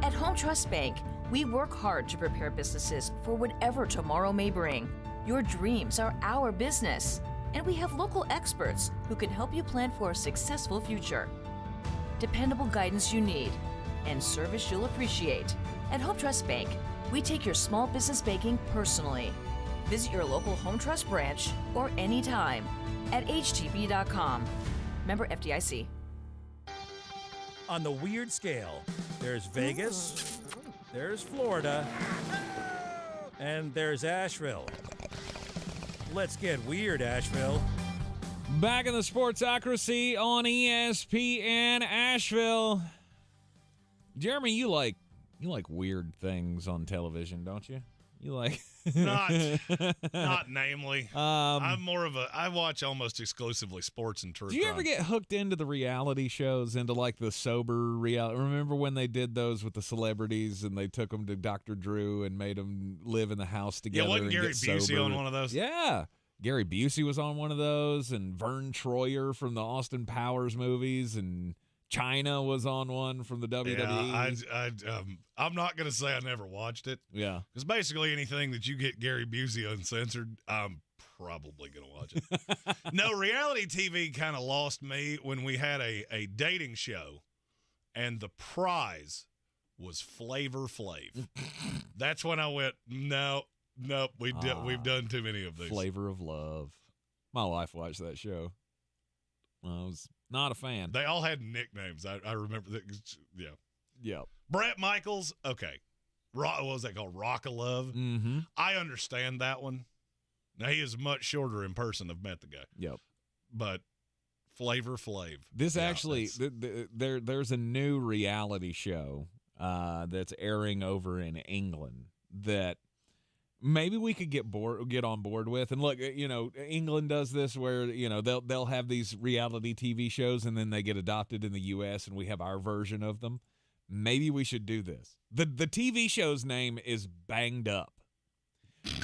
Speaker 20: At Home Trust Bank, we work hard to prepare businesses for whatever tomorrow may bring. Your dreams are our business, and we have local experts who can help you plan for a successful future. Dependable guidance you need, and service you'll appreciate. At Home Trust Bank, we take your small business banking personally. Visit your local Home Trust branch or anytime at htb.com. Member FDIC.
Speaker 5: On the weird scale, there's Vegas, there's Florida, and there's Asheville. Let's get weird, Asheville.
Speaker 6: Back in the Sportsocracy on ESPN Asheville. Jeremy, you like weird things on television, don't you? You like
Speaker 7: not namely. I'm more of I watch almost exclusively sports and true crime.
Speaker 6: Do you ever get hooked into the reality shows, into like the sober reality? Remember when they did those with the celebrities and they took them to Dr. Drew and made them live in the house together?
Speaker 7: Yeah, wasn't Gary Busey on one of those?
Speaker 6: Yeah. Gary Busey was on one of those, and Vern Troyer from the Austin Powers movies, and China was on one from the WWE.
Speaker 7: Yeah, I'm not going to say I never watched it.
Speaker 6: Yeah.
Speaker 7: Because basically anything that you get Gary Busey uncensored, I'm probably going to watch it. No, reality TV kind of lost me when we had a dating show, and the prize was Flavor Flav. That's when I went, nope, we've done too many of these.
Speaker 6: Flavor of Love. My wife watched that show. I was not a fan.
Speaker 7: They all had nicknames. I remember that. Yeah.
Speaker 6: Yeah.
Speaker 7: Brett Michaels. Okay. What was that called? Rock of Love.
Speaker 6: Mm-hmm.
Speaker 7: I understand that one. Now, he is much shorter in person. I've met the guy.
Speaker 6: Yep.
Speaker 7: But Flavor Flav.
Speaker 6: This actually, there's a new reality show that's airing over in England that maybe we could get on board with. And look, England does this where, they'll have these reality TV shows and then they get adopted in the U.S. and we have our version of them. Maybe we should do this. The TV show's name is Banged Up,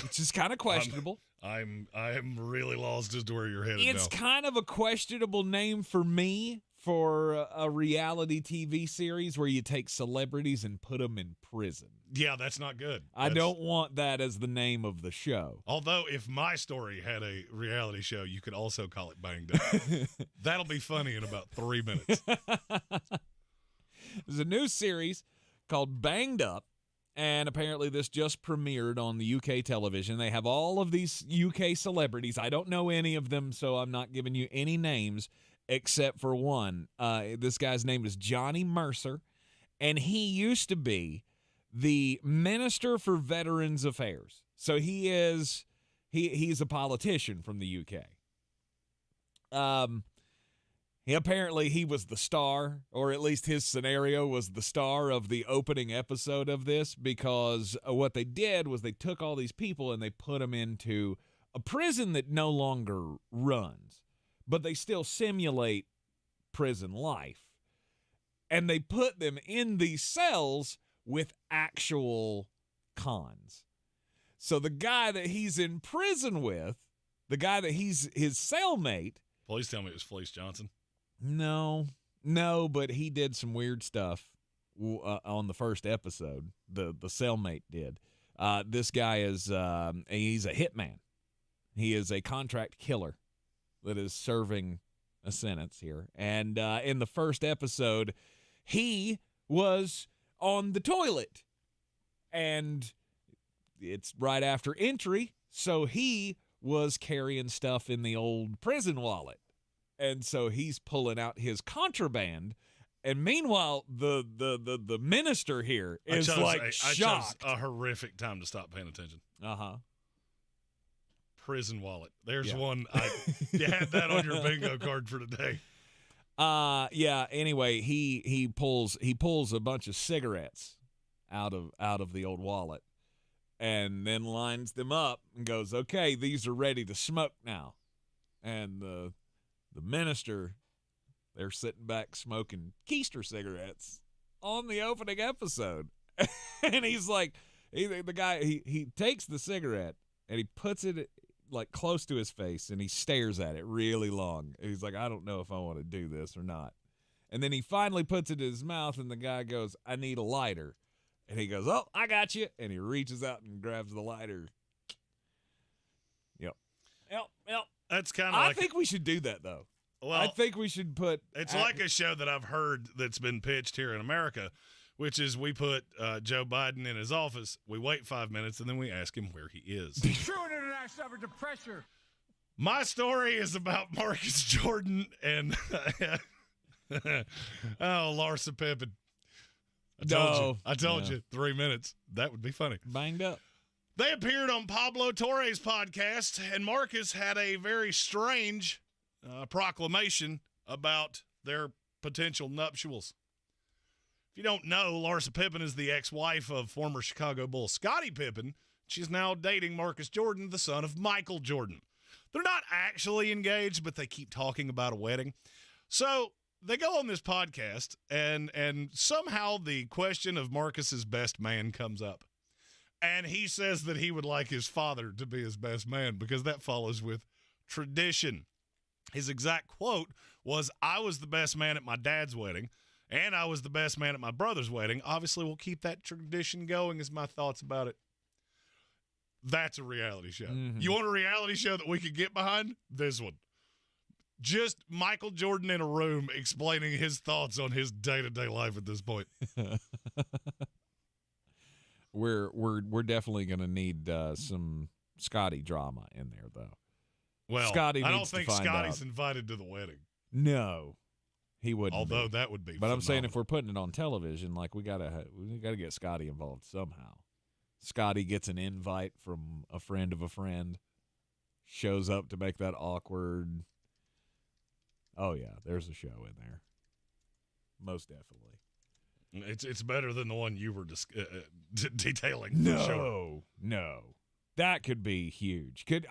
Speaker 6: which is kind of questionable.
Speaker 7: I'm really lost as to where you're headed.
Speaker 6: It's kind of a questionable name for me for a reality TV series where you take celebrities and put them in prison.
Speaker 7: Yeah, that's not good.
Speaker 6: I don't want that as the name of the show.
Speaker 7: Although, if My Story had a reality show, you could also call it Banged Up. That'll be funny in about 3 minutes.
Speaker 6: There's a new series called Banged Up, and apparently this just premiered on the UK television. They have all of these UK celebrities. I don't know any of them, so I'm not giving you any names except for one. This guy's name is Johnny Mercer, and he used to be the Minister for Veterans Affairs. So he's a politician from the UK. He was the star, or at least his scenario was the star of the opening episode of this, because what they did was they took all these people and they put them into a prison that no longer runs, but they still simulate prison life. And they put them in these cells with actual cons. So the guy that he's in prison with, the guy that he's his cellmate.
Speaker 7: Please tell me it was Felice Johnson.
Speaker 6: No, but he did some weird stuff on the first episode. The cellmate did. This guy is he's a hitman. He is a contract killer that is serving a sentence here. And in the first episode, he was on the toilet, and it's right after entry, so he was carrying stuff in the old prison wallet. And so he's pulling out his contraband, and meanwhile, the minister here is shocked.
Speaker 7: I chose a horrific time to stop paying attention. Prison wallet. There's one. You had that on your bingo card for today.
Speaker 6: Anyway, he pulls a bunch of cigarettes out of the old wallet, and then lines them up and goes, "Okay, these are ready to smoke now." And the minister, they're sitting back smoking keister cigarettes on the opening episode. And he's like, the guy, he takes the cigarette and he puts it like close to his face and he stares at it really long. And he's like, I don't know if I want to do this or not. And then he finally puts it in his mouth, and the guy goes, I need a lighter. And he goes, oh, I got you. And he reaches out and grabs the lighter. Yep.
Speaker 7: That's kind of
Speaker 6: I think we should do that, though.
Speaker 7: Well,
Speaker 6: I think we should put...
Speaker 7: It's like a show that I've heard that's been pitched here in America, which is we put Joe Biden in his office, we wait 5 minutes, and then we ask him where he is.
Speaker 19: True international effort to pressure.
Speaker 7: My story is about Marcus Jordan and Larsa Pippen. I told you 3 minutes. That would be funny.
Speaker 6: Banged up.
Speaker 7: They appeared on Pablo Torre's podcast, and Marcus had a very strange proclamation about their potential nuptials. If you don't know, Larsa Pippen is the ex-wife of former Chicago Bull Scottie Pippen. She's now dating Marcus Jordan, the son of Michael Jordan. They're not actually engaged, but they keep talking about a wedding. So they go on this podcast, and somehow the question of Marcus's best man comes up. And he says that he would like his father to be his best man because that follows with tradition. His exact quote was, I was the best man at my dad's wedding, and I was the best man at my brother's wedding. Obviously, we'll keep that tradition going is my thoughts about it. That's a reality show. Mm-hmm. You want a reality show that we could get behind? This one. Just Michael Jordan in a room explaining his thoughts on his day-to-day life at this point.
Speaker 6: We're definitely going to need some Scotty drama in there, though.
Speaker 7: Well,
Speaker 6: Scotty
Speaker 7: I don't think Scotty's invited to the wedding.
Speaker 6: No, he wouldn't.
Speaker 7: Although that would be.
Speaker 6: But
Speaker 7: phenomenal.
Speaker 6: I'm saying if we're putting it on television, like we gotta get Scotty involved somehow. Scotty gets an invite from a friend of a friend, shows up to make that awkward. Oh yeah, there's a show in there. Most definitely.
Speaker 7: It's better than the one you were detailing.
Speaker 6: No, that could be huge. Could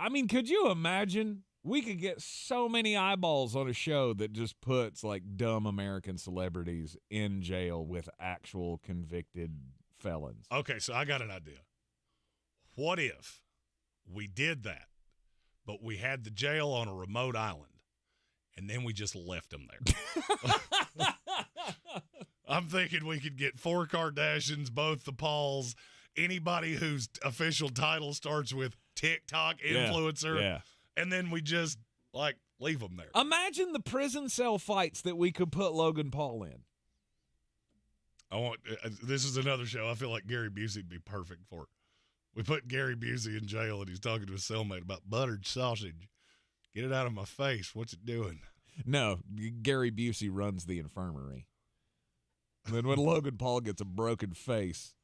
Speaker 6: you imagine? We could get so many eyeballs on a show that just puts like dumb American celebrities in jail with actual convicted felons.
Speaker 7: Okay, so I got an idea. What if we did that but we had the jail on a remote island, and then we just left him there. I'm thinking we could get 4 Kardashians, both the Pauls, anybody whose official title starts with TikTok influencer, and then we just, leave them there.
Speaker 6: Imagine the prison cell fights that we could put Logan Paul in.
Speaker 7: This is another show I feel like Gary Busey would be perfect for. We put Gary Busey in jail, and he's talking to his cellmate about buttered sausage. Get it out of my face. What's it doing?
Speaker 6: No, Gary Busey runs the infirmary. And then when Logan Paul gets a broken face,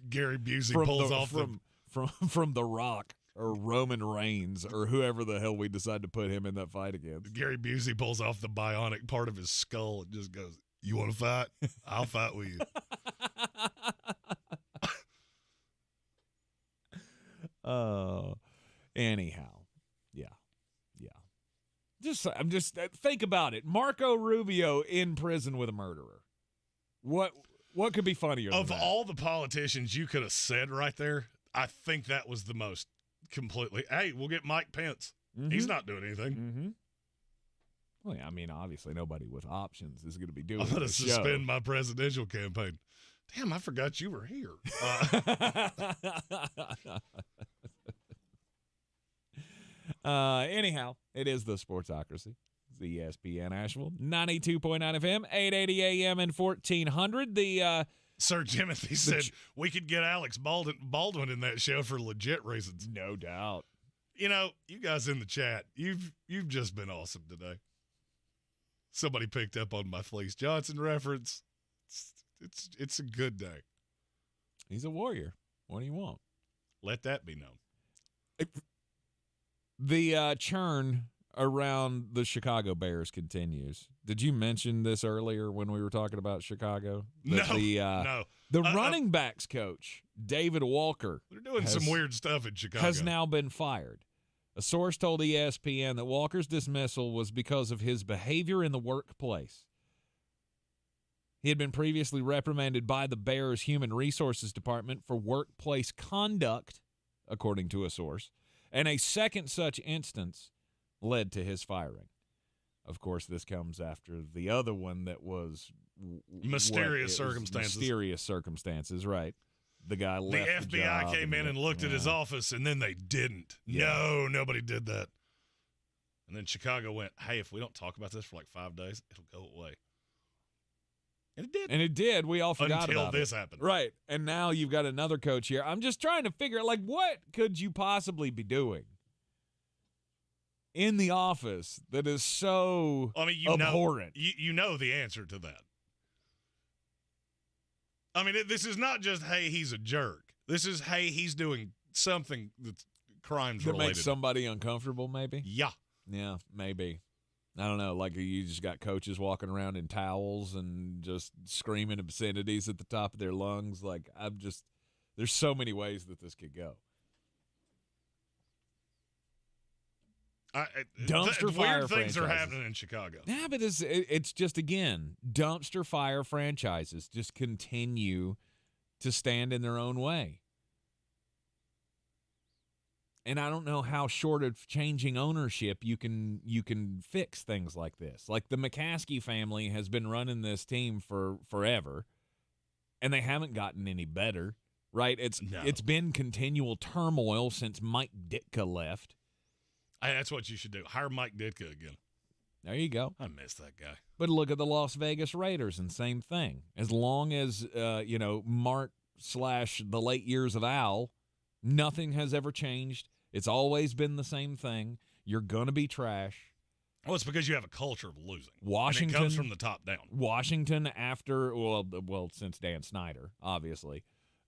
Speaker 7: Gary Busey pulls off
Speaker 6: from The Rock or Roman Reigns or whoever the hell we decide to put him in that fight against.
Speaker 7: Gary Busey pulls off the bionic part of his skull and just goes, "You want to fight? I'll fight with you."
Speaker 6: Anyhow, yeah. I'm just think about it. Marco Rubio in prison with a murderer. What could be funnier than
Speaker 7: of
Speaker 6: that?
Speaker 7: all the politicians you could have said right there? I think that was the most completely. Hey, we'll get Mike Pence.
Speaker 6: Mm-hmm.
Speaker 7: He's not doing anything.
Speaker 6: Mm-hmm. Well, yeah, I mean, obviously nobody with options is going to be doing.
Speaker 7: I'm going to
Speaker 6: the
Speaker 7: suspend
Speaker 6: show.
Speaker 7: my presidential campaign. Damn, I forgot you were here.
Speaker 6: Anyhow, it is the Sportsocracy. It's the ESPN Asheville, 92.9 FM, 880 AM, and 1400. The
Speaker 7: Sir Timothy said we could get Alex Baldwin in that show for legit reasons.
Speaker 6: No doubt.
Speaker 7: You know, you guys in the chat, you've just been awesome today. Somebody picked up on my Fleece Johnson reference. It's a good day.
Speaker 6: He's a warrior. What do you want?
Speaker 7: Let that be known.
Speaker 6: The churn around the Chicago Bears continues. Did you mention this earlier when we were talking about Chicago? That
Speaker 7: No.
Speaker 6: The running backs coach, David Walker.
Speaker 7: They're doing some weird stuff in Chicago.
Speaker 6: Has now been fired. A source told ESPN that Walker's dismissal was because of his behavior in the workplace. He had been previously reprimanded by the Bears Human Resources Department for workplace conduct, according to a source, and a second such instance led to his firing. Of course, this comes after the other one that was
Speaker 7: mysterious circumstances.
Speaker 6: Mysterious circumstances, right. The guy left
Speaker 7: the FBI came in and looked at his office, and then they didn't. Yeah. No, nobody did that. And then Chicago went, hey, if we don't talk about this for like 5 days, it'll go away. And it did.
Speaker 6: And it did. We all forgot
Speaker 7: until
Speaker 6: about
Speaker 7: this
Speaker 6: it.
Speaker 7: happened.
Speaker 6: Right. And now you've got another coach here. I'm just trying to figure out, what could you possibly be doing in the office that is so abhorrent?
Speaker 7: You know the answer to that. I mean, this is not just, hey, he's a jerk. This is, hey, he's doing something that's crimes related.
Speaker 6: That makes somebody uncomfortable, maybe?
Speaker 7: Yeah.
Speaker 6: Yeah, maybe. I don't know. You just got coaches walking around in towels and just screaming obscenities at the top of their lungs. There's so many ways that this could go. Dumpster fire
Speaker 7: weird things
Speaker 6: franchises
Speaker 7: are happening in Chicago.
Speaker 6: Yeah, but it's just, again, dumpster fire franchises just continue to stand in their own way. And I don't know how short of changing ownership you can fix things like this. Like the McCaskey family has been running this team for forever, and they haven't gotten any better, right? It's been continual turmoil since Mike Ditka left.
Speaker 7: Hey, that's what you should do. Hire Mike Ditka again.
Speaker 6: There you go.
Speaker 7: I miss that guy.
Speaker 6: But look at the Las Vegas Raiders, and same thing. As long as Mark / the late years of Al, nothing has ever changed. It's always been the same thing. You're going to be trash.
Speaker 7: Well, it's because you have a culture of losing.
Speaker 6: Washington
Speaker 7: and it comes from the top down.
Speaker 6: Washington after, since Dan Snyder, obviously,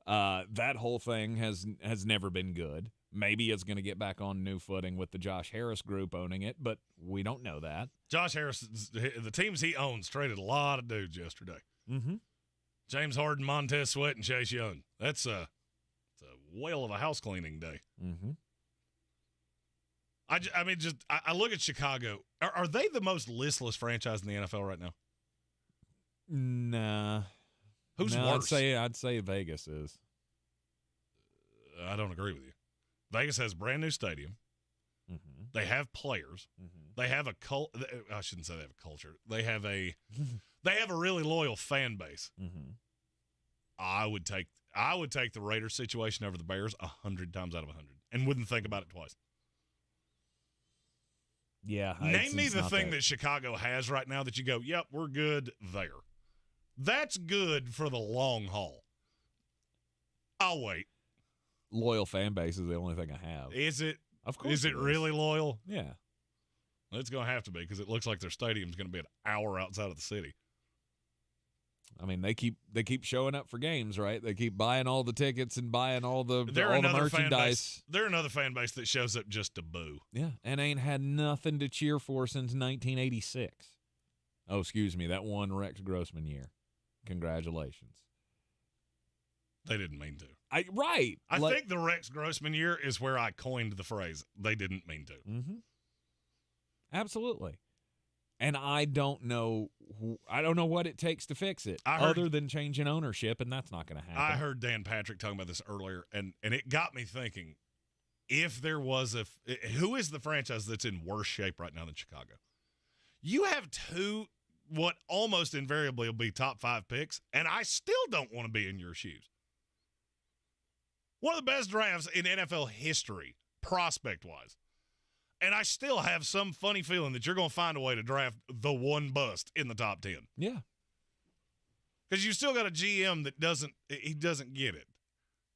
Speaker 6: that whole thing has never been good. Maybe it's going to get back on new footing with the Josh Harris group owning it, but we don't know that.
Speaker 7: Josh Harris, the teams he owns, traded a lot of dudes yesterday.
Speaker 6: Mm-hmm.
Speaker 7: James Harden, Montez Sweat, and Chase Young. It's a whale of a house cleaning day.
Speaker 6: Mm-hmm.
Speaker 7: I look at Chicago. Are they the most listless franchise in the NFL right now?
Speaker 6: Nah.
Speaker 7: Who's worse?
Speaker 6: I'd say Vegas is.
Speaker 7: I don't agree with you. Vegas has a brand new stadium. They have players. They have a I shouldn't say they have a culture. They have a really loyal fan base. I would take the Raiders situation over the Bears 100 times out of 100 and wouldn't think about it twice.
Speaker 6: Yeah.
Speaker 7: Name me the thing that Chicago has right now that you go, yep, we're good there. That's good for the long haul. I'll wait.
Speaker 6: Loyal fan base is the only thing I have.
Speaker 7: Is it?
Speaker 6: Of course.
Speaker 7: Is it really loyal?
Speaker 6: Yeah.
Speaker 7: It's going to have to be because it looks like their stadium's going to be an hour outside of the city.
Speaker 6: I mean, they keep showing up for games, right? They keep buying all the tickets and buying all the merchandise.
Speaker 7: They're another fan base that shows up just to boo.
Speaker 6: Yeah, and ain't had nothing to cheer for since 1986. Oh, excuse me, that one Rex Grossman year. Congratulations.
Speaker 7: They didn't mean to.
Speaker 6: I
Speaker 7: think the Rex Grossman year is where I coined the phrase, they didn't mean to.
Speaker 6: Absolutely. And I don't know what it takes to fix it other than changing ownership, and that's not going to happen.
Speaker 7: I heard Dan Patrick talking about this earlier, and it got me thinking, if there was who is the franchise that's in worse shape right now than Chicago? You have two, what almost invariably will be top 5 picks, and I still don't want to be in your shoes. One of the best drafts in NFL history, prospect-wise. And I still have some funny feeling that you're going to find a way to draft the one bust in the top 10.
Speaker 6: Yeah.
Speaker 7: Because you still got a GM that doesn't get it.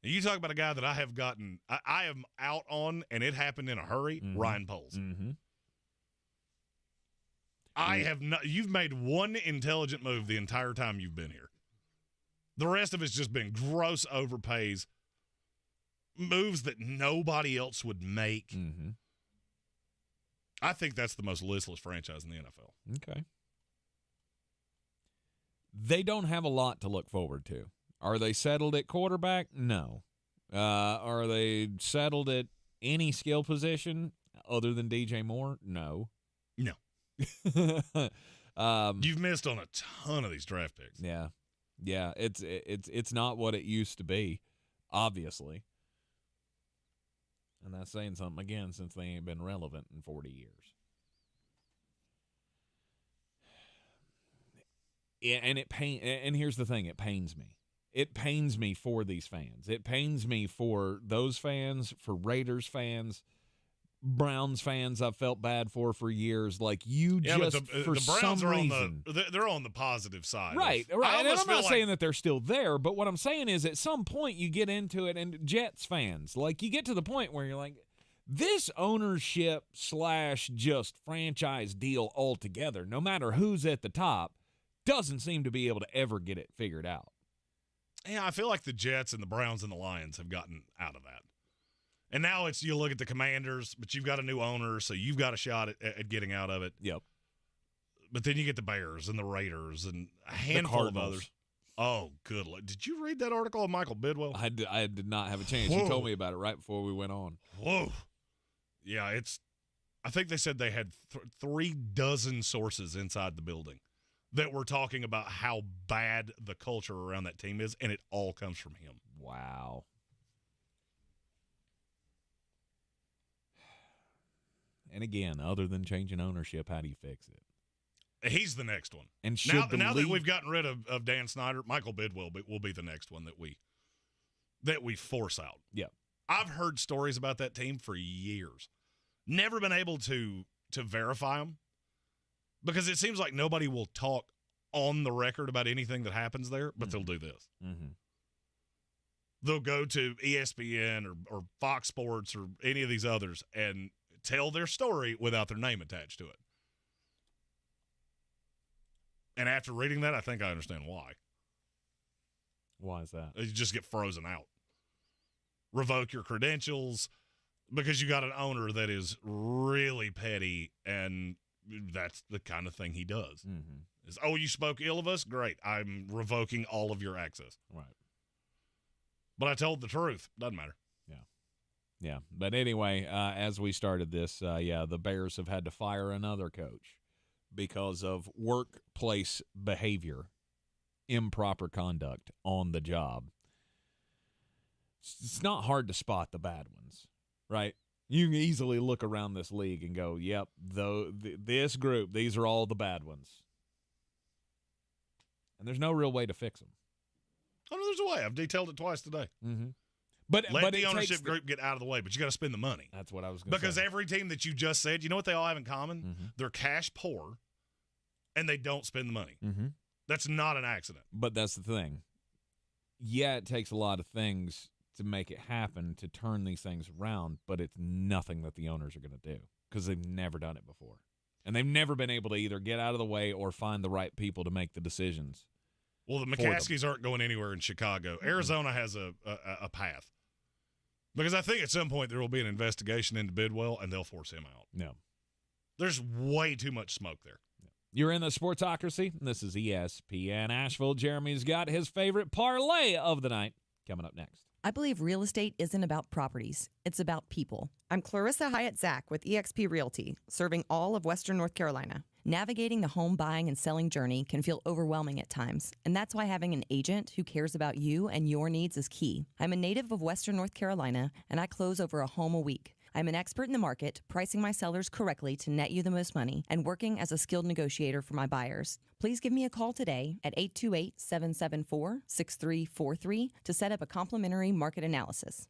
Speaker 7: And you talk about a guy that I have gotten, I am out on, and it happened in a hurry, Ryan Poles. I have not, you've made one intelligent move the entire time you've been here. The rest of it's just been gross overpays, moves that nobody else would make. I think that's the most listless franchise in the NFL.
Speaker 6: Okay. They don't have a lot to look forward to. Are they settled at quarterback? No. Are they settled at any skill position other than DJ Moore? No.
Speaker 7: No. You've missed on a ton of these draft picks.
Speaker 6: Yeah. Yeah, it's not what it used to be, obviously. And that's saying something, again, since they ain't been relevant in 40 years. Yeah, and here's the thing, it pains me. It pains me for these fans. It pains me for those fans, for Raiders fans, Browns fans I've felt bad for years. Like, you just, for the Browns
Speaker 7: some
Speaker 6: are reason.
Speaker 7: They're on the positive side.
Speaker 6: Right. And I'm not saying that they're still there, but what I'm saying is at some point you get into it, and Jets fans, like, you get to the point where you're like, this ownership / just franchise deal altogether, no matter who's at the top, doesn't seem to be able to ever get it figured out.
Speaker 7: Yeah, I feel like the Jets and the Browns and the Lions have gotten out of that. And now it's, you look at the Commanders, but you've got a new owner, so you've got a shot at getting out of it.
Speaker 6: Yep.
Speaker 7: But then you get the Bears and the Raiders and a handful of others. Oh, good. Did you read that article of Michael Bidwell?
Speaker 6: I did not have a chance.
Speaker 7: Whoa.
Speaker 6: You told me about it right before we went on.
Speaker 7: Whoa. Yeah, I think they said they had 3 dozen sources inside the building that were talking about how bad the culture around that team is, and it all comes from him.
Speaker 6: Wow. And again, other than changing ownership, how do you fix it?
Speaker 7: He's the next one.
Speaker 6: And
Speaker 7: now that we've gotten rid of Dan Snyder, Michael Bidwell will be the next one that we force out.
Speaker 6: Yeah.
Speaker 7: I've heard stories about that team for years. Never been able to verify them because it seems like nobody will talk on the record about anything that happens there, but they'll do this. They'll go to ESPN or Fox Sports or any of these others and tell their story without their name attached to it. And after reading that, I think I understand why.
Speaker 6: Why is that?
Speaker 7: You just get frozen out. Revoke your credentials because you got an owner that is really petty, and that's the kind of thing he does. Is, oh, you spoke ill of us? Great. I'm revoking all of your access.
Speaker 6: Right.
Speaker 7: But I told the truth. Doesn't matter.
Speaker 6: Yeah. But anyway, as we started this, the Bears have had to fire another coach because of workplace behavior, improper conduct on the job. It's not hard to spot the bad ones, right? You can easily look around this league and go, yep, this group, these are all the bad ones. And there's no real way to fix them.
Speaker 7: Oh, no, there's a way. I've detailed it twice today.
Speaker 6: Mm-hmm.
Speaker 7: Let the ownership group get out of the way, but you got to spend the money.
Speaker 6: That's what I was going to say.
Speaker 7: Because every team that you just said, you know what they all have in common?
Speaker 6: Mm-hmm.
Speaker 7: They're cash poor, and they don't spend the money.
Speaker 6: Mm-hmm.
Speaker 7: That's not an accident.
Speaker 6: But that's the thing. Yeah, it takes a lot of things to make it happen, to turn these things around, but it's nothing that the owners are going to do because they've never done it before. And they've never been able to either get out of the way or find the right people to make the decisions.
Speaker 7: Well, the McCaskies aren't going anywhere in Chicago. Arizona has a path. Because I think at some point there will be an investigation into Bidwell, and they'll force him out.
Speaker 6: No.
Speaker 7: There's way too much smoke there.
Speaker 6: You're in the Sportsocracy. This is ESPN Asheville. Jeremy's got his favorite parlay of the night coming up next.
Speaker 2: I believe real estate isn't about properties. It's about people. I'm Clarissa Hyatt-Zach with eXp Realty, serving all of Western North Carolina. Navigating the home buying and selling journey can feel overwhelming at times, and that's why having an agent who cares about you and your needs is key. I'm a native of Western North Carolina, and I close over a home a week. I'm an expert in the market, pricing my sellers correctly to net you the most money, and working as a skilled negotiator for my buyers. Please give me a call today at 828-774-6343 to set up a complimentary market analysis.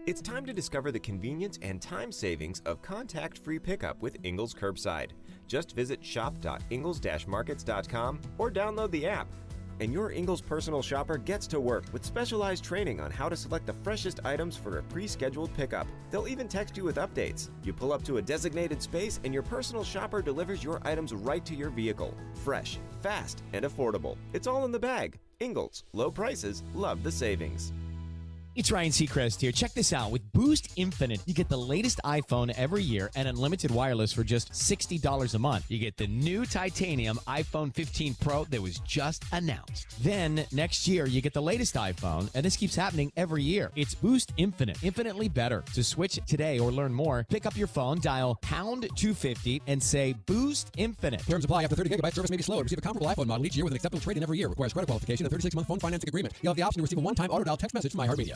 Speaker 3: It's time to discover the convenience and time savings of contact-free pickup with Ingles Curbside. Just visit shop.ingles-markets.com or download the app. And your Ingles personal shopper gets to work with specialized training on how to select the freshest items for a pre-scheduled pickup. They'll even text you with updates. You pull up to a designated space and your personal shopper delivers your items right to your vehicle. Fresh, fast, and affordable. It's all in the bag. Ingles. Low prices. Love the savings.
Speaker 10: It's Ryan Seacrest here. Check this out. With Boost Infinite, you get the latest iPhone every year and unlimited wireless for just $60 a month. You get the new titanium iPhone 15 Pro that was just announced. Then next year, you get the latest iPhone, and this keeps happening every year. It's Boost Infinite, infinitely better. To switch today or learn more, pick up your phone, dial pound 250, and say Boost Infinite.
Speaker 11: Terms apply. After 30 gigabytes, service may be slow. Receive a comparable iPhone model each year with an acceptable trade-in every year. Requires credit qualification and 36-month phone financing agreement. You'll have the option to receive a one-time auto-dial text message from iHeartMedia.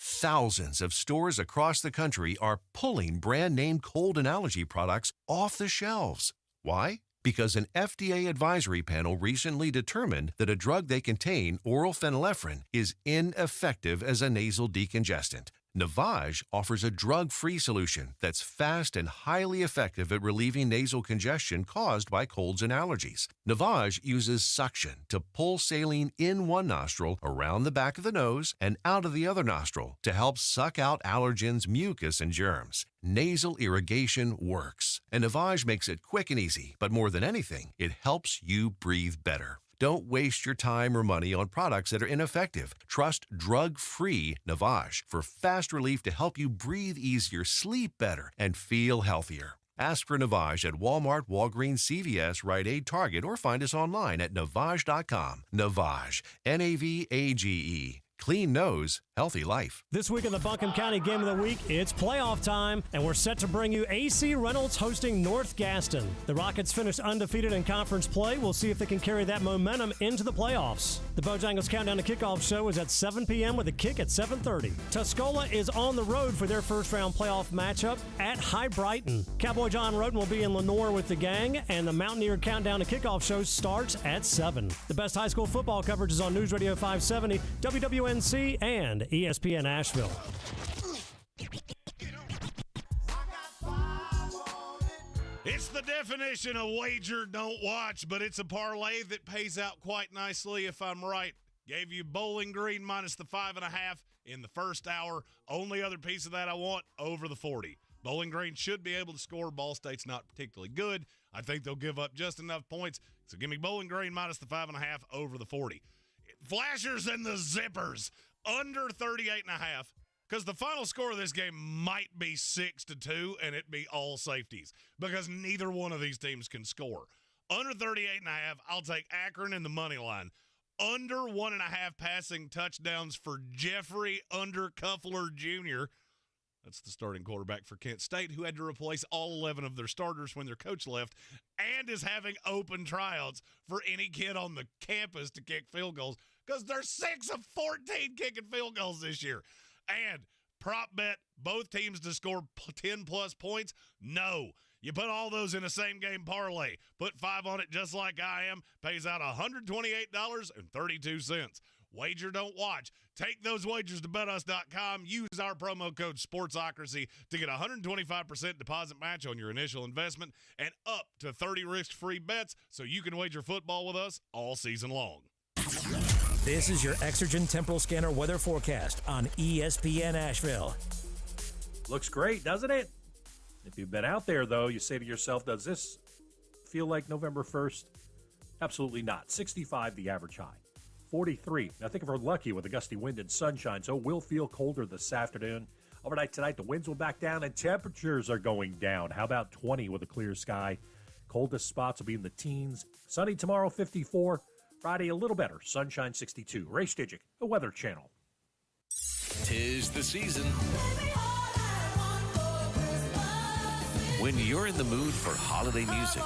Speaker 4: Thousands of stores across the country are pulling brand-name cold and allergy products off the shelves. Why? Because an FDA advisory panel recently determined that a drug they contain, oral phenylephrine, is ineffective as a nasal decongestant. Navage offers a drug-free solution that's fast and highly effective at relieving nasal congestion caused by colds and allergies. Navage uses suction to pull saline in one nostril, around the back of the nose, and out of the other nostril to help suck out allergens, mucus, and germs. Nasal irrigation works, and Navage makes it quick and easy, but more than anything, it helps you breathe better. Don't waste your time or money on products that are ineffective. Trust drug-free Navage for fast relief to help you breathe easier, sleep better, and feel healthier. Ask for Navage at Walmart, Walgreens, CVS, Rite Aid, Target, or find us online at Navage.com. Navage, Navage. Clean nose, healthy life.
Speaker 8: This week in the Buncombe County Game of the Week, it's playoff time, and we're set to bring you AC Reynolds hosting North Gaston. The Rockets finished undefeated in conference play. We'll see if they can carry that momentum into the playoffs. The Bojangles Countdown to Kickoff show is at 7 p.m. with a kick at 7:30. Tuscola is on the road for their first-round playoff matchup at High Brighton. Cowboy John Roden will be in Lenoir with the gang, and the Mountaineer Countdown to Kickoff show starts at 7. The best high school football coverage is on News Radio 570, WWNC, and ESPN Asheville.
Speaker 7: It's the definition of wager, don't watch, but it's a parlay that pays out quite nicely if I'm right. Gave you Bowling Green minus the 5.5 in the first hour. Only other piece of that I want, over the 40. Bowling Green should be able to score. Ball State's not particularly good. I think they'll give up just enough points. So give me Bowling Green minus the 5.5 over the 40. Flashers and the Zippers under 38.5, because the final score of this game might be 6-2, and it be all safeties, because neither one of these teams can score. Under 38.5, I'll take Akron in the money line. Under 1.5 passing touchdowns for Jeffrey Undercuffler Jr. That's the starting quarterback for Kent State, who had to replace all 11 of their starters when their coach left, and is having open tryouts for any kid on the campus to kick field goals, because they're 6 of 14 kicking field goals this year. And prop bet both teams to score 10-plus points? No. You put all those in a same-game parlay. Put 5 on it just like I am. Pays out $128.32. Wager, don't watch. Take those wagers to betus.com. Use our promo code Sportsocracy to get a 125% deposit match on your initial investment and up to 30 risk-free bets so you can wager football with us all season long.
Speaker 5: This is your Exergen Temporal Scanner weather forecast on ESPN Asheville.
Speaker 16: Looks great, doesn't it? If you've been out there, though, you say to yourself, does this feel like November 1st? Absolutely not. 65 the average high. 43. Now, think if we're lucky with a gusty wind and sunshine, so it will feel colder this afternoon. Overnight tonight, the winds will back down and temperatures are going down. How about 20 with a clear sky? Coldest spots will be in the teens. Sunny tomorrow, 54. Friday, a little better. Sunshine, 62. Ray Stidgick, the Weather Channel.
Speaker 12: 'Tis the season. When you're in the mood for holiday music,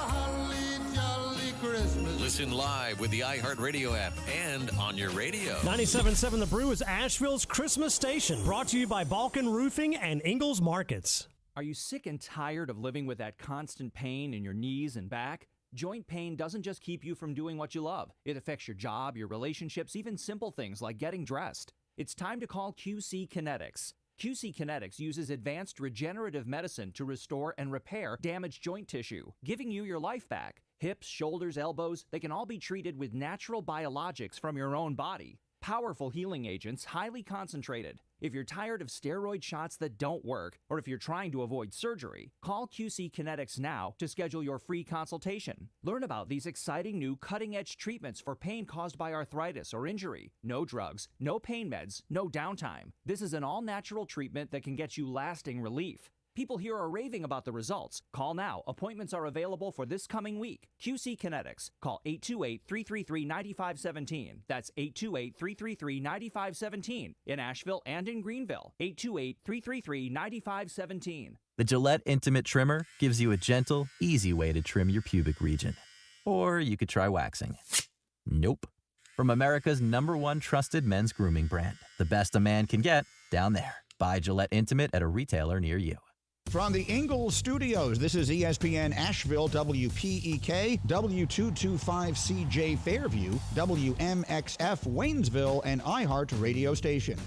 Speaker 12: listen live with the iHeartRadio app and on your radio.
Speaker 8: 97.7 The Brew is Asheville's Christmas station. Brought to you by Balkan Roofing and Ingalls Markets.
Speaker 14: Are you sick and tired of living with that constant pain in your knees and back? Joint pain doesn't just keep you from doing what you love. It affects your job, your relationships, even simple things like getting dressed. It's time to call QC Kinetics. QC Kinetics uses advanced regenerative medicine to restore and repair damaged joint tissue, giving you your life back. Hips, shoulders, elbows, they can all be treated with natural biologics from your own body. Powerful healing agents, highly concentrated. If you're tired of steroid shots that don't work, or if you're trying to avoid surgery, call QC Kinetics now to schedule your free consultation. Learn about these exciting new cutting-edge treatments for pain caused by arthritis or injury. No drugs, no pain meds, no downtime. This is an all-natural treatment that can get you lasting relief. People here are raving about the results. Call now. Appointments are available for this coming week. QC Kinetics. Call 828-333-9517. That's 828-333-9517 in Asheville and in Greenville. 828-333-9517.
Speaker 15: The Gillette Intimate Trimmer gives you a gentle, easy way to trim your pubic region. Or you could try waxing. Nope. From America's #1 trusted men's grooming brand. The best a man can get, down there. Buy Gillette Intimate at a retailer near you.
Speaker 17: From the Ingalls Studios, this is ESPN Asheville, WPEK, W225CJ Fairview, WMXF Waynesville, and iHeart radio station.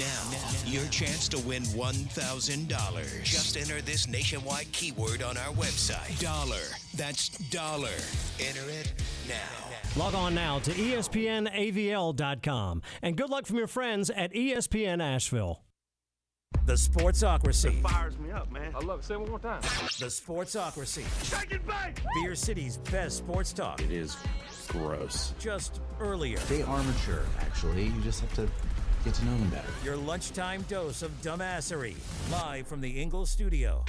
Speaker 18: Now, your chance to win $1,000. Just enter this nationwide keyword on our website. Dollar. That's dollar. Enter it now.
Speaker 8: Log on now to ESPNAVL.com. And good luck from your friends at ESPN Asheville.
Speaker 5: The Sportsocracy.
Speaker 26: It fires me up, man. I love it. Say it one more time.
Speaker 5: The Sportsocracy.
Speaker 26: Shake it back!
Speaker 5: Beer City's best sports talk.
Speaker 27: It is gross.
Speaker 5: Just earlier.
Speaker 27: They are mature, actually. You just have to get to know them better.
Speaker 5: Your lunchtime dose of dumbassery. Live from the Ingalls studio.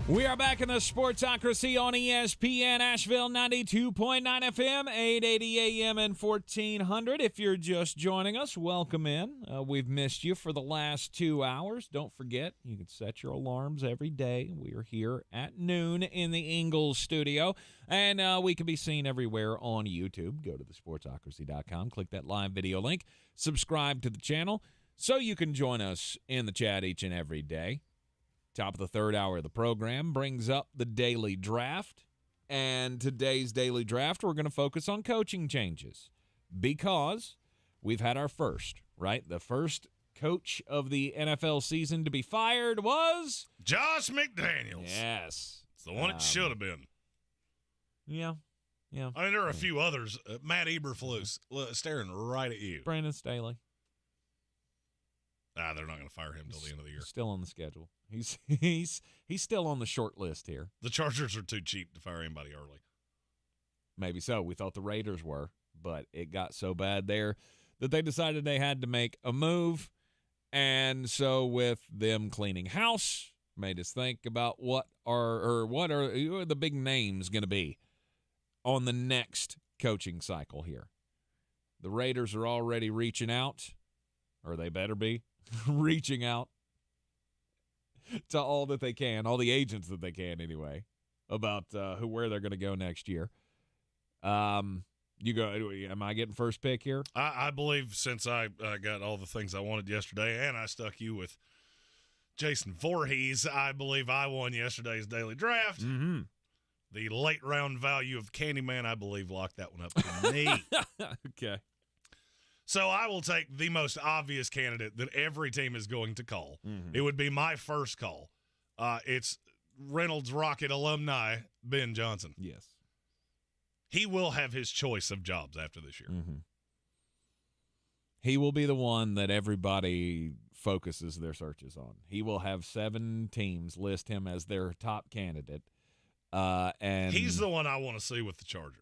Speaker 6: We are back in the Sportsocracy on ESPN Asheville 92.9 FM, 880 AM and 1400. If you're just joining us, welcome in. We've missed you for the last 2 hours. Don't forget, you can set your alarms every day. We are here at noon in the Ingalls studio, and we can be seen everywhere on YouTube. Go to thesportsocracy.com, click that live video link, subscribe to the channel so you can join us in the chat each and every day. Top of the third hour of the program brings up the daily draft. And today's daily draft, we're going to focus on coaching changes because we've had our first, right? The first coach of the NFL season to be fired was
Speaker 7: Josh McDaniels.
Speaker 6: Yes.
Speaker 7: It's the one it should have been.
Speaker 6: Yeah.
Speaker 7: I mean, there are a few others. Matt Eberflus staring right at you.
Speaker 6: Brandon Staley.
Speaker 7: They're not going to fire him till the end of the year.
Speaker 6: Still on the schedule. He's still on the short list here.
Speaker 7: The Chargers are too cheap to fire anybody early.
Speaker 6: Maybe so. We thought the Raiders were, but it got so bad there that they decided they had to make a move. And so with them cleaning house, made us think about what are the big names going to be on the next coaching cycle here. The Raiders are already reaching out, or they better be reaching out to all that they can, all the agents that they can anyway, about where they're going to go next year. You go. Am I getting first pick here?
Speaker 7: I believe since I got all the things I wanted yesterday, and I stuck you with Jason Voorhees, I believe I won yesterday's daily draft.
Speaker 6: Mm-hmm.
Speaker 7: The late round value of Candyman, I believe, locked that one up to me.
Speaker 6: Okay.
Speaker 7: So I will take the most obvious candidate that every team is going to call.
Speaker 6: Mm-hmm.
Speaker 7: It would be my first call. It's Reynolds Rocket alumni Ben Johnson.
Speaker 6: Yes.
Speaker 7: He will have his choice of jobs after this year.
Speaker 6: Mm-hmm. He will be the one that everybody focuses their searches on. He will have 7 teams list him as their top candidate. And
Speaker 7: he's the one I want to see with the Chargers.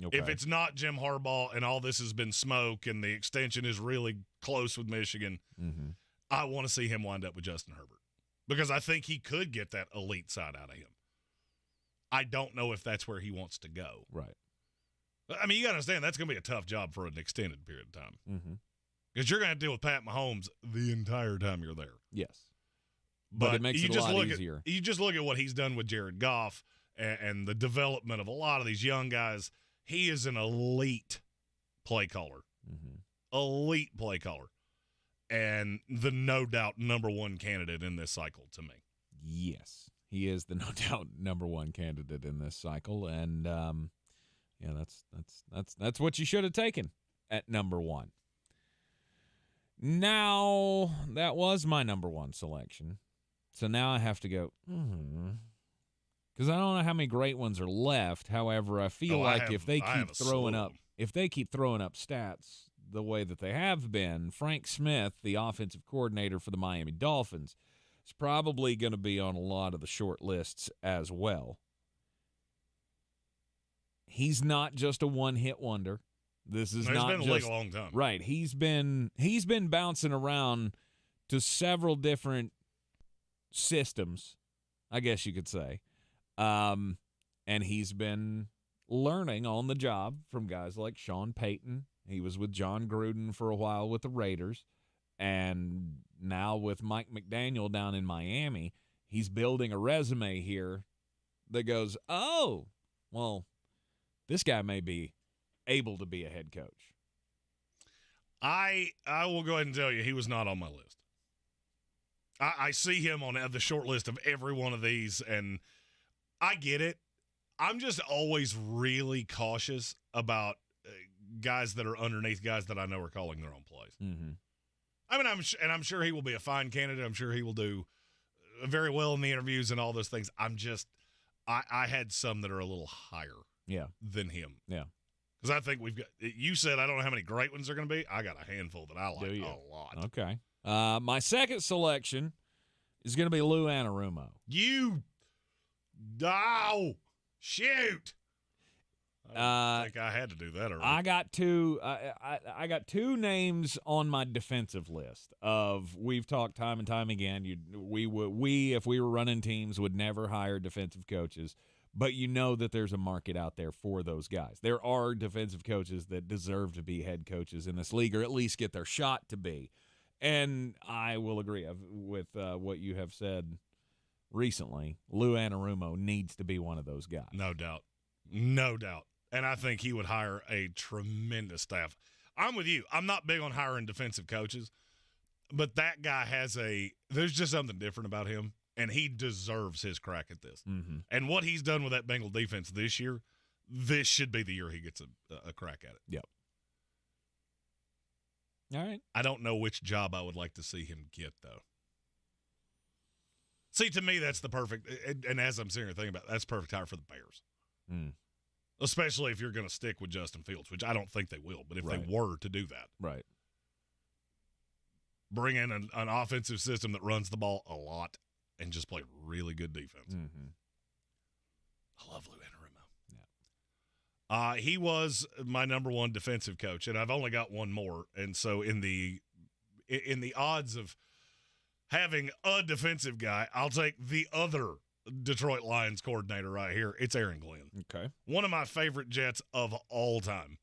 Speaker 6: Okay.
Speaker 7: If it's not Jim Harbaugh and all this has been smoke and the extension is really close with Michigan,
Speaker 6: mm-hmm.
Speaker 7: I want to see him wind up with Justin Herbert because I think he could get that elite side out of him. I don't know if that's where he wants to go.
Speaker 6: Right.
Speaker 7: I mean, you got to understand that's going to be a tough job for an extended period of time
Speaker 6: Mm-hmm.
Speaker 7: because you're going to have to deal with Pat Mahomes the entire time you're there.
Speaker 6: Yes. But it makes it a lot easier.
Speaker 7: You just look at what he's done with Jared Goff and the development of a lot of these young guys. He is an elite play caller.
Speaker 6: Mm-hmm.
Speaker 7: Elite play caller. And the no doubt number one candidate in this cycle to me.
Speaker 6: Yes. He is the no doubt number one candidate in this cycle. And yeah, that's what you should have taken at number one. Now, that was my number one selection. So now I have to go, because I don't know how many great ones are left. However, I feel like if they keep throwing up stats the way that they have been, Frank Smith, the offensive coordinator for the Miami Dolphins, is probably going to be on a lot of the short lists as well. He's not just a one-hit wonder. This is not
Speaker 7: been in the league a long time.
Speaker 6: Right. He's been bouncing around to several different systems, I guess you could say. And he's been learning on the job from guys like Sean Payton. He was with John Gruden for a while with the Raiders. And now with Mike McDaniel down in Miami, he's building a resume here that goes, oh, well, this guy may be able to be a head coach.
Speaker 7: I will go ahead and tell you he was not on my list. I see him on the short list of every one of these, and I get it. I'm just always really cautious about guys that are underneath guys that I know are calling their own plays.
Speaker 6: Mm-hmm.
Speaker 7: I mean, I'm sure he will be a fine candidate. I'm sure he will do very well in the interviews and all those things. I had some that are a little higher than him.
Speaker 6: Yeah.
Speaker 7: Because I think you said I don't know how many great ones are going to be. I got a handful that I like a lot.
Speaker 6: Okay. My second selection is going to be Lou Anarumo.
Speaker 7: Shoot. I think I had to do that already.
Speaker 6: I got two. I got 2 names on my defensive list. We've talked time and time again. We if we were running teams would never hire defensive coaches, but you know that there's a market out there for those guys. There are defensive coaches that deserve to be head coaches in this league, or at least get their shot to be. And I will agree with what you have said recently. Lou Anarumo needs to be one of those guys.
Speaker 7: No doubt. No doubt. And I think he would hire a tremendous staff. I'm with you. I'm not big on hiring defensive coaches, but that guy there's just something different about him, and he deserves his crack at this.
Speaker 6: Mm-hmm.
Speaker 7: And what he's done with that Bengal defense this year, this should be the year he gets a crack at it.
Speaker 6: Yep. All right.
Speaker 7: I don't know which job I would like to see him get, though. See, to me, that's the perfect, and as I'm sitting here thinking about it, that's perfect hire for the Bears.
Speaker 6: Mm.
Speaker 7: Especially if you're going to stick with Justin Fields, which I don't think they will, but if they were to do that.
Speaker 6: Right.
Speaker 7: Bring in an offensive system that runs the ball a lot and just play really good defense.
Speaker 6: Mm-hmm.
Speaker 7: I love Lou Anarumo. Yeah. He was my number one defensive coach, and I've only got one more. And so in the odds of having a defensive guy, I'll take the other Detroit Lions coordinator right here. It's Aaron Glenn.
Speaker 6: Okay.
Speaker 7: One of my favorite Jets of all time.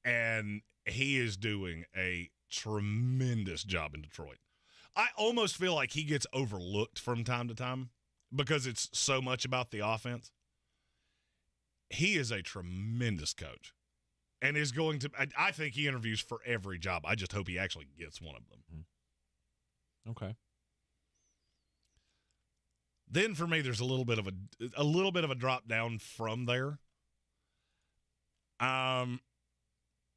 Speaker 7: And he is doing a tremendous job in Detroit. I almost feel like he gets overlooked from time to time because it's so much about the offense. He is a tremendous coach. and is going to – I think he interviews for every job. I just hope he actually gets one of them.
Speaker 6: Okay.
Speaker 7: Then for me, there's a little bit of a drop down from there.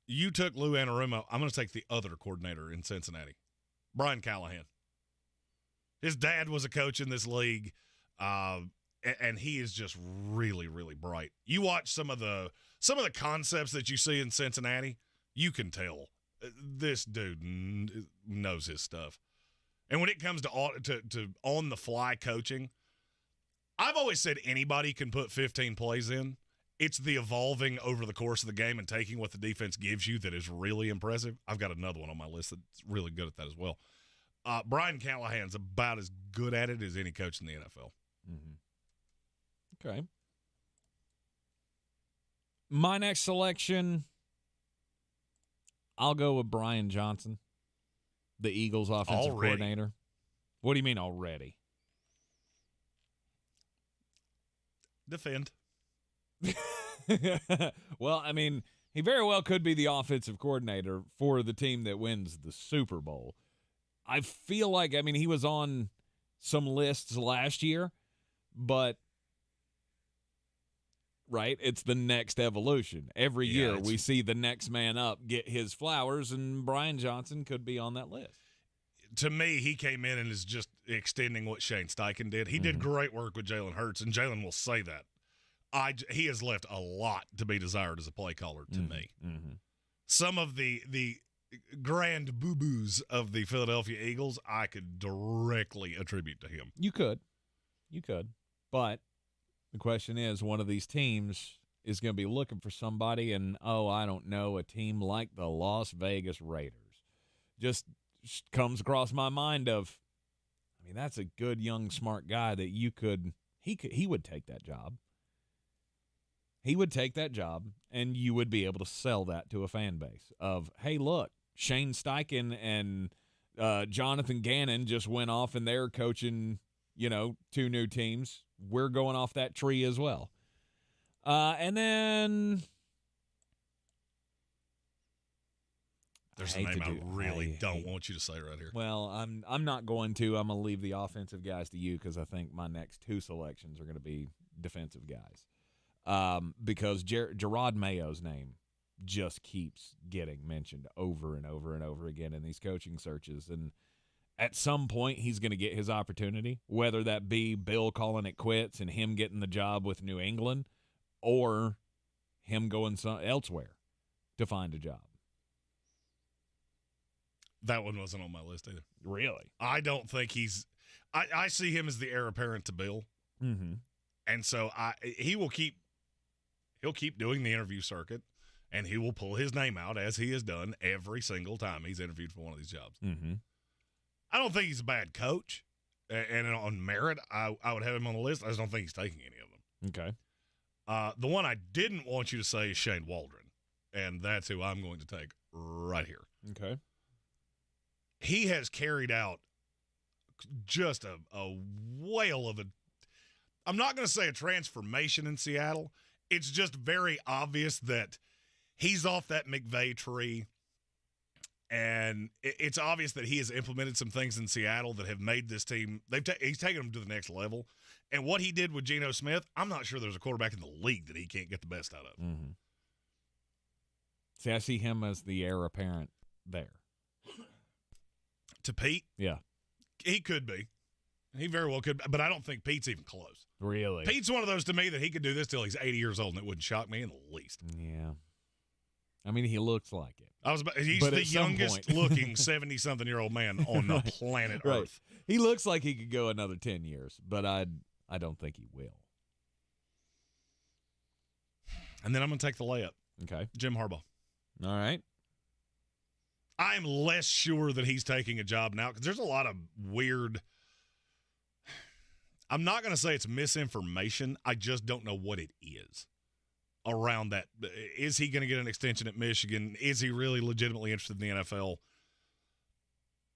Speaker 7: You took Lou Anarumo. I'm going to take the other coordinator in Cincinnati, Brian Callahan. His dad was a coach in this league, and he is just really, really bright. You watch some of the concepts that you see in Cincinnati, you can tell this dude knows his stuff. And when it comes to on the fly coaching, I've always said anybody can put 15 plays in. It's the evolving over the course of the game and taking what the defense gives you that is really impressive. I've got another one on my list that's really good at that as well. Brian Callahan's about as good at it as any coach in the NFL.
Speaker 6: Mm-hmm. Okay. My next selection, I'll go with Brian Johnson, the Eagles offensive coordinator. What do you mean already?
Speaker 7: Defend.
Speaker 6: Well, I mean, he very well could be the offensive coordinator for the team that wins the Super Bowl. I feel like, I mean, he was on some lists last year, but, right, it's the next evolution. Every year we see the next man up get his flowers, and Brian Johnson could be on that list.
Speaker 7: To me, he came in and is just extending what Shane Steichen did. He did great work with Jalen Hurts, and Jalen will say that. He has left a lot to be desired as a play caller to me.
Speaker 6: Mm-hmm.
Speaker 7: Some of the grand boo-boos of the Philadelphia Eagles, I could directly attribute to him.
Speaker 6: You could. But the question is, one of these teams is going to be looking for somebody, and, I don't know, a team like the Las Vegas Raiders. Just comes across my mind of, I mean, that's a good, young, smart guy that he would take that job. He would take that job, and you would be able to sell that to a fan base of, hey, look, Shane Steichen and Jonathan Gannon just went off, and they're coaching, 2 new teams. We're going off that tree as well. And then
Speaker 7: there's a name I really don't want you to say right here.
Speaker 6: Well, I'm not going to. I'm going to leave the offensive guys to you because I think my next 2 selections are going to be defensive guys. Because Gerard Mayo's name just keeps getting mentioned over and over and over again in these coaching searches. And at some point, he's going to get his opportunity, whether that be Bill calling it quits and him getting the job with New England or him going elsewhere to find a job.
Speaker 7: That one wasn't on my list either.
Speaker 6: Really?
Speaker 7: I don't think he's – I see him as the heir apparent to Bill.
Speaker 6: Mm-hmm.
Speaker 7: And so he'll keep doing the interview circuit, and he will pull his name out as he has done every single time he's interviewed for one of these jobs.
Speaker 6: Mm-hmm.
Speaker 7: I don't think he's a bad coach, and on merit, I would have him on the list. I just don't think he's taking any of them.
Speaker 6: Okay.
Speaker 7: The one I didn't want you to say is Shane Waldron, and that's who I'm going to take right here.
Speaker 6: Okay.
Speaker 7: He has carried out just a whale of a – I'm not going to say a transformation in Seattle. It's just very obvious that he's off that McVay tree, and it's obvious that he has implemented some things in Seattle that have made this team he's taken them to the next level. And what he did with Geno Smith, I'm not sure there's a quarterback in the league that he can't get the best out of.
Speaker 6: Mm-hmm. See, I see him as the heir apparent there.
Speaker 7: To Pete?
Speaker 6: Yeah.
Speaker 7: He could be. He very well could, but I don't think Pete's even close.
Speaker 6: Really?
Speaker 7: Pete's one of those to me that he could do this till he's 80 years old, and it wouldn't shock me in the least.
Speaker 6: Yeah. I mean, he looks like it.
Speaker 7: He's the youngest looking 70-something-year-old man on the planet Earth.
Speaker 6: He looks like he could go another 10 years, but I don't think he will.
Speaker 7: And then I'm going to take the layup.
Speaker 6: Okay.
Speaker 7: Jim Harbaugh.
Speaker 6: All right.
Speaker 7: I'm less sure that he's taking a job now because there's a lot of weird – I'm not going to say it's misinformation. I just don't know what it is around that. Is he going to get an extension at Michigan? Is he really legitimately interested in the NFL?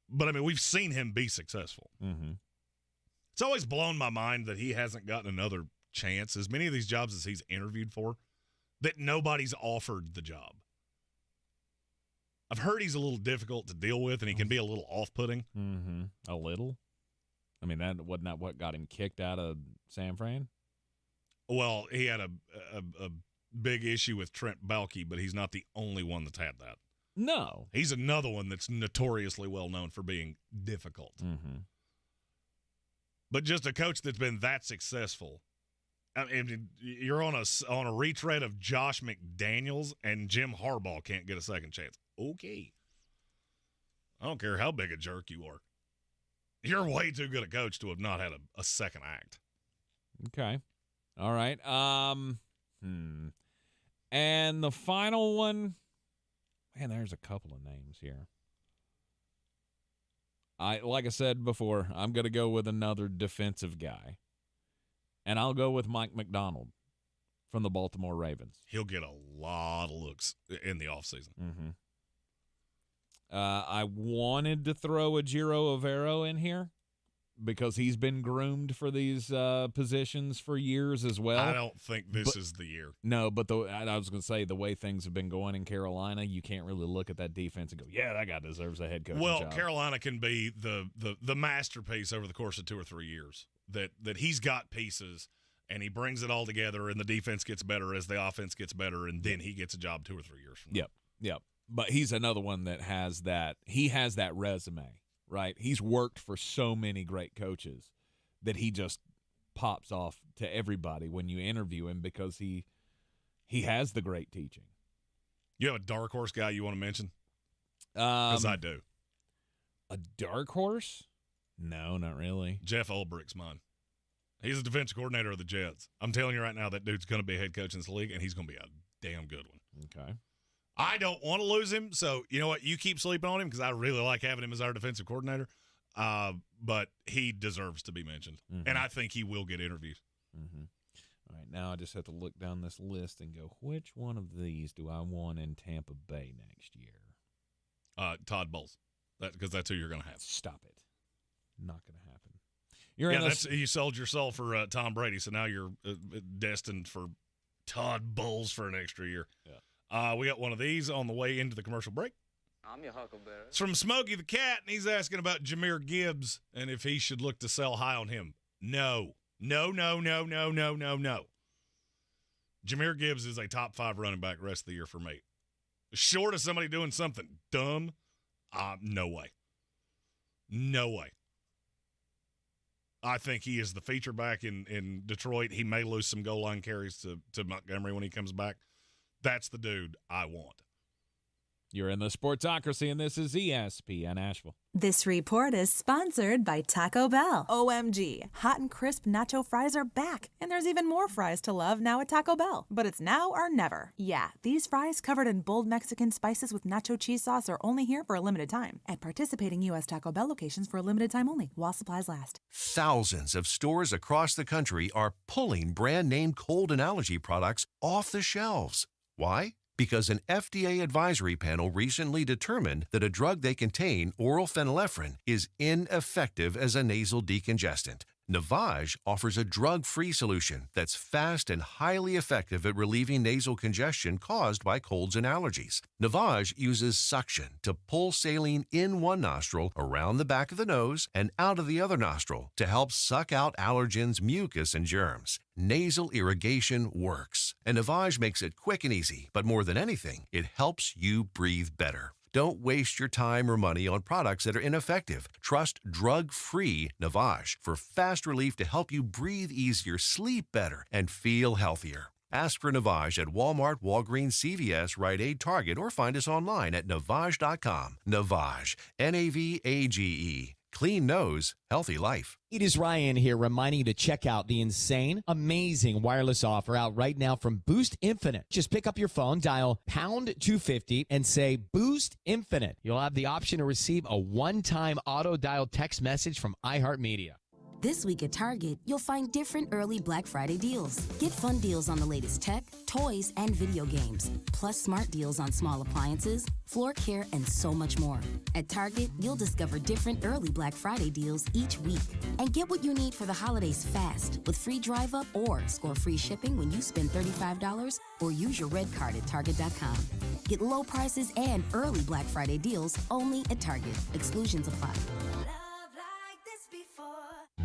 Speaker 7: But, I mean, we've seen him be successful.
Speaker 6: Mm-hmm.
Speaker 7: It's always blown my mind that he hasn't gotten another chance, as many of these jobs as he's interviewed for, that nobody's offered the job. I've heard he's a little difficult to deal with, and he can be a little off-putting.
Speaker 6: Mm-hmm. A little? I mean, wasn't that what got him kicked out of San Fran?
Speaker 7: Well, he had a big issue with Trent Baalke, but he's not the only one that's had that.
Speaker 6: No.
Speaker 7: He's another one that's notoriously well known for being difficult.
Speaker 6: Mm-hmm.
Speaker 7: But just a coach that's been that successful. I mean, you're on a retread of Josh McDaniels, and Jim Harbaugh can't get a second chance. Okay. I don't care how big a jerk you are. You're way too good a coach to have not had a second act.
Speaker 6: Okay. All right. And the final one, man, there's a couple of names here. Like I said before, I'm going to go with another defensive guy. And I'll go with Mike McDonald from the Baltimore Ravens.
Speaker 7: He'll get a lot of looks in the offseason.
Speaker 6: Mm-hmm. I wanted to throw Ejiro Evero in here because he's been groomed for these positions for years as well.
Speaker 7: I don't think this is the year.
Speaker 6: No, but I was going to say the way things have been going in Carolina, you can't really look at that defense and go, yeah, that guy deserves a head coaching job.
Speaker 7: Well, Carolina can be the masterpiece over the course of 2 or 3 years. That he's got pieces, and he brings it all together, and the defense gets better as the offense gets better, and then he gets a job 2 or 3 years from now.
Speaker 6: Yep. But he's another one that has that. He has that resume, right? He's worked for so many great coaches that he just pops off to everybody when you interview him because he has the great teaching.
Speaker 7: You have a dark horse guy you want to mention? Because I do.
Speaker 6: A dark horse? No, not really.
Speaker 7: Jeff Ulbricht's mine. He's the defensive coordinator of the Jets. I'm telling you right now, that dude's going to be a head coach in this league, and he's going to be a damn good one.
Speaker 6: Okay.
Speaker 7: I don't want to lose him, so you know what? You keep sleeping on him because I really like having him as our defensive coordinator. But he deserves to be mentioned, and I think he will get interviews.
Speaker 6: Mm-hmm. All right, now I just have to look down this list and go, which one of these do I want in Tampa Bay next year?
Speaker 7: Todd Bowles, because that's who you're going to have.
Speaker 6: Stop it. Not going to happen.
Speaker 7: You sold your soul for Tom Brady, so now you're destined for Todd Bowles for an extra year.
Speaker 6: Yeah.
Speaker 7: We got one of these on the way into the commercial break.
Speaker 1: I'm your huckleberry.
Speaker 7: It's from Smokey the Cat, and he's asking about Jahmyr Gibbs and if he should look to sell high on him. No. Jahmyr Gibbs is a top 5 running back rest of the year for me. Short of somebody doing something dumb, no way. No way. I think he is the feature back in Detroit. He may lose some goal line carries to Montgomery when he comes back. That's the dude I want.
Speaker 6: You're in the Sportsocracy, and this is ESPN Asheville.
Speaker 9: This report is sponsored by Taco Bell. OMG, hot and crisp nacho fries are back, and there's even more fries to love now at Taco Bell. But it's now or never. Yeah, these fries covered in bold Mexican spices with nacho cheese sauce are only here for a limited time at participating U.S. Taco Bell locations for a limited time only, while supplies last.
Speaker 4: Thousands of stores across the country are pulling brand-name cold and allergy products off the shelves. Why? Because an FDA advisory panel recently determined that a drug they contain, oral phenylephrine, is ineffective as a nasal decongestant. Navage offers a drug-free solution that's fast and highly effective at relieving nasal congestion caused by colds and allergies. Navage uses suction to pull saline in one nostril, around the back of the nose, and out of the other nostril to help suck out allergens, mucus, and germs. Nasal irrigation works, and Navage makes it quick and easy, but more than anything, it helps you breathe better. Don't waste your time or money on products that are ineffective. Trust drug-free Navage for fast relief to help you breathe easier, sleep better, and feel healthier. Ask for Navage at Walmart, Walgreens, CVS, Rite Aid, Target, or find us online at Navage.com. Navage, N-A-V-A-G-E. Clean nose, healthy life.
Speaker 10: It is Ryan here reminding you to check out the insane, amazing wireless offer out right now from Boost Infinite. Just pick up your phone, dial pound 250 and say Boost Infinite. You'll have the option to receive a one-time auto-dial text message from iHeartMedia.
Speaker 1: This week at Target, you'll find different early Black Friday deals. Get fun deals on the latest tech, toys, and video games, plus smart deals on small appliances, floor care, and so much more. At Target, you'll discover different early Black Friday deals each week. And get what you need for the holidays fast with free drive-up or score free shipping when you spend $35 or use your red card at Target.com. Get low prices and early Black Friday deals only at Target. Exclusions apply.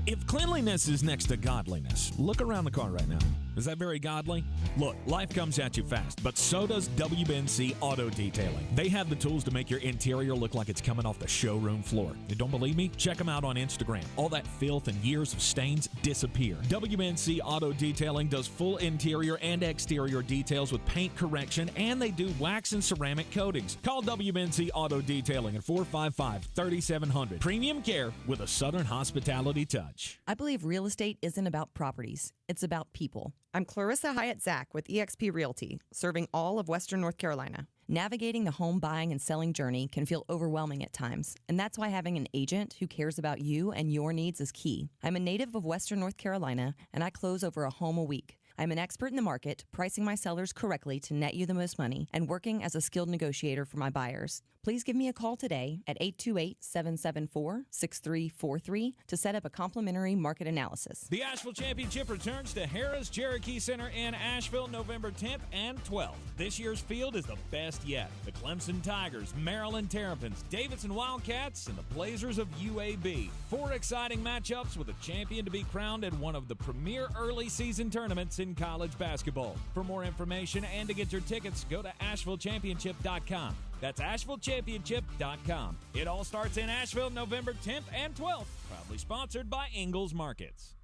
Speaker 6: If cleanliness is next to godliness, look around the car right now. Is that very godly? Look, life comes at you fast, but so does WBNC Auto Detailing. They have the tools to make your interior look like it's coming off the showroom floor. You don't believe me? Check them out on Instagram. All that filth and years of stains disappear. WBNC Auto Detailing does full interior and exterior details with paint correction, and they do wax and ceramic coatings. Call WBNC Auto Detailing at 455-3700. Premium care with a Southern hospitality touch.
Speaker 2: I believe real estate isn't about properties. It's about people. I'm Clarissa Hyatt-Zach with eXp Realty, serving all of Western North Carolina. Navigating the home buying and selling journey can feel overwhelming at times, and that's why having an agent who cares about you and your needs is key. I'm a native of Western North Carolina, and I close over a home a week. I'm an expert in the market, pricing my sellers correctly to net you the most money, and working as a skilled negotiator for my buyers. Please give me a call today at 828-774-6343 to set up a complimentary market analysis.
Speaker 6: The Asheville Championship returns to Harrah's Cherokee Center in Asheville November 10th and 12th. This year's field is the best yet. The Clemson Tigers, Maryland Terrapins, Davidson Wildcats, and the Blazers of UAB. 4 exciting matchups with a champion to be crowned at one of the premier early season tournaments in college basketball. For more information and to get your tickets, go to AshevilleChampionship.com. That's AshevilleChampionship.com. It all starts in Asheville November 10th and 12th. Proudly sponsored by Ingalls Markets.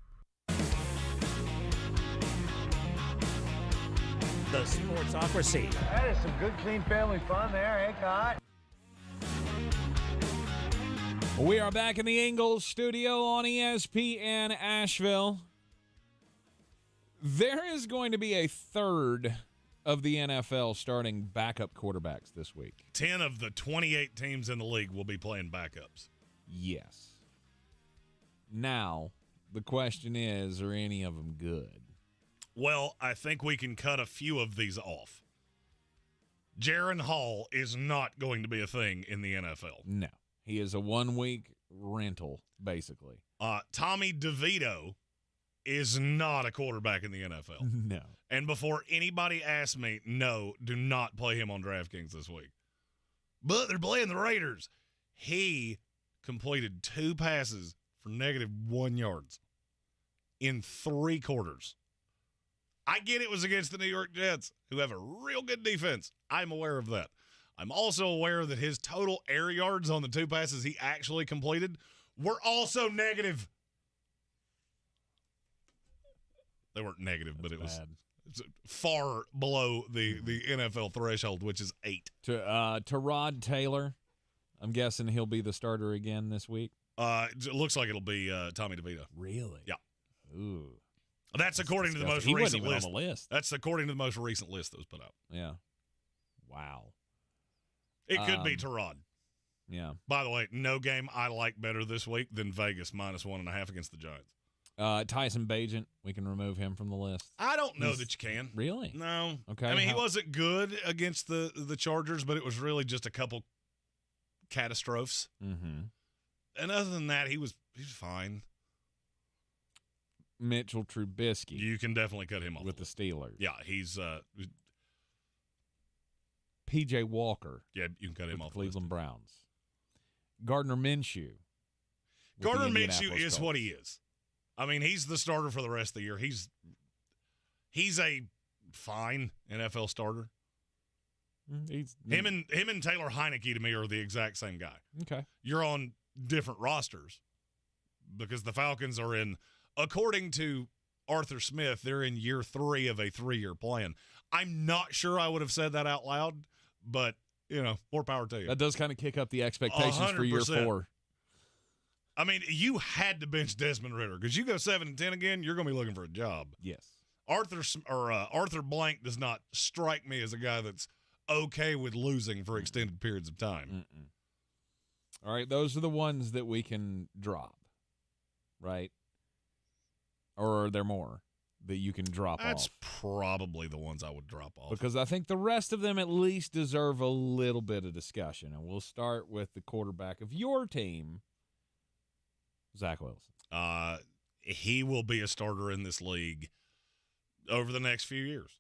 Speaker 5: The Sportsocracy.
Speaker 13: That is some good, clean family fun there, ain't God?
Speaker 6: We are back in the Ingalls studio on ESPN Asheville. There is going to be a third of the NFL starting backup quarterbacks this week.
Speaker 7: 10 of the 28 teams in the league will be playing backups.
Speaker 6: Yes. Now, the question is, are any of them good?
Speaker 7: Well, I think we can cut a few of these off. Jaron Hall is not going to be a thing in the NFL.
Speaker 6: No. He is a one-week rental, basically.
Speaker 7: Tommy DeVito is not a quarterback in the NFL.
Speaker 6: No.
Speaker 7: And before anybody asks me, no, do not play him on DraftKings this week. But they're playing the Raiders. He completed 2 passes for -1 yards in 3 quarters. I get it was against the New York Jets, who have a real good defense. I'm aware of that. I'm also aware that his total air yards on the 2 passes he actually completed were also negative. They weren't negative, but it was far below the NFL threshold, which is 8.
Speaker 6: To Rod Taylor, I'm guessing he'll be the starter again this week.
Speaker 7: It looks like it'll be Tommy DeVito.
Speaker 6: Really?
Speaker 7: Yeah.
Speaker 6: Ooh.
Speaker 7: That's according to the most
Speaker 6: He
Speaker 7: recent
Speaker 6: wasn't even
Speaker 7: list.
Speaker 6: on the list.
Speaker 7: That's according to the most recent list that was put out.
Speaker 6: Yeah. Wow.
Speaker 7: It could be Tyrod.
Speaker 6: Yeah.
Speaker 7: By the way, no game I like better this week than Vegas -1.5 against the Giants.
Speaker 6: Tyson Bagent, we can remove him from the list.
Speaker 7: I don't know that you can.
Speaker 6: Really?
Speaker 7: No.
Speaker 6: Okay.
Speaker 7: I mean, he wasn't good against the Chargers, but it was really just a couple catastrophes.
Speaker 6: Mm-hmm.
Speaker 7: And other than that, he's fine.
Speaker 6: Mitchell Trubisky.
Speaker 7: You can definitely cut him off
Speaker 6: with the Steelers.
Speaker 7: Yeah, he's
Speaker 6: P.J. Walker.
Speaker 7: Yeah, you can cut him off.
Speaker 6: Cleveland Browns. Gardner Minshew.
Speaker 7: Gardner Minshew is what he is. I mean, he's the starter for the rest of the year. He's a fine NFL starter. Him and Taylor Heineke to me are the exact same guy.
Speaker 6: Okay.
Speaker 7: You're on different rosters because the Falcons are in, according to Arthur Smith, they're in year 3 of a 3-year plan. I'm not sure I would have said that out loud, but, more power to you.
Speaker 6: That does kind of kick up the expectations for year 4.
Speaker 7: I mean, you had to bench Desmond Ridder because you go 7-10 again, you're going to be looking for a job.
Speaker 6: Yes.
Speaker 7: Arthur Blank does not strike me as a guy that's okay with losing for extended periods of time.
Speaker 6: All right, those are the ones that we can drop, right? or are there more that you can drop off?
Speaker 7: That's probably the ones I would drop off.
Speaker 6: Because I think the rest of them at least deserve a little bit of discussion. And we'll start with the quarterback of your team, Zach Wilson.
Speaker 7: He will be a starter in this league over the next few years.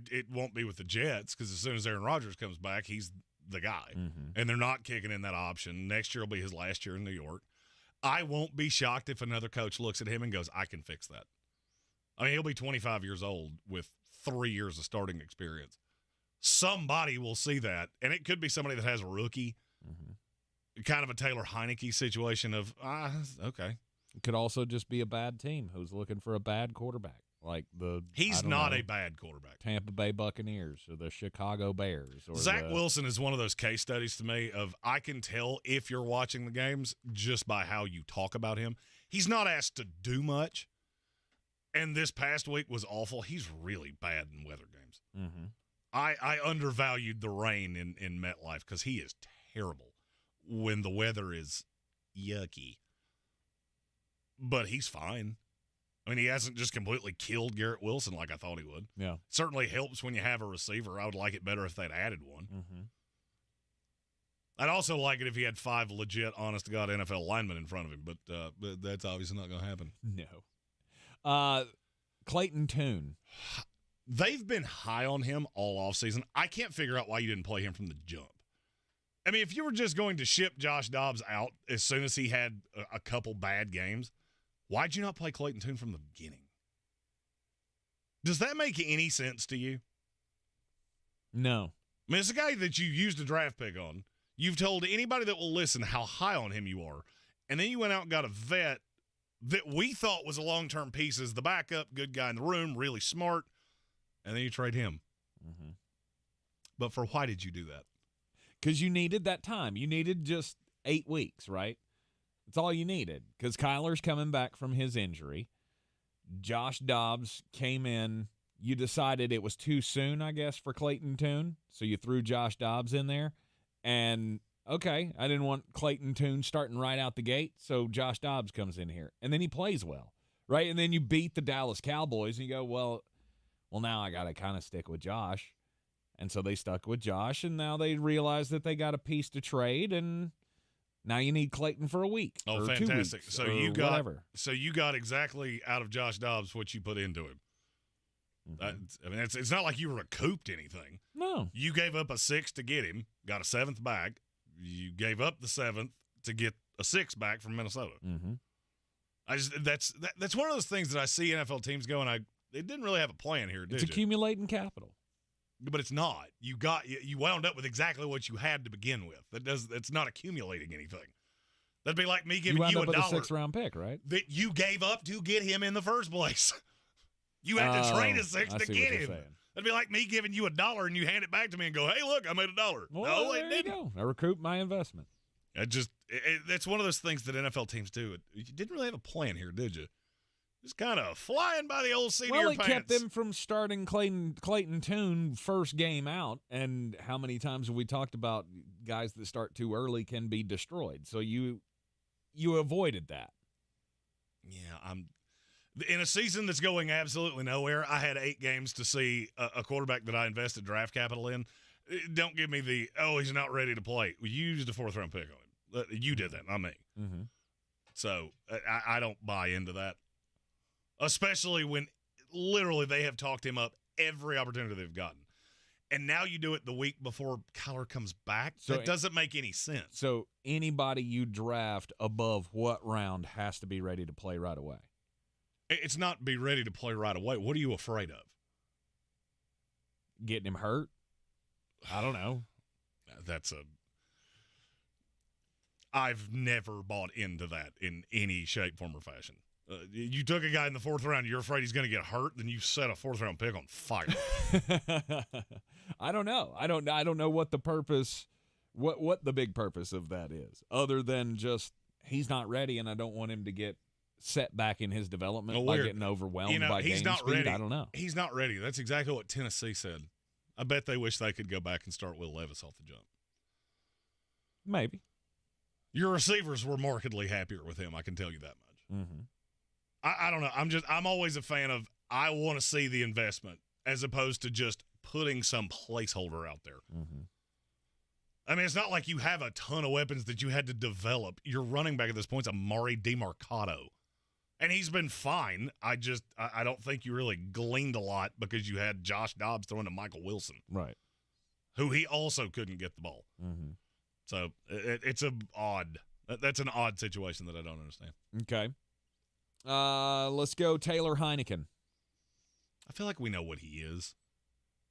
Speaker 7: It won't be with the Jets because as soon as Aaron Rodgers comes back, he's the guy.
Speaker 6: Mm-hmm.
Speaker 7: And they're not kicking in that option. Next year will be his last year in New York. I won't be shocked if another coach looks at him and goes, I can fix that. I mean, he'll be 25 years old with 3 years of starting experience. Somebody will see that, and it could be somebody that has a rookie, kind of a Taylor Heineke situation of, okay.
Speaker 6: It could also just be a bad team who's looking for a bad quarterback. Like
Speaker 7: he's not a bad quarterback.
Speaker 6: Tampa Bay Buccaneers or the Chicago Bears. Or
Speaker 7: Zach Wilson is one of those case studies to me of I can tell if you're watching the games just by how you talk about him. He's not asked to do much, and this past week was awful. He's really bad in weather games.
Speaker 6: Mm-hmm.
Speaker 7: I undervalued the rain in MetLife because he is terrible when the weather is yucky. But he's fine. I mean, he hasn't just completely killed Garrett Wilson like I thought he would.
Speaker 6: Yeah.
Speaker 7: Certainly helps when you have a receiver. I would like it better if they'd added one.
Speaker 6: Mm-hmm.
Speaker 7: I'd also like it if he had 5 legit, honest-to-God NFL linemen in front of him, but that's obviously not going to happen.
Speaker 6: No. Clayton Tune.
Speaker 7: They've been high on him all offseason. I can't figure out why you didn't play him from the jump. I mean, if you were just going to ship Josh Dobbs out as soon as he had a couple bad games, why'd you not play Clayton Tune from the beginning? Does that make any sense to you?
Speaker 6: No.
Speaker 7: I mean, it's a guy that you used a draft pick on. You've told anybody that will listen how high on him you are. And then you went out and got a vet that we thought was a long-term piece as the backup, good guy in the room, really smart, and then you trade him.
Speaker 6: Mm-hmm.
Speaker 7: But for why did you do that?
Speaker 6: Because you needed that time. You needed just 8 weeks, right? That's all you needed because Kyler's coming back from his injury. Josh Dobbs came in. You decided it was too soon, I guess, for Clayton Tune, so you threw Josh Dobbs in there. And, okay, I didn't want Clayton Tune starting right out the gate, so Josh Dobbs comes in here. And then he plays well, right? And then you beat the Dallas Cowboys, and you go, well, now I got to kind of stick with Josh. And so they stuck with Josh, and now they realize that they got a piece to trade, and now you need Clayton for a week.
Speaker 7: Oh,
Speaker 6: or
Speaker 7: fantastic!
Speaker 6: 2 weeks,
Speaker 7: so
Speaker 6: or
Speaker 7: you got
Speaker 6: whatever.
Speaker 7: So you got exactly out of Josh Dobbs what you put into him.
Speaker 6: Mm-hmm.
Speaker 7: I mean, it's not like you recouped anything.
Speaker 6: No,
Speaker 7: you gave up a 6 to get him, got a 7th back. You gave up the 7th to get a 6 back from Minnesota.
Speaker 6: Mm-hmm.
Speaker 7: That's one of those things that I see NFL teams going. They didn't really have a plan here, did
Speaker 6: it's
Speaker 7: you?
Speaker 6: accumulating capital.
Speaker 7: But it's not. You wound up with exactly what you had to begin with. It's not accumulating anything. That'd be like me giving you
Speaker 6: a
Speaker 7: $1
Speaker 6: with a 6th-round pick, right?
Speaker 7: that you gave up to get him in the first place. You had to trade a 6 to get him. That'd be like me giving you $1 and you hand it back to me and go, "Hey, look, I made $1."
Speaker 6: Well,
Speaker 7: no,
Speaker 6: there
Speaker 7: it didn't.
Speaker 6: You go. I recouped my investment.
Speaker 7: It's one of those things that NFL teams do. You didn't really have a plan here, did you? Just kind of flying by the old seat of your
Speaker 6: Well, it
Speaker 7: pants.
Speaker 6: kept them from starting Clayton Tune first game out, and how many times have we talked about guys that start too early can be destroyed? So you avoided that.
Speaker 7: Yeah, in a season that's going absolutely nowhere. I had 8 games to see a quarterback that I invested draft capital in. Don't give me he's not ready to play. You used a 4th-round pick on him. You did that, not me.
Speaker 6: Mm-hmm.
Speaker 7: So I don't buy into that. Especially when literally they have talked him up every opportunity they've gotten. And now you do it the week before Kyler comes back? So that doesn't make any sense.
Speaker 6: So anybody you draft above what round has to be ready to play right away?
Speaker 7: It's not be ready to play right away. What are you afraid of?
Speaker 6: Getting him hurt? I don't know.
Speaker 7: I've never bought into that in any shape, form, or fashion. You took a guy in the 4th round, you're afraid he's going to get hurt, then you set a 4th-round pick on fire.
Speaker 6: I don't know. I don't know what the purpose, what the big purpose of that is, other than just he's not ready, and I don't want him to get set back in his development by getting overwhelmed by game speed.
Speaker 7: Ready.
Speaker 6: I don't know.
Speaker 7: He's not ready. That's exactly what Tennessee said. I bet they wish they could go back and start Will Levis off the jump.
Speaker 6: Maybe.
Speaker 7: Your receivers were markedly happier with him, I can tell you that much.
Speaker 6: Mm-hmm.
Speaker 7: I don't know. I'm always a fan of I want to see the investment as opposed to just putting some placeholder out there.
Speaker 6: Mm-hmm.
Speaker 7: I mean, it's not like you have a ton of weapons that you had to develop. Your running back at this point is Amari DeMarcado. And he's been fine. I don't think you really gleaned a lot because you had Josh Dobbs throwing to Michael Wilson.
Speaker 6: Right.
Speaker 7: Who he also couldn't get the ball.
Speaker 6: Mm-hmm.
Speaker 7: So that's an odd situation that I don't understand.
Speaker 6: Okay. Let's go Taylor Heineken.
Speaker 7: I feel like we know what he is.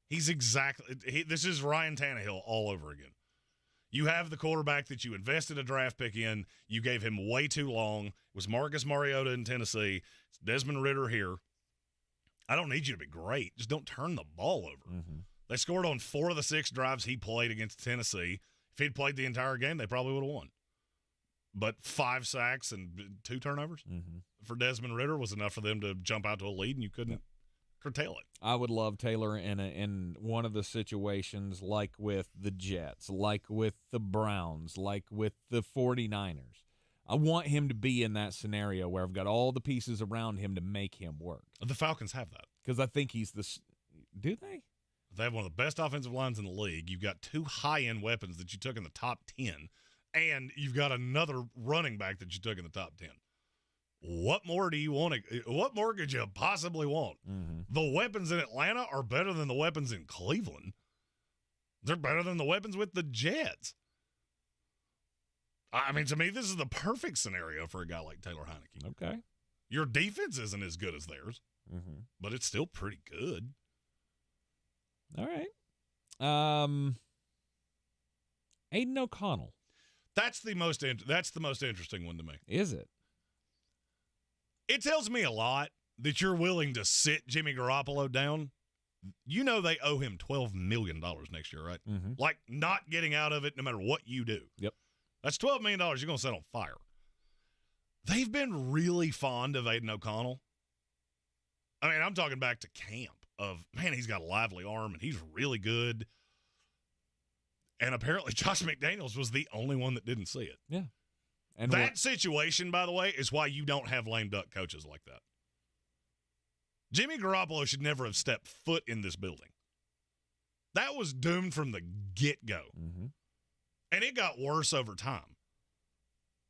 Speaker 7: He's this is Ryan Tannehill all over again. You have the quarterback that you invested a draft pick in. You gave him way too long. It was Marcus Mariota in Tennessee. It's Desmond Ridder here. I don't need you to be great. Just don't turn the ball over.
Speaker 6: Mm-hmm.
Speaker 7: They scored on 4 of the 6 drives he played against Tennessee. If he'd played the entire game, they probably would have won. But 5 sacks and 2 turnovers for Desmond Ridder was enough for them to jump out to a lead, and you couldn't curtail it.
Speaker 6: I would love Taylor in one of the situations like with the Jets, like with the Browns, like with the 49ers. I want him to be in that scenario where I've got all the pieces around him to make him work.
Speaker 7: The Falcons have that.
Speaker 6: Because I think he's do they?
Speaker 7: They have one of the best offensive lines in the league. You've got 2 high-end weapons that you took in the top 10, and you've got another running back that you took in the top 10. What more do you want? What more could you possibly want?
Speaker 6: Mm-hmm.
Speaker 7: The weapons in Atlanta are better than the weapons in Cleveland. They're better than the weapons with the Jets. I mean, to me, this is the perfect scenario for a guy like Taylor Heineke.
Speaker 6: Okay.
Speaker 7: Your defense isn't as good as theirs, but it's still pretty good.
Speaker 6: All right. Aidan O'Connell.
Speaker 7: That's the most interesting one to me.
Speaker 6: Is it?
Speaker 7: It tells me a lot that you're willing to sit Jimmy Garoppolo down. You know they owe him $12 million next year, right?
Speaker 6: Mm-hmm.
Speaker 7: Like not getting out of it no matter what you do.
Speaker 6: Yep.
Speaker 7: That's $12 million you're going to set on fire. They've been really fond of Aidan O'Connell. I mean, I'm talking back to camp of, man, he's got a lively arm and he's really good. And apparently Josh McDaniels was the only one that didn't see it.
Speaker 6: Yeah. And
Speaker 7: that situation, by the way, is why you don't have lame duck coaches like that. Jimmy Garoppolo should never have stepped foot in this building. That was doomed from the get-go.
Speaker 6: Mm-hmm.
Speaker 7: And it got worse over time.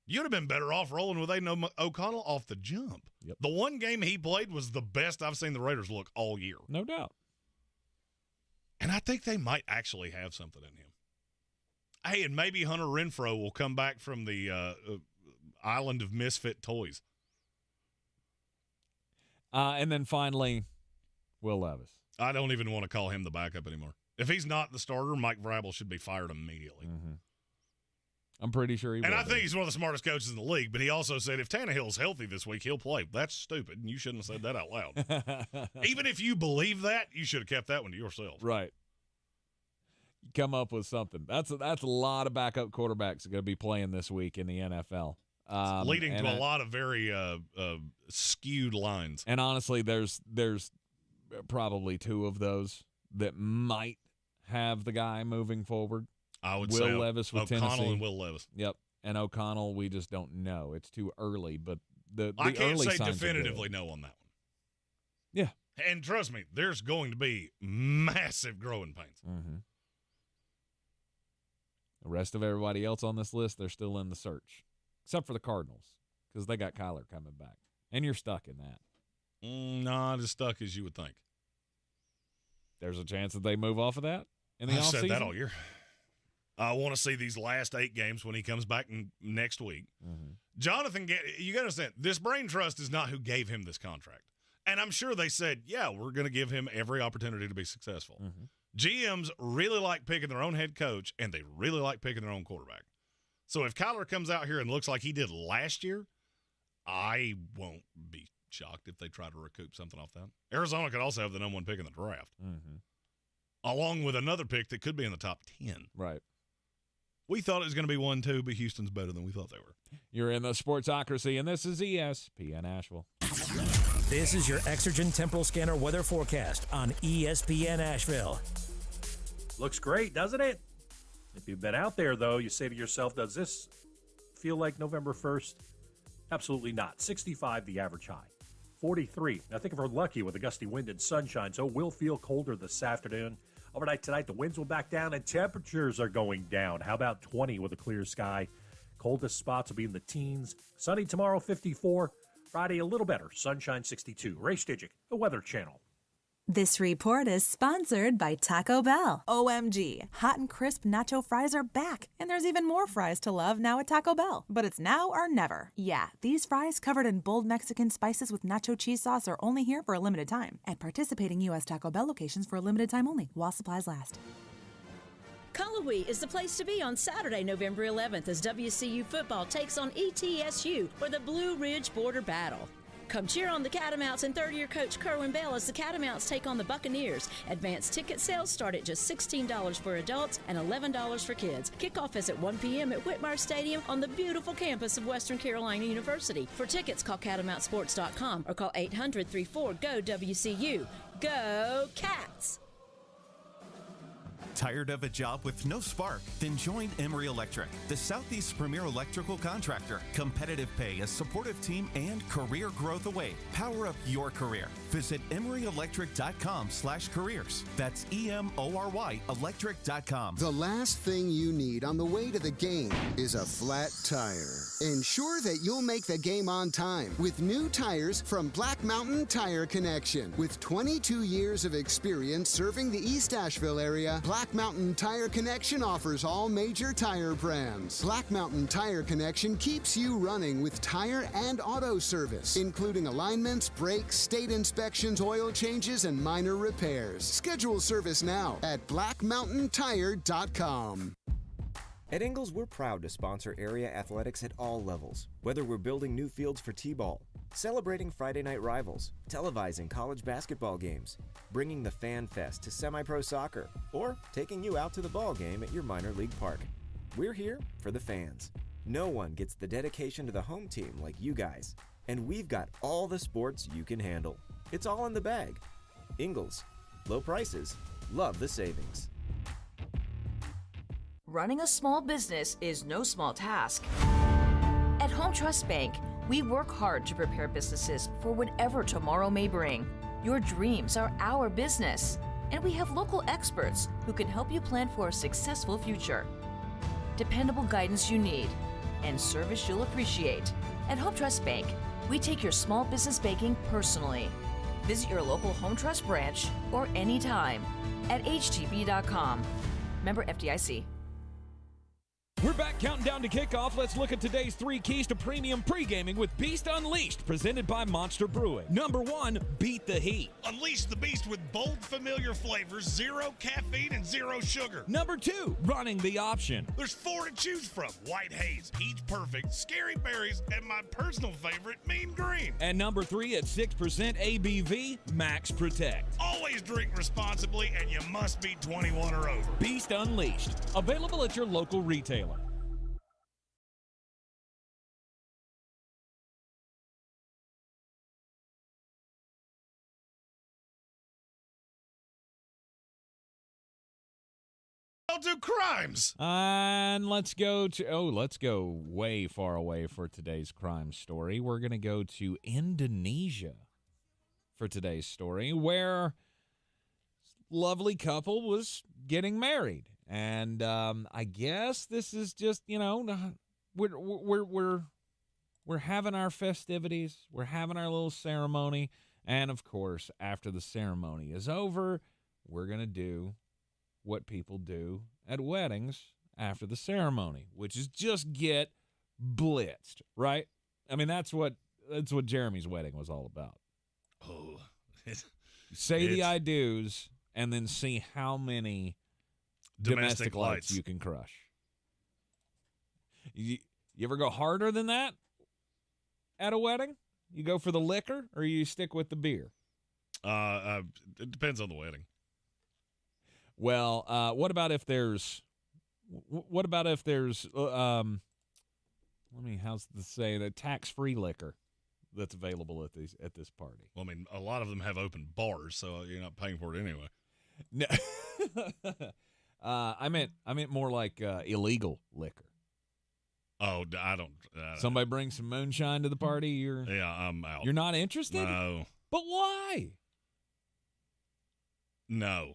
Speaker 7: You'd have been better off rolling with Aidan O'Connell off the jump.
Speaker 6: Yep.
Speaker 7: The one game he played was the best I've seen the Raiders look all year.
Speaker 6: No doubt.
Speaker 7: And I think they might actually have something in him. Hey, and maybe Hunter Renfrow will come back from the island of misfit toys.
Speaker 6: And then finally, Will Levis.
Speaker 7: I don't even want to call him the backup anymore. If he's not the starter, Mike Vrabel should be fired immediately.
Speaker 6: Mm-hmm. I'm pretty sure he will.
Speaker 7: And I think he's one of the smartest coaches in the league, but he also said if Tannehill's healthy this week, he'll play. That's stupid, and you shouldn't have said that out loud. Even if you believe that, you should have kept that one to yourself.
Speaker 6: Right. Come up with something. That's a lot of backup quarterbacks are going to be playing this week in the NFL.
Speaker 7: Leading to a lot of very skewed lines.
Speaker 6: And honestly, there's probably 2 of those that might have the guy moving forward.
Speaker 7: I would
Speaker 6: Will
Speaker 7: say
Speaker 6: Levis with
Speaker 7: O'Connell
Speaker 6: Tennessee.
Speaker 7: and Will Levis.
Speaker 6: Yep. And O'Connell, we just don't know. It's too early, but the
Speaker 7: I can't
Speaker 6: early
Speaker 7: say
Speaker 6: signs
Speaker 7: definitively no on that one.
Speaker 6: Yeah.
Speaker 7: And trust me, there's going to be massive growing pains.
Speaker 6: Mm-hmm. The rest of everybody else on this list, they're still in the search, except for the Cardinals, because they got Kyler coming back. And you're stuck in that.
Speaker 7: Not as stuck as you would think.
Speaker 6: There's a chance that they move off of that in the offseason?
Speaker 7: I've said that all year. I want to see these last 8 games when he comes back next week.
Speaker 6: Mm-hmm.
Speaker 7: Jonathan, you got to understand, this brain trust is not who gave him this contract. And I'm sure they said, yeah, we're going to give him every opportunity to be successful.
Speaker 6: Mm-hmm.
Speaker 7: GMs really like picking their own head coach, and they really like picking their own quarterback. So if Kyler comes out here and looks like he did last year, I won't be shocked if they try to recoup something off that. Arizona could also have the number 1 pick in the draft, along with another pick that could be in the top 10.
Speaker 6: Right.
Speaker 7: We thought it was going to be 1-2, but Houston's better than we thought they were.
Speaker 6: You're in the Sportsocracy, and this is ESPN Asheville.
Speaker 5: This is your Exergen Temporal Scanner weather forecast on ESPN Asheville. Looks great, doesn't it? If you've been out there, though, you say to yourself, does this feel like November 1st? Absolutely not. 65 the average high.
Speaker 16: 43. Now, think if we're lucky with a gusty wind and sunshine, so we'll feel colder this afternoon. Overnight tonight, the winds will back down and temperatures are going down. How about 20 with a clear sky? Coldest spots will be in the teens. Sunny tomorrow, 54. Friday, a little better. Sunshine, 62. Ray Stigic, the Weather Channel.
Speaker 9: This report is sponsored by Taco Bell. OMG, hot and crisp nacho fries are back, and there's even more fries to love now at Taco Bell. But it's now or never. Yeah, these fries covered in bold Mexican spices with nacho cheese sauce are only here for a limited time at participating U.S. Taco Bell locations for a limited time only, while supplies last.
Speaker 19: Cullowhee is the place to be on Saturday, November 11th, as WCU football takes on ETSU for the Blue Ridge Border Battle. Come cheer on the Catamounts and third-year coach Kerwin Bell as the Catamounts take on the Buccaneers. Advanced ticket sales start at just $16 for adults and $11 for kids. Kickoff is at 1 p.m. at Whitmire Stadium on the beautiful campus of Western Carolina University. For tickets, call CatamountSports.com or call 800-34-GO-WCU. Go Cats!
Speaker 20: Tired of a job with no spark? Then join Emery Electric, the Southeast's premier electrical contractor. Competitive pay, a supportive team, and career growth await. Power up your career. Visit EmeryElectric.com/careers. That's EMORY Electric.com.
Speaker 21: The last thing you need on the way to the game is a flat tire. Ensure that you'll make the game on time with new tires from Black Mountain Tire Connection. With 22 years of experience serving the East Asheville area, Black Mountain Tire Connection offers all major tire brands. Black Mountain Tire Connection keeps you running with tire and auto service, including alignments, brakes, state inspections, oil changes, and minor repairs. Schedule service now at blackmountaintire.com.
Speaker 3: At Ingles, we're proud to sponsor area athletics at all levels. Whether we're building new fields for T-ball, celebrating Friday night rivals, televising college basketball games, bringing the Fan Fest to semi-pro soccer, or taking you out to the ball game at your minor league park. We're here for the fans. No one gets the dedication to the home team like you guys. And we've got all the sports you can handle. It's all in the bag. Ingles. Low prices. Love the savings.
Speaker 22: Running a small business is no small task. At Home Trust Bank, we work hard to prepare businesses for whatever tomorrow may bring. Your dreams are our business, and we have local experts who can help you plan for a successful future. Dependable guidance you need, and service you'll appreciate. At Home Trust Bank, we take your small business banking personally. Visit your local Home Trust branch or anytime at htb.com. Member FDIC.
Speaker 6: We're back counting down to kickoff. Let's look at today's 3 keys to premium pre-gaming with Beast Unleashed, presented by Monster Brewing. Number 1, beat the heat.
Speaker 7: Unleash the beast with bold, familiar flavors, 0 caffeine and 0 sugar.
Speaker 6: Number 2, running the option.
Speaker 7: There's 4 to choose from: White Haze, Peach Perfect, Scary Berries, and my personal favorite, Mean Green.
Speaker 6: And number 3, at 6% ABV, Max Protect.
Speaker 7: Always drink responsibly, and you must be 21 or over.
Speaker 6: Beast Unleashed, available at your local retailer.
Speaker 7: I'll do crimes.
Speaker 6: And let's go way far away for today's crime story. We're going to go to Indonesia for today's story, where a lovely couple was getting married. And I guess this is just, we're having our festivities. We're having our little ceremony. And, of course, after the ceremony is over, we're going to do what people do at weddings after the ceremony, which is just get blitzed, right? I mean, that's what Jeremy's wedding was all about.
Speaker 7: Oh,
Speaker 6: say the I do's and then see how many domestic lights you can crush. You ever go harder than that at a wedding? You go for the liquor or you stick with the beer?
Speaker 7: It depends on the wedding.
Speaker 6: Well, what about if there's how's to say, the tax-free liquor that's available at this party?
Speaker 7: Well, I mean, a lot of them have open bars, so you're not paying for it anyway.
Speaker 6: No. I meant more like illegal liquor.
Speaker 7: Oh, I don't.
Speaker 6: Somebody bring some moonshine to the party.
Speaker 7: I'm out.
Speaker 6: You're not interested?
Speaker 7: No.
Speaker 6: But why?
Speaker 7: No.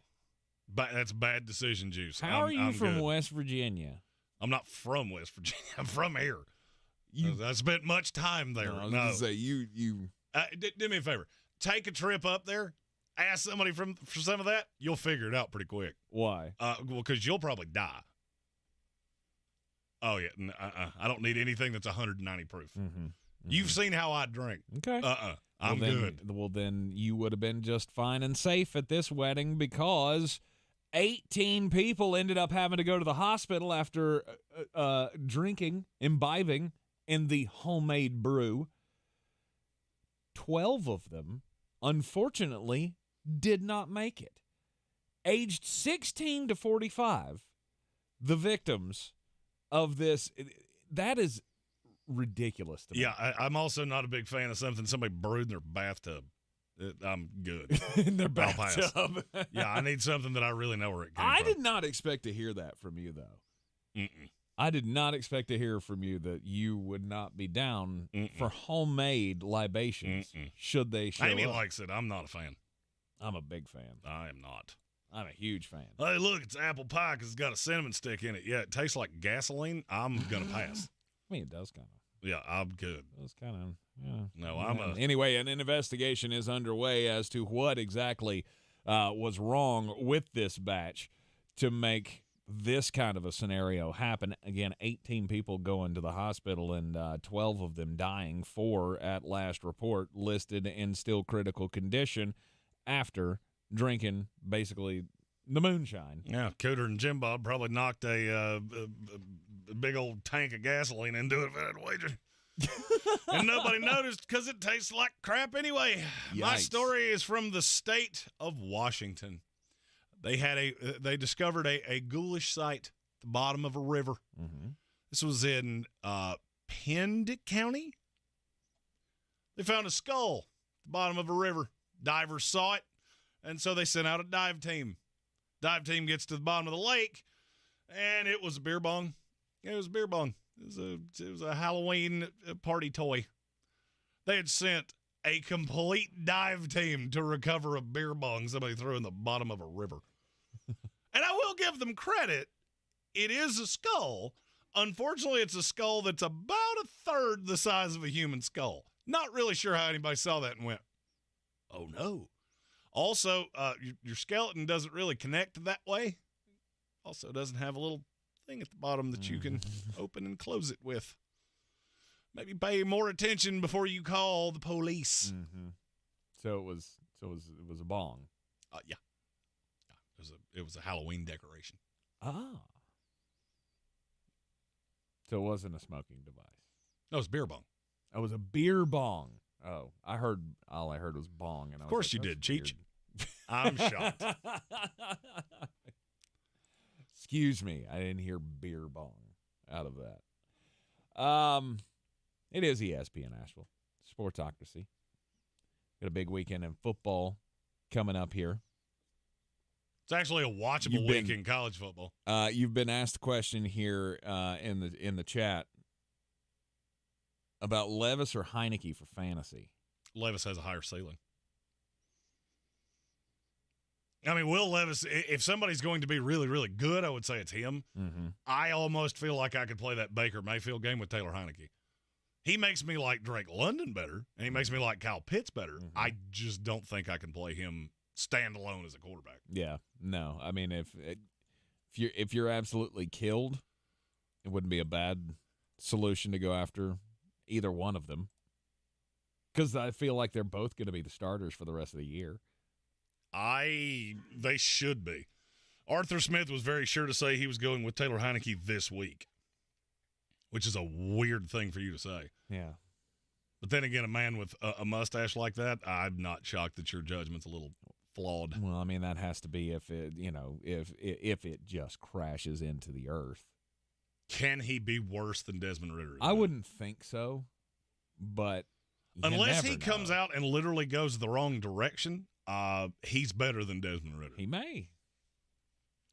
Speaker 7: But that's bad decision juice.
Speaker 6: How are you from
Speaker 7: good.
Speaker 6: West Virginia?
Speaker 7: I'm not from West Virginia. I'm from here. I spent much time there.
Speaker 6: No, I was gonna say you.
Speaker 7: Do me a favor. Take a trip up there. Ask somebody for some of that. You'll figure it out pretty quick.
Speaker 6: Why?
Speaker 7: Well, because you'll probably die. Oh yeah. I don't need anything that's 190 proof.
Speaker 6: Mm-hmm.
Speaker 7: You've seen how I drink.
Speaker 6: Okay.
Speaker 7: I'm good.
Speaker 6: Well, then you would have been just fine and safe at this wedding because 18 people ended up having to go to the hospital after imbibing in the homemade brew. 12 of them, unfortunately, did not make it. Aged 16 to 45, the victims of this, that is ridiculous to me.
Speaker 7: Yeah, I'm also not a big fan of something somebody brewed in their bathtub. I'm good.
Speaker 6: In their
Speaker 7: I'll pass.
Speaker 6: bathtub.
Speaker 7: Yeah, I need something that I really know where it came
Speaker 6: I
Speaker 7: from.
Speaker 6: did not expect to hear that from you, though.
Speaker 7: Mm-mm.
Speaker 6: I did not expect to hear from you that you would not be down for homemade libations should they show
Speaker 7: Amy
Speaker 6: up.
Speaker 7: likes it. I'm not a fan.
Speaker 6: I'm a big fan.
Speaker 7: I am not.
Speaker 6: I'm a huge fan.
Speaker 7: Hey, look, it's apple pie because it's got a cinnamon stick in it. Yeah, it tastes like gasoline. I'm going to pass.
Speaker 6: I mean, it does kind of.
Speaker 7: Yeah, I'm good.
Speaker 6: It does kind of, yeah.
Speaker 7: No,
Speaker 6: Anyway, an investigation is underway as to what exactly was wrong with this batch to make this kind of a scenario happen. Again, 18 people going to the hospital and 12 of them dying, 4 at last report listed in still critical condition after drinking basically the moonshine.
Speaker 7: Yeah, Cooter and Jim Bob probably knocked a big old tank of gasoline into it for that wager. And nobody noticed because it tastes like crap anyway.
Speaker 6: Yikes.
Speaker 7: My story is from the state of Washington. They discovered a ghoulish site at the bottom of a river.
Speaker 6: Mm-hmm.
Speaker 7: This was in Penn County. They found a skull at the bottom of a river. Divers saw it, and so they sent out a dive team. Dive team gets to the bottom of the lake, and it was a beer bong. It was a beer bong. It was a Halloween party toy. They had sent a complete dive team to recover a beer bong somebody threw in the bottom of a river. And I will give them credit. It is a skull. Unfortunately, it's a skull that's about a third the size of a human skull. Not really sure how anybody saw that and went, oh, no. Also, your skeleton doesn't really connect that way. Also doesn't have a little thing at the bottom that you can open and close it with. Maybe pay more attention before you call the police.
Speaker 6: Mm-hmm. So it was a bong.
Speaker 7: Yeah. It was a Halloween decoration.
Speaker 6: Ah. So it wasn't a smoking device.
Speaker 7: No, it was a beer bong.
Speaker 6: It was a beer bong. Oh, all I heard was bong, and
Speaker 7: of course you did, Cheech. I'm shocked.
Speaker 6: Excuse me, I didn't hear beer bong out of that. It is ESPN Asheville, Sportsocracy. Got a big weekend in football coming up here.
Speaker 7: It's actually a watchable week in college football.
Speaker 6: You've been asked a question here in the chat about Levis or Heineke for fantasy.
Speaker 7: Levis has a higher ceiling. I mean, Will Levis, if somebody's going to be really, really good, I would say it's him.
Speaker 6: Mm-hmm.
Speaker 7: I almost feel like I could play that Baker Mayfield game with Taylor Heineke. He makes me like Drake London better, and he makes me like Kyle Pitts better.
Speaker 6: Mm-hmm.
Speaker 7: I just don't think I can play him standalone as a quarterback.
Speaker 6: Yeah, no. I mean, if you're absolutely killed, it wouldn't be a bad solution to go after either one of them, because I feel like they're both going to be the starters for the rest of the year.
Speaker 7: They should be. Arthur Smith was very sure to say he was going with Taylor Heineke this week, which is a weird thing for you to say.
Speaker 6: Yeah.
Speaker 7: But then again, a man with a mustache like that, I'm not shocked that your judgment's a little flawed.
Speaker 6: Well, I mean, that has to be if it just crashes into the earth.
Speaker 7: Can he be worse than Desmond Ridder?
Speaker 6: I wouldn't think so, but
Speaker 7: unless he comes out and literally goes the wrong direction, he's better than Desmond Ridder.
Speaker 6: He may.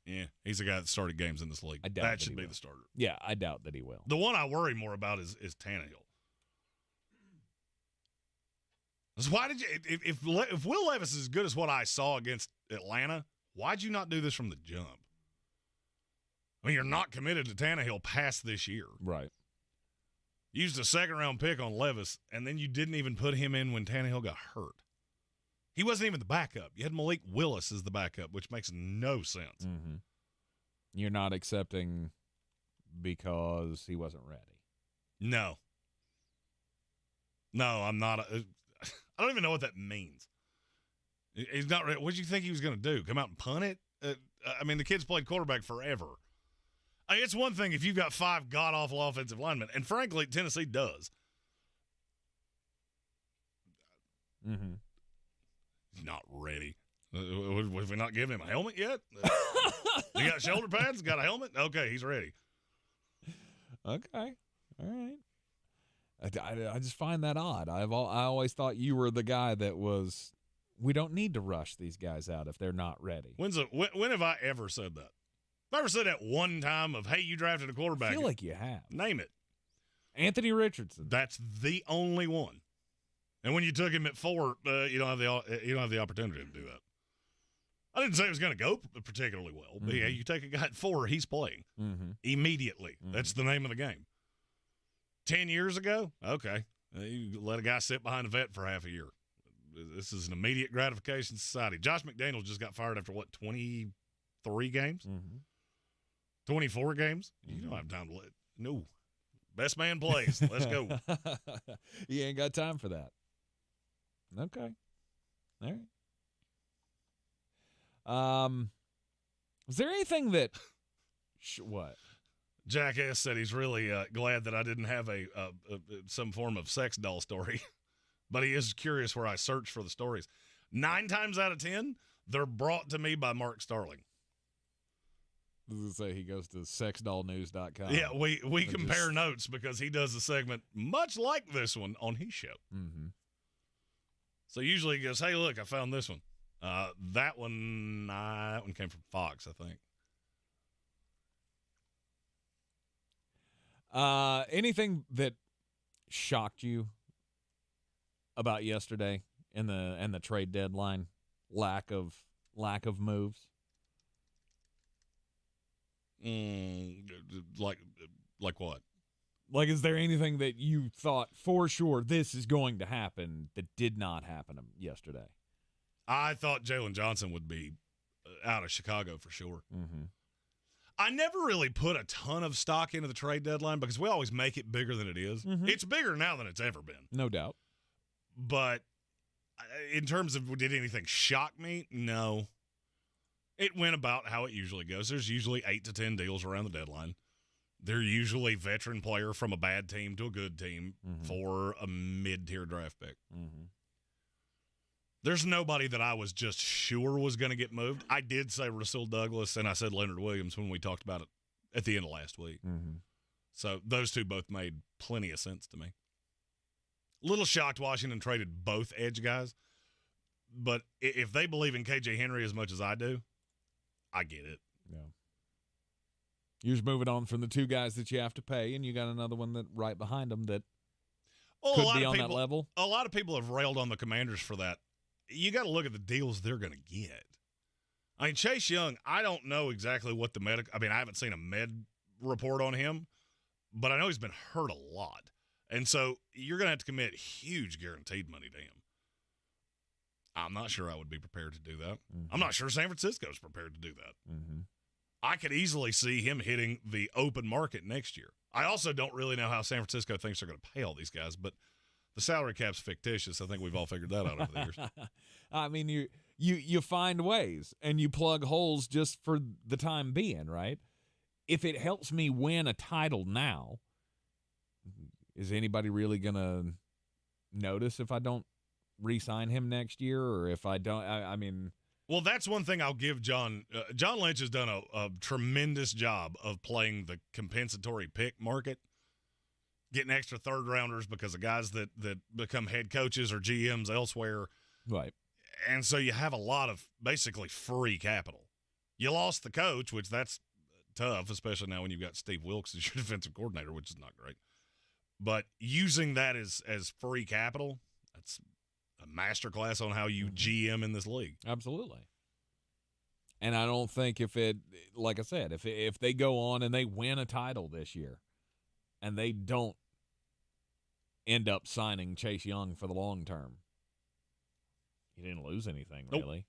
Speaker 7: Yeah, he's the guy that started games in this league. That should be the starter.
Speaker 6: Yeah, I doubt that he will.
Speaker 7: The one I worry more about is Tannehill. Why did you? If Will Levis is as good as what I saw against Atlanta, why'd you not do this from the jump? I mean, you're not committed to Tannehill past this year.
Speaker 6: Right.
Speaker 7: Used a second-round pick on Levis, and then you didn't even put him in when Tannehill got hurt. He wasn't even the backup. You had Malik Willis as the backup, which makes no sense.
Speaker 6: Mm-hmm. You're not accepting because he wasn't ready.
Speaker 7: No. No, I'm not. I don't even know what that means. He's not ready. What did you think he was going to do? Come out and punt it? I mean, the kid's played quarterback forever. I mean, it's one thing if you've got 5 god-awful offensive linemen, and frankly, Tennessee does.
Speaker 6: Mm-hmm.
Speaker 7: He's not ready. Have we not given him a helmet yet? He got shoulder pads? Got a helmet? Okay, he's ready.
Speaker 6: Okay. All right. I just find that odd. I always thought you were the guy that was, we don't need to rush these guys out if they're not ready.
Speaker 7: When have I ever said that? I've never said that one time of, hey, you drafted a quarterback.
Speaker 6: I feel like you have.
Speaker 7: Name it.
Speaker 6: Anthony Richardson.
Speaker 7: That's the only one. And when you took him at 4, you don't have the opportunity to do that. I didn't say it was going to go particularly well, but yeah, you take a guy at 4, he's playing immediately. That's the name of the game. 10 years ago, okay, you let a guy sit behind a vet for half a year. This is an immediate gratification society. Josh McDaniels just got fired after, 23 games? 24 games? You don't have time to let – no. Best man plays. Let's go.
Speaker 6: You ain't got time for that. Okay. All right. Was there anything that what?
Speaker 7: Jackass said he's really glad that I didn't have some form of sex doll story, but he is curious where I search for the stories. 9 times out of 10, they're brought to me by Mark Starling.
Speaker 6: Does it say he goes to sexdollnews.com?
Speaker 7: Yeah, we compare notes because he does a segment much like this one on his show.
Speaker 6: Mm-hmm.
Speaker 7: So usually he goes, hey, look, I found this one. That one came from Fox, I think.
Speaker 6: Anything that shocked you about yesterday and the trade deadline? Lack of moves?
Speaker 7: Like what?
Speaker 6: Like, is there anything that you thought for sure this is going to happen that did not happen yesterday?
Speaker 7: I thought Jalen Johnson would be out of Chicago for sure.
Speaker 6: Mm-hmm.
Speaker 7: I never really put a ton of stock into the trade deadline because we always make it bigger than it is.
Speaker 6: Mm-hmm.
Speaker 7: It's bigger now than it's ever been.
Speaker 6: No doubt.
Speaker 7: But in terms of did anything shock me? No. It went about how it usually goes. There's usually 8 to 10 deals around the deadline. They're usually veteran player from a bad team to a good team for a mid-tier draft pick.
Speaker 6: Mm-hmm.
Speaker 7: There's nobody that I was just sure was going to get moved. I did say Rasul Douglas, and I said Leonard Williams when we talked about it at the end of last week.
Speaker 6: Mm-hmm.
Speaker 7: So those two both made plenty of sense to me. Little shocked Washington traded both edge guys, but if they believe in KJ Henry as much as I do, I get it.
Speaker 6: Yeah. You're just moving on from the 2 guys that you have to pay, and you got another one that right behind them that could be on that level.
Speaker 7: A lot of people have railed on the Commanders for that. You got to look at the deals they're going to get. I mean, Chase Young, I don't know exactly what the medical – I mean, I haven't seen a med report on him, but I know he's been hurt a lot. And so you're going to have to commit huge guaranteed money to him. I'm not sure I would be prepared to do that.
Speaker 6: Mm-hmm.
Speaker 7: I'm not sure San Francisco's prepared to do that.
Speaker 6: Mm-hmm.
Speaker 7: I could easily see him hitting the open market next year. I also don't really know how San Francisco thinks they're going to pay all these guys, but the salary cap's fictitious. I think we've all figured that out over the years.
Speaker 6: I mean, you find ways, and you plug holes just for the time being, right? If it helps me win a title now, is anybody really going to notice if I don't re-sign him next year, or if I don't? I mean...
Speaker 7: Well, that's one thing I'll give John. John Lynch has done a tremendous job of playing the compensatory pick market, getting extra third-rounders because of guys that become head coaches or GMs elsewhere.
Speaker 6: Right.
Speaker 7: And so you have a lot of basically free capital. You lost the coach, which that's tough, especially now when you've got Steve Wilkes as your defensive coordinator, which is not great. But using that as free capital, that's a masterclass on how you GM in this league.
Speaker 6: Absolutely. And I don't think like I said, if they go on and they win a title this year and they don't end up signing Chase Young for the long term, you didn't lose anything, really.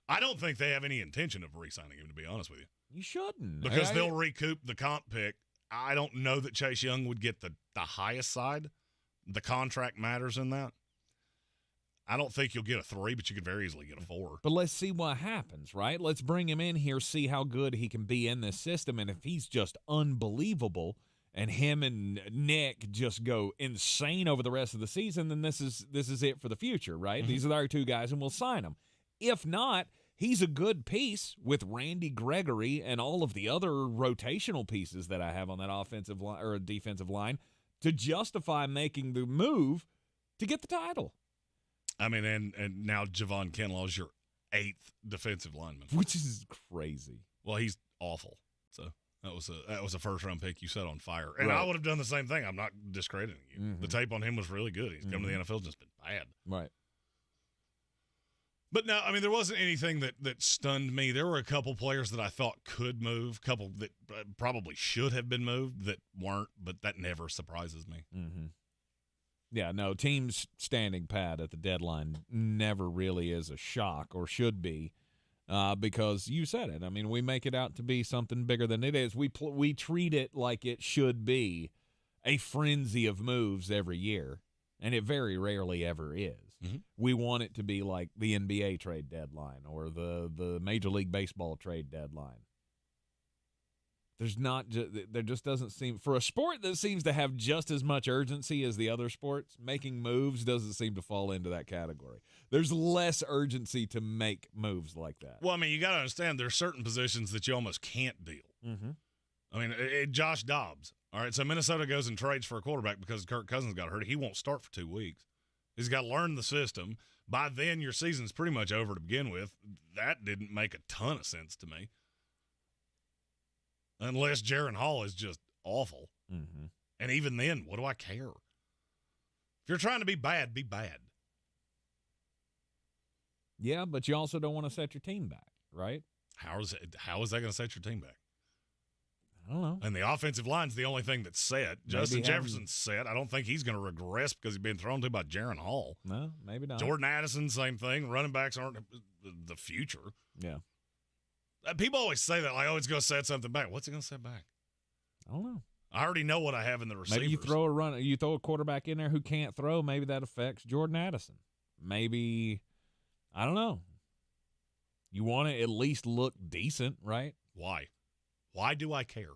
Speaker 7: I don't think they have any intention of re-signing him, to be honest with you.
Speaker 6: You shouldn't.
Speaker 7: Because they'll recoup the comp pick. I don't know that Chase Young would get the highest side. The contract matters in that. I don't think you'll get a 3, but you could very easily get a 4.
Speaker 6: But let's see what happens, right? Let's bring him in here, see how good he can be in this system. And if he's just unbelievable and him and Nick just go insane over the rest of the season, then this is it for the future, right?
Speaker 7: Mm-hmm.
Speaker 6: These are our 2 guys, and we'll sign them. If not, he's a good piece with Randy Gregory and all of the other rotational pieces that I have on that offensive line or defensive line to justify making the move to get the title.
Speaker 7: I mean, and now Javon Kinlaw's your 8th defensive lineman,
Speaker 6: which is crazy.
Speaker 7: Well, he's awful. So that was a first-round pick you set on fire, and
Speaker 6: Right.
Speaker 7: I would have done the same thing. I'm not discrediting you.
Speaker 6: Mm-hmm.
Speaker 7: The tape on him was really good. He's come to the NFL, just been bad.
Speaker 6: Right.
Speaker 7: But no, I mean, there wasn't anything that stunned me. There were a couple players that I thought could move, a couple that probably should have been moved that weren't, but that never surprises me.
Speaker 6: Mm-hmm. Yeah, no, teams standing pat at the deadline never really is a shock or should be because you said it. I mean, we make it out to be something bigger than it is. We treat it like it should be a frenzy of moves every year, and it very rarely ever is.
Speaker 7: Mm-hmm.
Speaker 6: We want it to be like the NBA trade deadline or the Major League Baseball trade deadline. There just doesn't seem, for a sport that seems to have just as much urgency as the other sports, making moves doesn't seem to fall into that category. There's less urgency to make moves like that.
Speaker 7: Well, I mean, you got to understand there's certain positions that you almost can't deal.
Speaker 6: Mm-hmm.
Speaker 7: I mean, Josh Dobbs. All right, so Minnesota goes and trades for a quarterback because Kirk Cousins got hurt. He won't start for 2 weeks. He's got to learn the system. By then, your season's pretty much over to begin with. That didn't make a ton of sense to me. Unless Jaron Hall is just awful.
Speaker 6: Mm-hmm.
Speaker 7: And even then, what do I care? If you're trying to be bad, be bad.
Speaker 6: Yeah, but you also don't want to set your team back, right?
Speaker 7: How is that going to set your team back?
Speaker 6: I don't know.
Speaker 7: And the offensive line's the only thing that's set. Justin Jefferson's set. I don't think he's going to regress because he's been thrown to by Jaron Hall.
Speaker 6: No, maybe not.
Speaker 7: Jordan Addison, same thing. Running backs aren't the future.
Speaker 6: Yeah.
Speaker 7: People always say that, like, oh, it's going to set something back. What's it going to set back?
Speaker 6: I don't know.
Speaker 7: I already know what I have in the receivers.
Speaker 6: Maybe you throw a quarterback in there who can't throw. Maybe that affects Jordan Addison. Maybe, I don't know. You want to at least look decent, right?
Speaker 7: Why? Why do I care?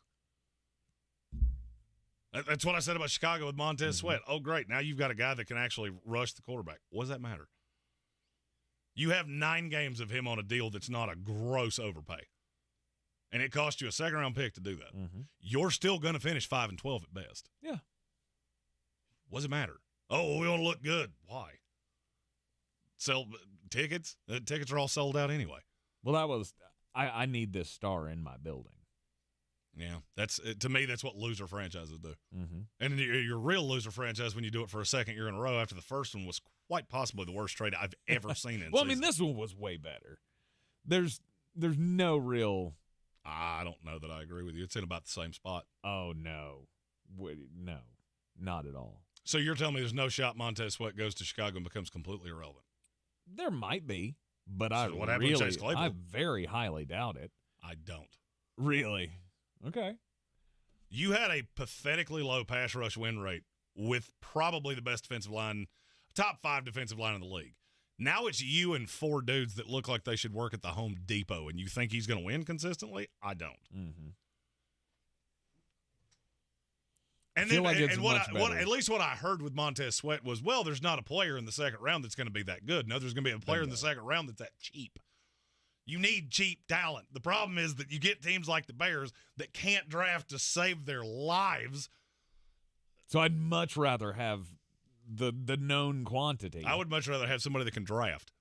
Speaker 7: That's what I said about Chicago with Montez Sweat. Oh, great. Now you've got a guy that can actually rush the quarterback. What does that matter? You have 9 games of him on a deal that's not a gross overpay. And it cost you a second-round pick to do that.
Speaker 6: Mm-hmm.
Speaker 7: You're still going to finish 5-12 at best.
Speaker 6: Yeah.
Speaker 7: What does it matter? Oh, we want to look good. Why? Sell tickets? The tickets are all sold out anyway.
Speaker 6: Well, that was I need this star in my building.
Speaker 7: Yeah, to me, that's what loser franchises do.
Speaker 6: Mm-hmm.
Speaker 7: And you're a real loser franchise when you do it for a second year in a row after the first one was quite possibly the worst trade I've ever seen in
Speaker 6: Well,
Speaker 7: season.
Speaker 6: I mean, this one was way better. There's no real...
Speaker 7: I don't know that I agree with you. It's in about the same spot.
Speaker 6: Oh, no. No, not at all.
Speaker 7: So you're telling me there's no shot Montez Sweat goes to Chicago and becomes completely irrelevant?
Speaker 6: There might be, but
Speaker 7: what happened to Chase Claypool?
Speaker 6: I very highly doubt it.
Speaker 7: I don't.
Speaker 6: Really? Okay.
Speaker 7: You had a pathetically low pass rush win rate with probably the best defensive line, top 5 defensive line in the league. Now it's you and 4 dudes that look like they should work at the Home Depot, and you think he's going to win consistently? I don't.
Speaker 6: Mm-hmm.
Speaker 7: And then, at least what I heard with Montez Sweat was, well, there's not a player in the second round that's going to be that good. No, there's going to be a player in the second round that's that cheap. You need cheap talent. The problem is that you get teams like the Bears that can't draft to save their lives.
Speaker 6: So I'd much rather have the known quantity.
Speaker 7: I would much rather have somebody that can draft.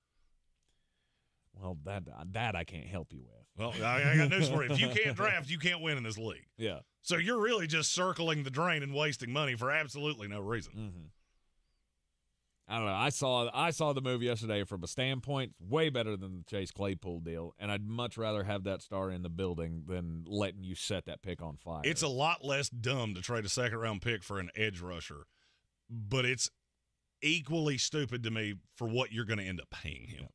Speaker 6: Well, that I can't help you with.
Speaker 7: Well, I got news for you. If you can't draft, you can't win in this league.
Speaker 6: Yeah.
Speaker 7: So you're really just circling the drain and wasting money for absolutely no reason.
Speaker 6: Mm-hmm. I don't know. I saw the move yesterday from a standpoint way better than the Chase Claypool deal, and I'd much rather have that star in the building than letting you set that pick on fire.
Speaker 7: It's a lot less dumb to trade a second-round pick for an edge rusher, but it's equally stupid to me for what you're going to end up paying him.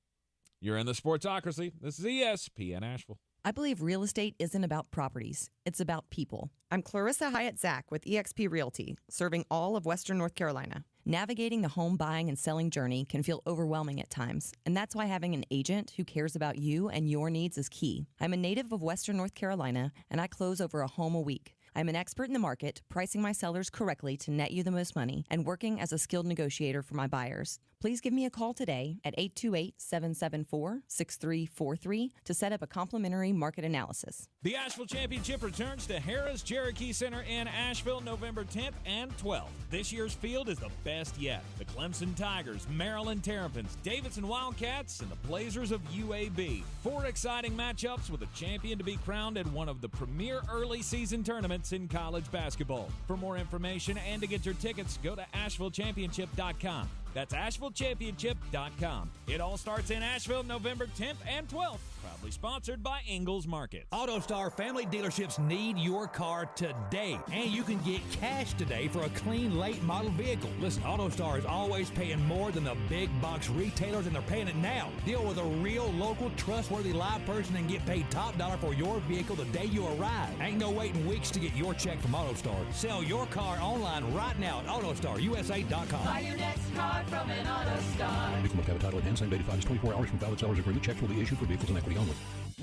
Speaker 6: You're in the Sportsocracy. This is ESPN Asheville.
Speaker 2: I believe real estate isn't about properties. It's about people. I'm Clarissa Hyatt Zach with eXp Realty, serving all of Western North Carolina. Navigating the home buying and selling journey can feel overwhelming at times, and that's why having an agent who cares about you and your needs is key. I'm a native of Western North Carolina, and I close over a home a week. I'm an expert in the market, pricing my sellers correctly to net you the most money, and working as a skilled negotiator for my buyers. Please give me a call today at 828-774-6343 to set up a complimentary market analysis.
Speaker 6: The Asheville Championship returns to Harrah's Cherokee Center in Asheville November 10th and 12th. This year's field is the best yet. The Clemson Tigers, Maryland Terrapins, Davidson Wildcats, and the Blazers of UAB. 4 exciting matchups with a champion to be crowned at one of the premier early season tournaments in college basketball. For more information and to get your tickets, go to AshevilleChampionship.com. That's AshevilleChampionship.com. It all starts in Asheville November 10th and 12th. Proudly sponsored by Ingalls Market.
Speaker 5: AutoStar family dealerships need your car today, and you can get cash today for a clean, late model vehicle. Listen, AutoStar is always paying more than the big box retailers, and they're paying it now. Deal with a real, local, trustworthy live person and get paid top dollar for your vehicle the day you arrive. Ain't no waiting weeks to get your check from AutoStar. Sell your car online right now at AutoStarUSA.com.
Speaker 11: Buy your next car from an AutoStar.
Speaker 12: Vehicle must have a title at hand. Same 85 is 24 hours from valid seller's agreement. Checks will be issued for vehicles in equity only.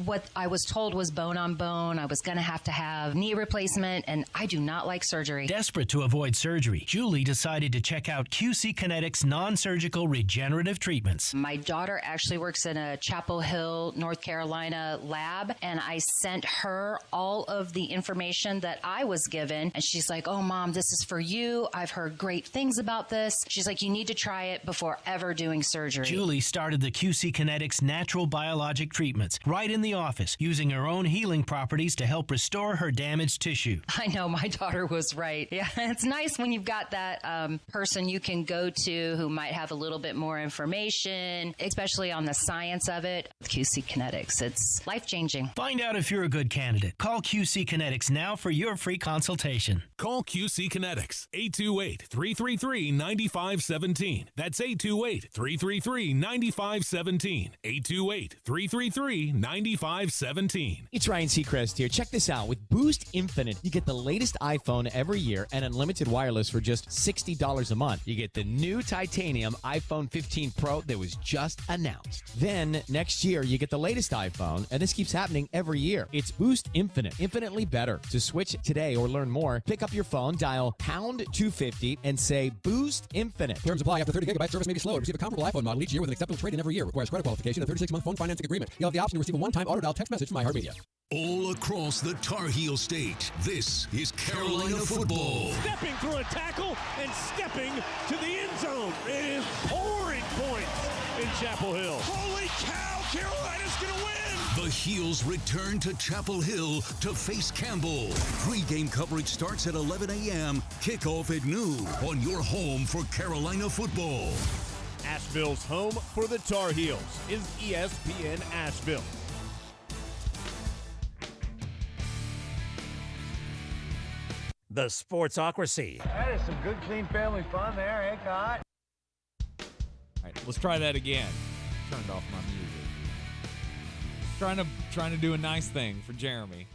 Speaker 14: What I was told was bone on bone. I was going to have knee replacement, and I do not like surgery.
Speaker 15: Desperate to avoid surgery, Julie decided to check out QC Kinetics non-surgical regenerative treatments.
Speaker 14: My daughter actually works in a Chapel Hill, North Carolina lab, and I sent her all of the information that I was given, and she's like, "Oh, Mom, this is for you. I've heard great things about this." She's like, "You need to try it before ever doing surgery."
Speaker 15: Julie started the QC Kinetics natural biologic treatments right in the office, using her own healing properties to help restore her damaged tissue.
Speaker 14: I know, my daughter was right. Yeah, it's nice when you've got that person you can go to who might have a little bit more information, especially on the science of it. QC Kinetics, it's life-changing.
Speaker 15: Find out if you're a good candidate. Call QC Kinetics now for your free consultation.
Speaker 23: Call QC Kinetics, 828-333-9517. That's 828-333-9517. 828-333-9517.
Speaker 10: It's Ryan Seacrest here. Check this out. With Boost Infinite, you get the latest iPhone every year and unlimited wireless for just $60 a month. You get the new titanium iPhone 15 Pro that was just announced. Then next year, you get the latest iPhone, and this keeps happening every year. It's Boost Infinite, infinitely better. To switch today or learn more, pick up your phone, dial pound 250, and say Boost Infinite.
Speaker 24: Terms apply. After 30 gigabytes, service may be slow. Receive a comparable iPhone model each year with an acceptable trade-in every year. Requires credit qualification and 36-month phone financing agreement. You'll have the option to receive a one-time auto-dial text message from iHeartMedia.
Speaker 23: All across the Tar Heel state, this is Carolina football.
Speaker 25: Stepping through a tackle and stepping to the end zone. It is pouring points in Chapel Hill. Holy cow, Carolina's going to win!
Speaker 23: The Heels return to Chapel Hill to face Campbell. Pre-game coverage starts at 11 a.m., kickoff at noon on your home for Carolina football.
Speaker 25: Asheville's home for the Tar Heels is ESPN Asheville.
Speaker 5: The Sportsocracy.
Speaker 13: That is some good, clean family fun there, eh, Cot?
Speaker 6: All right, let's try that again. Turned off my music. Trying to do a nice thing for Jeremy.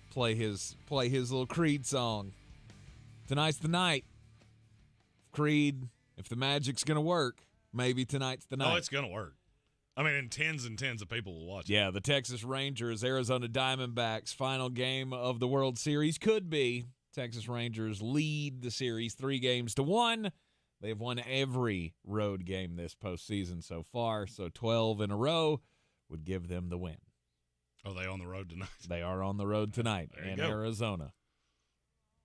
Speaker 6: Play his little Creed song. Tonight's the night. Creed, if the magic's gonna work, maybe tonight's the night.
Speaker 7: Oh, it's gonna work. I mean, and tens of people will watch it.
Speaker 6: Yeah, the Texas Rangers, Arizona Diamondbacks, final game of the World Series could be. Texas Rangers lead the series 3-1. They've won every road game this postseason so far, so 12 in a row would give them the win.
Speaker 7: Are they on the road tonight?
Speaker 6: They are on the road tonight in Arizona.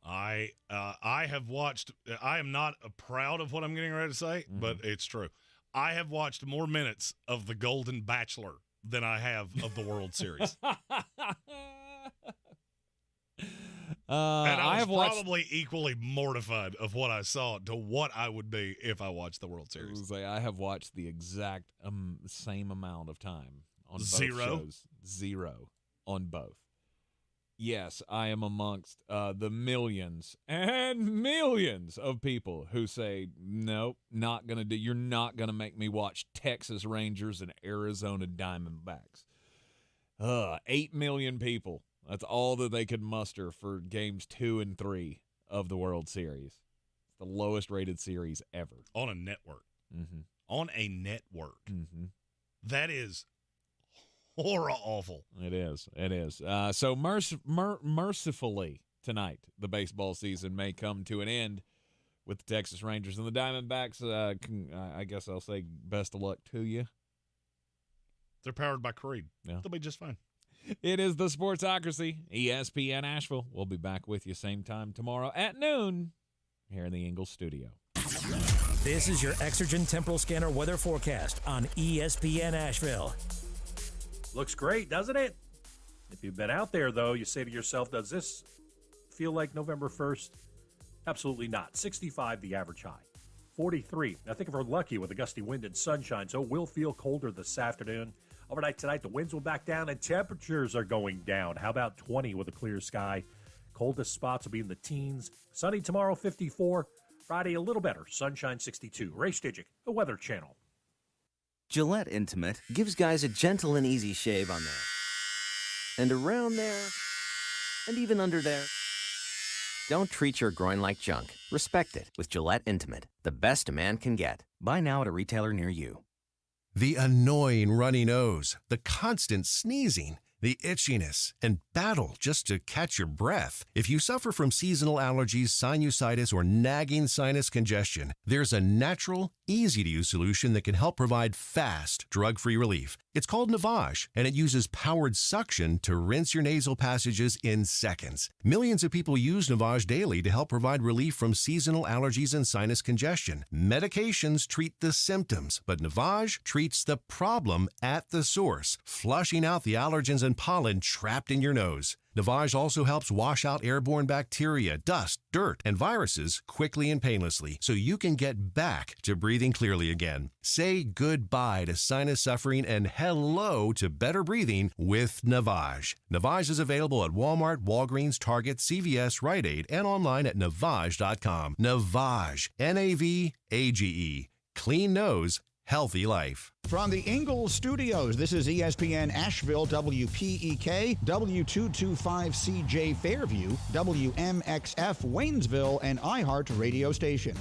Speaker 7: I have watched. I am not proud of what I'm getting ready to say, but it's true. I have watched more minutes of The Golden Bachelor than I have of the World Series. And I was probably equally mortified of what I saw to what I would be if I watched the World Series.
Speaker 6: I have watched the exact same amount of time on both shows. 0 on both. Yes, I am amongst the millions and millions of people who say, nope, not going to do. You're not going to make me watch Texas Rangers and Arizona Diamondbacks. 8 million people. That's all that they could muster for games 2 and 3 of the World Series. It's the lowest rated series ever.
Speaker 7: On a network.
Speaker 6: Mm-hmm.
Speaker 7: On a network.
Speaker 6: Mm-hmm.
Speaker 7: That is horror awful.
Speaker 6: It is. It is. So mercifully tonight, the baseball season may come to an end with the Texas Rangers and the Diamondbacks. I guess I'll say best of luck to you.
Speaker 7: They're powered by Creed.
Speaker 6: Yeah.
Speaker 7: They'll be just fine.
Speaker 6: It is the Sportsocracy, ESPN Asheville. We'll be back with you same time tomorrow at noon here in the Ingles studio.
Speaker 5: This is your Exergen Temporal Scanner weather forecast on ESPN Asheville.
Speaker 16: Looks great, doesn't it? If you've been out there, though, you say to yourself, does this feel like November 1st? Absolutely not. 65 the average high. 43. I think if we're lucky with a gusty wind and sunshine, so it will feel colder this afternoon. Overnight tonight, the winds will back down and temperatures are going down. How about 20 with a clear sky? Coldest spots will be in the teens. Sunny tomorrow, 54. Friday, a little better. Sunshine, 62. Ray Stidgick, the Weather Channel.
Speaker 1: Gillette Intimate gives guys a gentle and easy shave on there. And around there. And even under there. Don't treat your groin like junk. Respect it with Gillette Intimate, the best a man can get. Buy now at a retailer near you.
Speaker 4: The annoying runny nose, the constant sneezing, the itchiness, and battle just to catch your breath. If you suffer from seasonal allergies, sinusitis, or nagging sinus congestion, there's a natural, easy-to-use solution that can help provide fast, drug-free relief. It's called Navage, and it uses powered suction to rinse your nasal passages in seconds. Millions of people use Navage daily to help provide relief from seasonal allergies and sinus congestion. Medications treat the symptoms, but Navage treats the problem at the source, flushing out the allergens and pollen trapped in your nose. Navage also helps wash out airborne bacteria, dust, dirt, and viruses quickly and painlessly so you can get back to breathing clearly again. Say goodbye to sinus suffering and hello to better breathing with Navage. Navage is available at Walmart, Walgreens, Target, CVS, Rite Aid, and online at Navage.com. Navage, N-A-V-A-G-E. Clean nose, healthy life.
Speaker 8: From the Ingles Studios, this is ESPN Asheville, WPEK, W225CJ Fairview, WMXF Waynesville, and iHeart radio station.